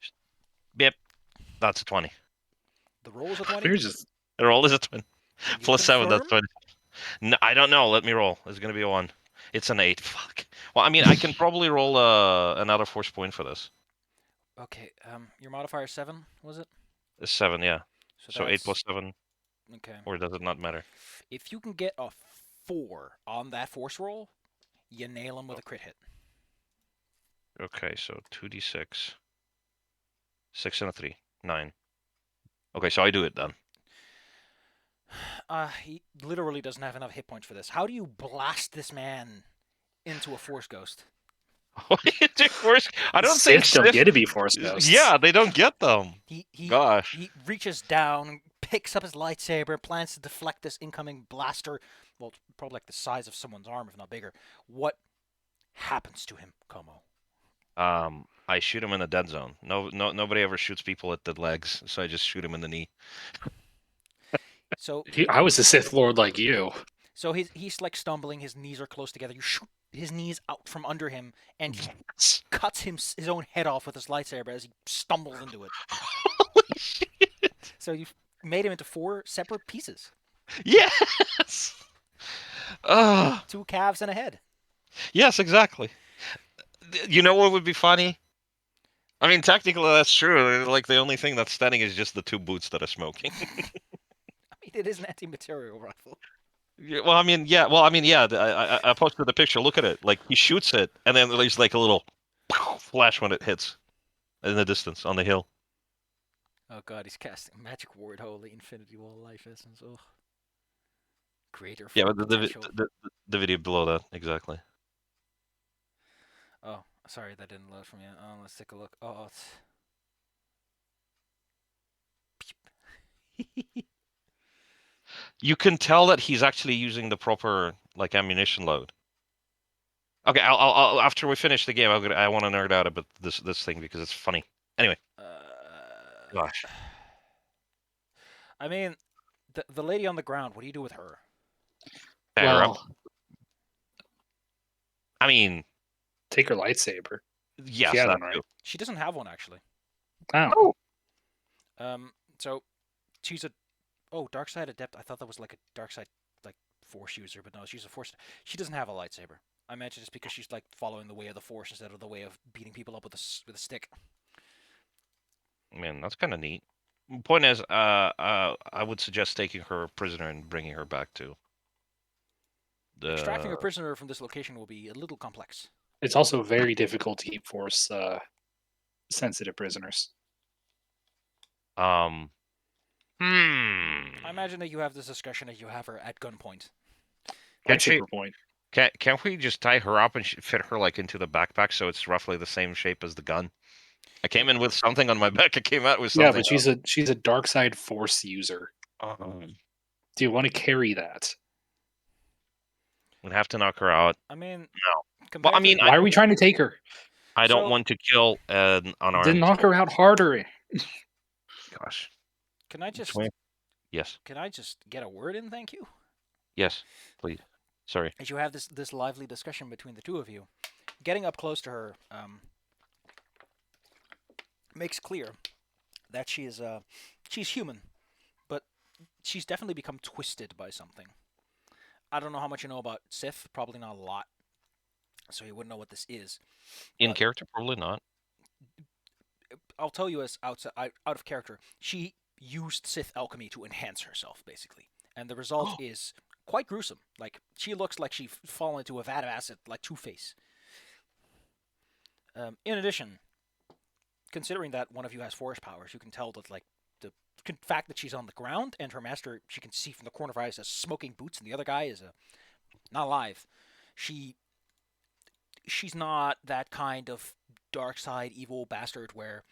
Just beep. That's a 20. The roll is a 20. We're just The roll is a 20. Can you Plus 7. That's confirm? 20. No, I don't know. Let me roll. It's gonna be a 1. It's an 8. Fuck. Well, I mean, I can probably roll another force point for this. Okay. Your modifier is 7, was it? It's 7, yeah. So 8 that's plus 7, okay. or does it not matter? If you can get a 4 on that force roll, you nail him with a crit hit. Okay, so 2d6. 6 and a 3. 9. Okay, so I do it then. He literally doesn't have enough hit points for this. How do you blast this man into a force ghost? What do you do first? I don't think Sith don't Sith- get to be Force Ghosts. Yeah, they don't get them. Gosh. He reaches down, picks up his lightsaber, plans to deflect this incoming blaster. Well, it's probably like the size of someone's arm, if not bigger. What happens to him, Como? I shoot him in the dead zone. Nobody ever shoots people at the legs, so I just shoot him in the knee. So I was a Sith Lord like you. So he's like stumbling. His knees are close together. You shoot his knees out from under him, and he cuts his own head off with his lightsaber as he stumbles into it. Holy shit! So you've made him into 4 separate pieces. Yes. 2 calves and a head. Yes, exactly. You know what would be funny? I mean, technically that's true. Like the only thing that's standing is just the 2 boots that are smoking. I mean, it is an anti-material rifle. Yeah, well, I mean, yeah. I posted the picture. Look at it. Like he shoots it, and then there's like a little flash when it hits in the distance on the hill. Oh god, he's casting Magic Ward, Holy Infinity Wall Life Essence. Ugh. Creator Yeah, full but potential. the video below that exactly. Oh, sorry, that didn't load from you. Oh, let's take a look. Oh, it's... You can tell that he's actually using the proper like ammunition load. Okay, I'll after we finish the game, I want to nerd out about this thing because it's funny. Anyway. Gosh. I mean, the lady on the ground. What do you do with her? Tie her up. Well, I mean, take her lightsaber. yes, She had that one, right? too. She doesn't have one actually. Oh, So she's a dark side adept. I thought that was like a dark side like force user, but no, she's a force. She doesn't have a lightsaber. I imagine it's because she's like following the way of the force instead of the way of beating people up with a stick. Man, that's kind of neat. Point is, I would suggest taking her prisoner and bringing her back to the. Extracting a prisoner from this location will be a little complex. it's also very difficult to keep Force sensitive prisoners. I I imagine that you have this discussion as you have her at gunpoint. Can't she? Super point. Can't we just tie her up and fit her like into the backpack so it's roughly the same shape as the gun? I came in with something on my back. I came out with something. Yeah, but she's a dark side Force user. Do you want to carry that? We'd have to knock her out. I mean, No. Well, I mean, Why are we trying to take her? I don't So- want to kill an unarmed. Then knock her out harder. Gosh. can I just Yes. get a word in? Thank you. Yes. Please. Sorry. As you have this lively discussion between the two of you, getting up close to her makes clear that she's human, but she's definitely become twisted by something. I don't know how much you know about Sith. Probably not a lot, so you wouldn't know what this is. In But- character, probably not. I'll tell you as out of character. She used Sith alchemy to enhance herself, basically, and the result is quite gruesome. Like she looks like she's fallen into a vat of acid, like Two-Face. In addition, considering that one of you has force powers, you can tell that like the fact that she's on the ground and her master, she can see from the corner of her eyes, has smoking boots, and the other guy is a Not alive. She's not that kind of dark side evil bastard where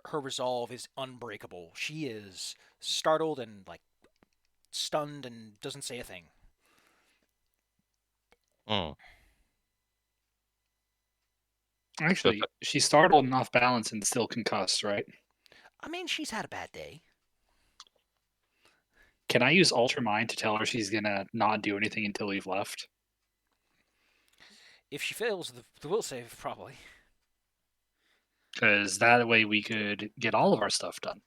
her resolve is unbreakable. She is startled and like stunned and doesn't say a thing. Mm. Actually, she's startled and off balance and still concussed, right? I mean, she's had a bad day. Can I use Alter Mind to tell her she's gonna not do anything until we've left? If she fails the will save, probably. Because that way we could get all of our stuff done.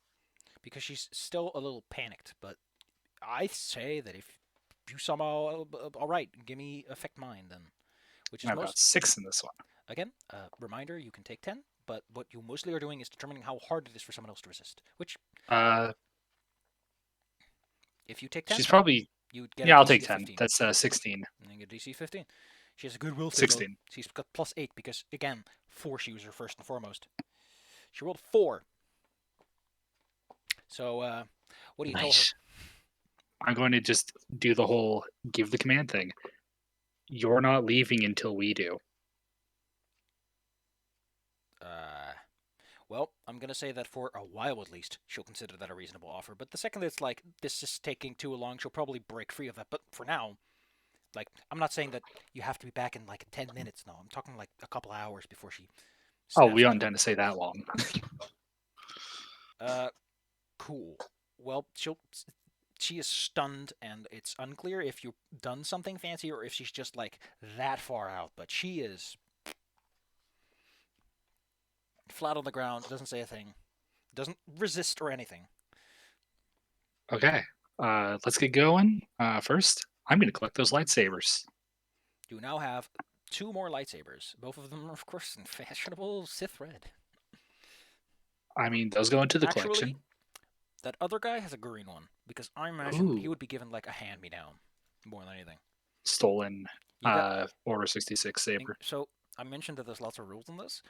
Because she's still a little panicked. But I say that if you somehow, all right, give me affect mind then, which is I've got 6 in this one. Again, reminder: you can take 10, but what you mostly are doing is determining how hard it is for someone else to resist. Which, if you take 10, She's probably. you'd get Yeah, a I'll DC take of 10. 15. That's 16. And then get DC 15. She has a good will save. 16. She's got plus 8 because, again, Force user first and foremost. She rolled 4. So, what do you tell her? I'm going to just do the whole give the command thing. You're not leaving until we do. Well, I'm going to say that for a while at least, she'll consider that a reasonable offer. But the second it's like, this is taking too long, she'll probably break free of that. But for now, like, I'm not saying that you have to be back in like 10 minutes. No, I'm talking like a couple hours before she. Oh, we don't intend to stay that long. Cool. Well, she is stunned, and it's unclear if you've done something fancy or if she's just like that far out. But she is flat on the ground, doesn't say a thing, doesn't resist or anything. Okay, let's get going. First, I'm going to collect those lightsabers. You now have 2 more lightsabers. Both of them are, of course, in fashionable Sith red. I mean, those go into the collection. That other guy has a green one, because I imagine he would be given like a hand-me-down more than anything. Stolen Order 66 saber. So I mentioned that there's lots of rules in this.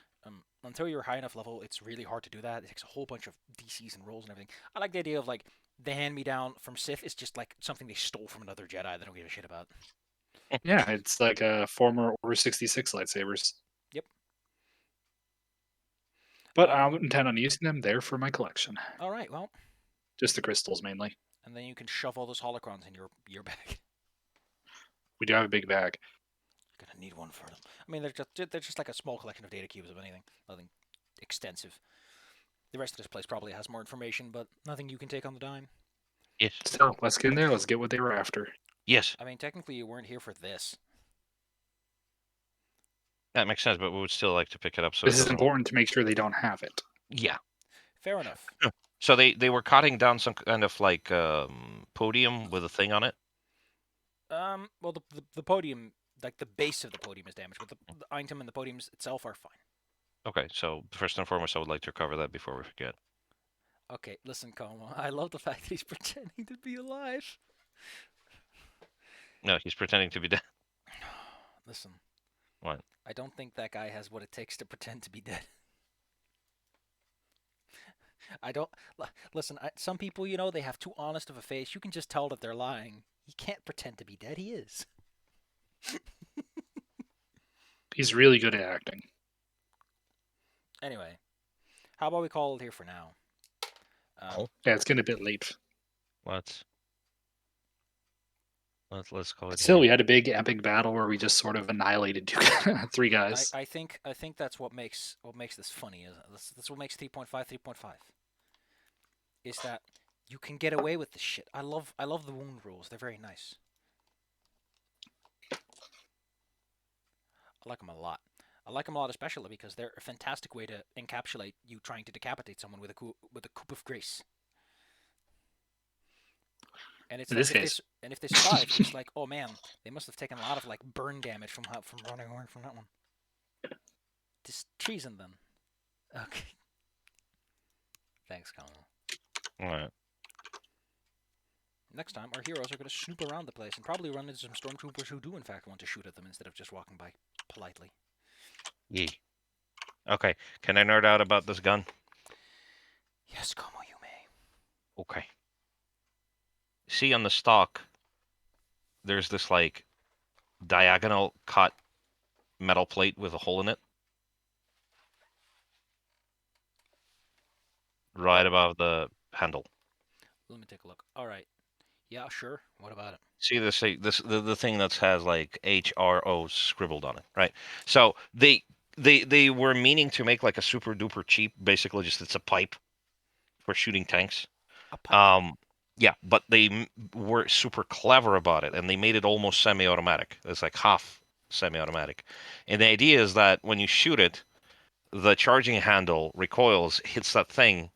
Until you're high enough level, it's really hard to do that. It takes a whole bunch of DCs and rolls and everything. I like the idea of like the hand-me-down from Sith is just like something they stole from another Jedi they don't give a shit about. Yeah, it's like a former Order 66 lightsabers. Yep. But I don't intend on using them. They're for my collection. All right, well. Just the crystals mainly. And then you can shove all those holocrons in your bag. We do have a big bag. You're gonna need one for them. I mean, they're just like a small collection of data cubes of anything, nothing extensive. The rest of this place probably has more information, but nothing you can take on the dime. Yes. So let's get in there. Let's get what they were after. Yes. I mean, technically, you weren't here for this. That makes sense, but we would still like to pick it up. So this is important to make sure they don't have it. Yeah. Fair enough. So they were cutting down some kind of like podium with a thing on it. Well, the podium, like the base of the podium, is damaged, but the item and the podiums itself are fine. Okay, so first and foremost, I would like to cover that before we forget. Okay, listen, Como. I love the fact that he's pretending to be alive. No, he's pretending to be dead. Listen. What? I don't think that guy has what it takes to pretend to be dead. I don't... Listen, some people, you know, they have too honest of a face. You can just tell that they're lying. He can't pretend to be dead. He is. He's really good at acting. Anyway, how about we call it here for now? Yeah, it's getting a bit late. Let's call it. Still, we had a big epic battle where we just sort of annihilated 3 guys. I think that's what makes this funny. That's what makes 3.5 3.5. Is that you can get away with this shit. I love the wound rules. They're very nice. I like them a lot. I like them a lot, especially because they're a fantastic way to encapsulate you trying to decapitate someone with a coup of grace. And it's like if they survive, it's like, oh man, they must have taken a lot of like burn damage from running away from that one. Just treason then. Okay. Thanks, Colin. Alright. Next time, our heroes are going to snoop around the place and probably run into some stormtroopers who do in fact want to shoot at them instead of just walking by politely. Yee. Okay, can I nerd out about this gun? Yes, Como, you may. Okay. See on the stock, there's this like diagonal cut metal plate with a hole in it, right above the handle. Let me take a look. All right. Yeah, sure. What about it? See the thing that has like HRO scribbled on it, right? So they were meaning to make like a super duper cheap, basically just it's a pipe for shooting tanks. A pipe. Yeah, but they were super clever about it, and they made it almost semi-automatic. It's like half semi-automatic, and the idea is that when you shoot it, the charging handle recoils, hits that thing,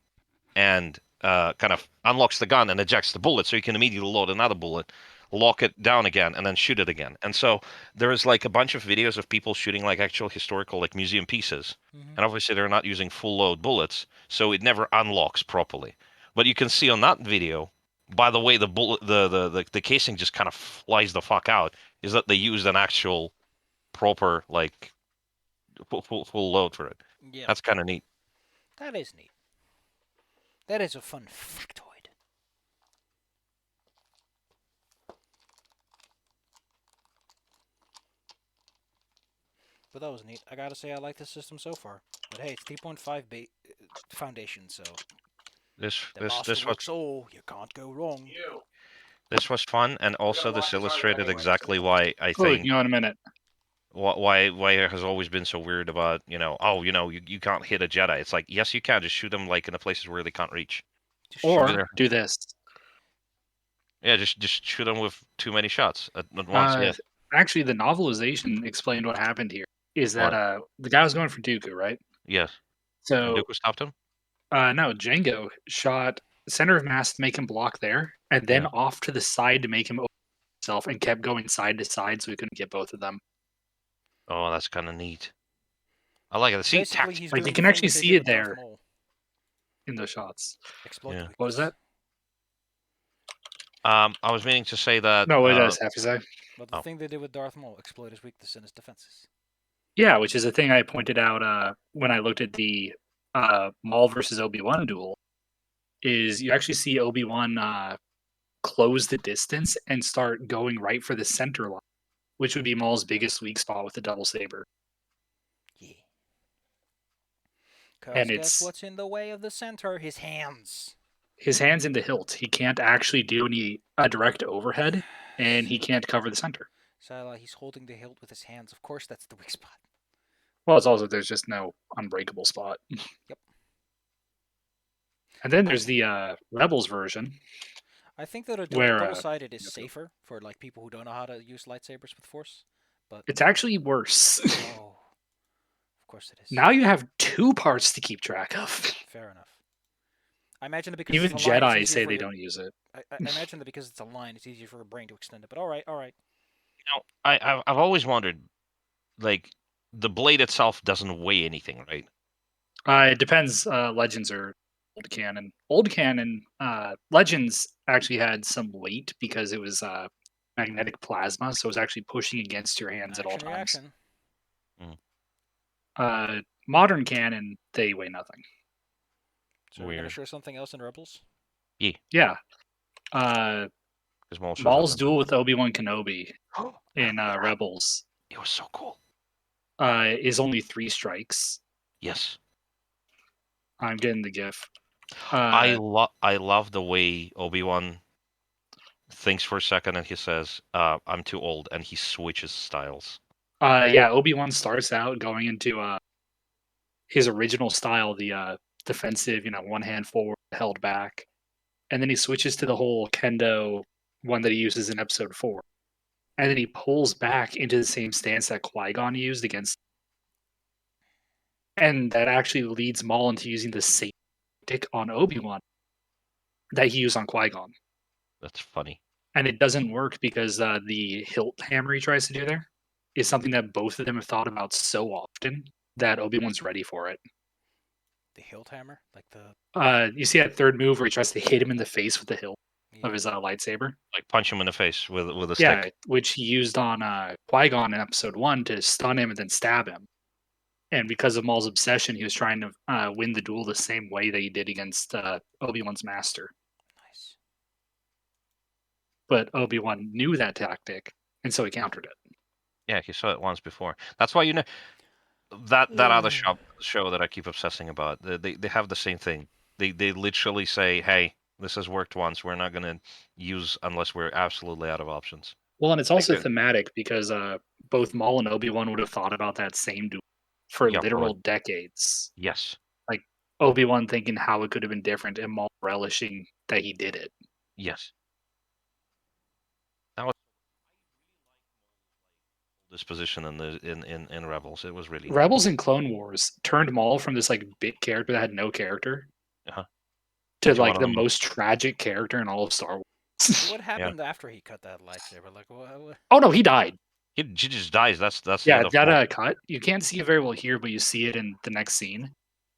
and kind of unlocks the gun and ejects the bullet, so you can immediately load another bullet, lock it down again, and then shoot it again. And so there is like a bunch of videos of people shooting like actual historical like museum pieces, Mm-hmm. and obviously they're not using full load bullets, so it never unlocks properly. But you can see on that video, by the way, the bullet, the casing just kind of flies the fuck out, is that they used an actual proper like full load for it. Yeah, That's kind of neat. that is neat. That is a fun factoid. But that was neat. I gotta say, I like this system so far. But hey, it's 3.5 foundation, so the master This was works all. You can't go wrong. this was fun, and also this illustrated exactly why I Oh, think you know, in a minute. why it has always been so weird about you can't hit a Jedi. It's like yes you can, just shoot them like in the places where they can't reach. Just Or shoot. do this. Yeah, just shoot them with too many shots at once. Yeah. Actually, the novelization explained what happened here. Is that What? the guy was going for Dooku, right? Yes. And So Dooku stopped him. no, Django shot center of mass to make him block there, and then Yeah. off to the side to make him open himself, and kept going side to side so he couldn't get both of them. Oh, that's kind of neat. I like it. So See, basically, he's Like doing you the can thing actually that they see did it with Darth there Maul. in those shots. Exploit Yeah. the weakness. What was that? I was meaning to say that. No, what does have to say? But the Oh. thing they did with Darth Maul, exploit his weakness and his defenses. Yeah, which is a thing I pointed out when I looked at the Maul versus Obi-Wan duel. Is you actually see Obi-Wan close the distance and start going right for the center line, which would be Maul's biggest weak spot with the double saber. Yeah. Cause And guess it's what's in the way of the center? His hands. his hands in the hilt. He can't actually do any direct overhead, and he can't cover the center. So he's holding the hilt with his hands. Of course, that's the weak spot. Well, it's also there's just no unbreakable spot. Yep. And then there's the Rebels version. I think that a Where, double-sided is yep. safer for like people who don't know how to use lightsabers with force. But It's actually worse. oh, of course it is. Now you have two parts to keep track of. Fair enough. I imagine that because Even it's a line, it's Jedi easier say for they your... don't use it. I imagine that because it's a line, it's easier for your brain to extend it. But all right. I've always wondered, like, the blade itself doesn't weigh anything, right? It depends. Legends or old canon. Old canon, Legends actually had some weight because it was magnetic plasma, so it was actually pushing against your hands at all Action times. reaction. Modern canon, they weigh nothing. So we're gonna Weird. show something else in Rebels. Yeah. Because Maul shows Maul's up duel with Obi-Wan Kenobi in- in Rebels It was so cool. is only 3 strikes. Yes. I'm getting the GIF. I love the way Obi-Wan thinks for a second and he says, "I'm too old," and he switches styles. Yeah, Obi-Wan starts out going into his original style, the defensive, one hand forward, held back, and then he switches to the whole kendo one that he uses in Episode 4, and then he pulls back into the same stance that Qui-Gon used against, and that actually leads Maul into using the same tactic on Obi-Wan that he used on Qui-Gon, That's funny. and it doesn't work because the hilt hammer he tries to do there is something that both of them have thought about so often that Obi-Wan's ready for it. The hilt hammer, like the You see that third move where he tries to hit him in the face with the hilt yeah. of his lightsaber? Like punch him in the face with a Yeah, stick. which he used on Qui-Gon in Episode 1 to stun him and then stab him. And because of Maul's obsession, he was trying to win the duel the same way that he did against Obi-Wan's master. Nice. But Obi-Wan knew that tactic, and so he countered it. Yeah, he saw it once before. That's why that other show that I keep obsessing about. They have the same thing. They literally say, "Hey, this has worked once. We're not gonna use unless we're absolutely out of options." Well, and it's Like also thematic because both Maul and Obi-Wan would have thought about that same duel for yeah, literal decades. yes, Like Obi-Wan thinking how it could have been different, and Maul relishing that he did it. yes. That was this position in the in Rebels. It was really neat. Rebels and Clone Wars turned Maul from this like big character that had no character Uh-huh. to To one like of the them. most tragic character in all of Star Wars. What happened after he cut that lightsaber? Like, what? Oh no, he died. He just dies. That's the Yeah, end of that Maul. cut. You can't see it very well here, but you see it in the next scene.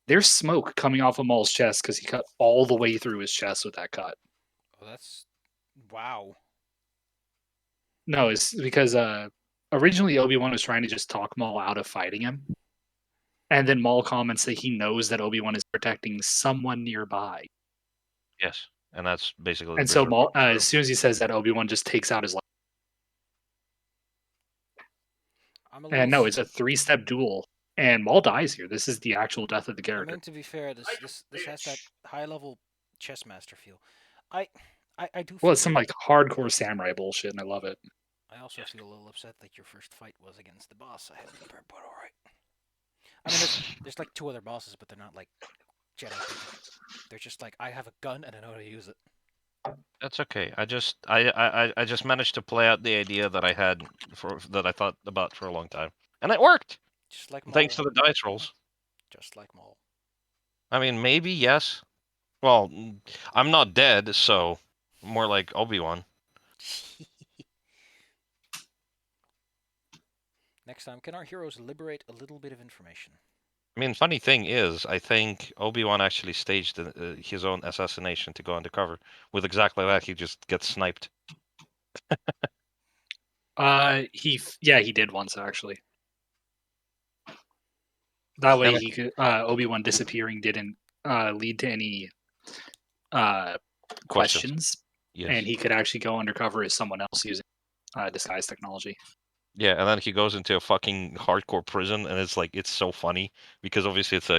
There's smoke coming off of Maul's chest because he cut all the way through his chest with that cut. Oh, that's wow. No, it's because originally Obi-Wan was trying to just talk Maul out of fighting him. And then Maul comments that he knows that Obi-Wan is protecting someone nearby. Yes, and that's basically the And so bridge Maul, we're as soon as he says that, Obi-Wan just takes out his life. I'm a And little. no, it's a 3-step duel. And Maul dies here. This is the actual death of the I character. mean, to be fair, this has that high level chess master feel. I do. Well, Feel, it's some like hardcore samurai bullshit, and I love it. I also feel a little upset that your first fight was against the boss I had prepared, but all right. I mean, there's like 2 other bosses, but they're not like Jedi people. They're just like, I have a gun and I know how to use it. That's okay. I just managed to play out the idea that I had that I thought about for a long time, and it worked. Just like Maul. Thanks to the dice rolls. Just like Maul. I mean, maybe yes. Well, I'm not dead, so more like Obi-Wan. Next time, can our heroes liberate a little bit of information? I mean, funny thing is, I think Obi-Wan actually staged his own assassination to go undercover. With exactly that, he just gets sniped. He did once actually. That way, he could Obi-Wan disappearing didn't lead to any questions, Yes. and he could actually go undercover as someone else using disguise technology. Yeah, and then he goes into a fucking hardcore prison, and it's so funny because obviously it's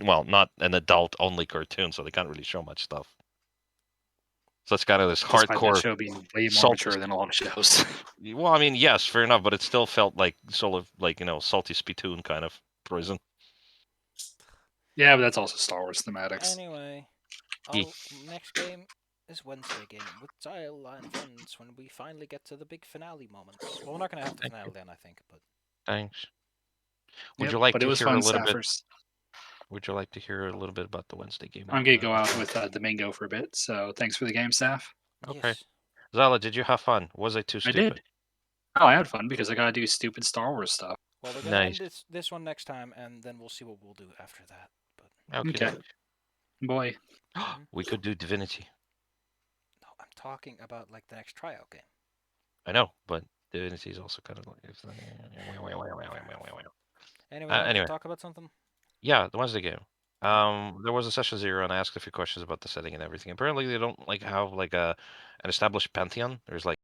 not an adult-only cartoon, so they can't really show much stuff. So it's kind of this Despite hardcore. that show being way more salty- mature than a lot of shows. Well, I mean, yes, fair enough, but it still felt like sort of like salty spittoon kind of prison. Yeah, but that's also Star Wars thematics. Anyway, Yeah. next game is Wednesday game with Sigh and friends when we finally get to the big finale moments. Well, we're not going to have the finale then, I think, but Thanks. But Would you like it to was hear a fun, little bit? staffers. Would you like to hear a little bit about the Wednesday game? I'm gonna go out with Domingo for a bit. So thanks for the game, staff. Okay. yes. Zala, did you have fun? Was I too I stupid? did. Oh, I had fun because I gotta do stupid Star Wars stuff. Well, we're going to Nice. end this one next time, and then we'll see what we'll do after that. But Okay. Boy. We could do Divinity. no, I'm talking about like the next tryout game. I know, but Divinity is also kind of like. Anyway, Anyway. talk about something. Yeah, the Wednesday game. There was a session 0, and I asked a few questions about the setting and everything. Apparently, they don't have an established pantheon. There's like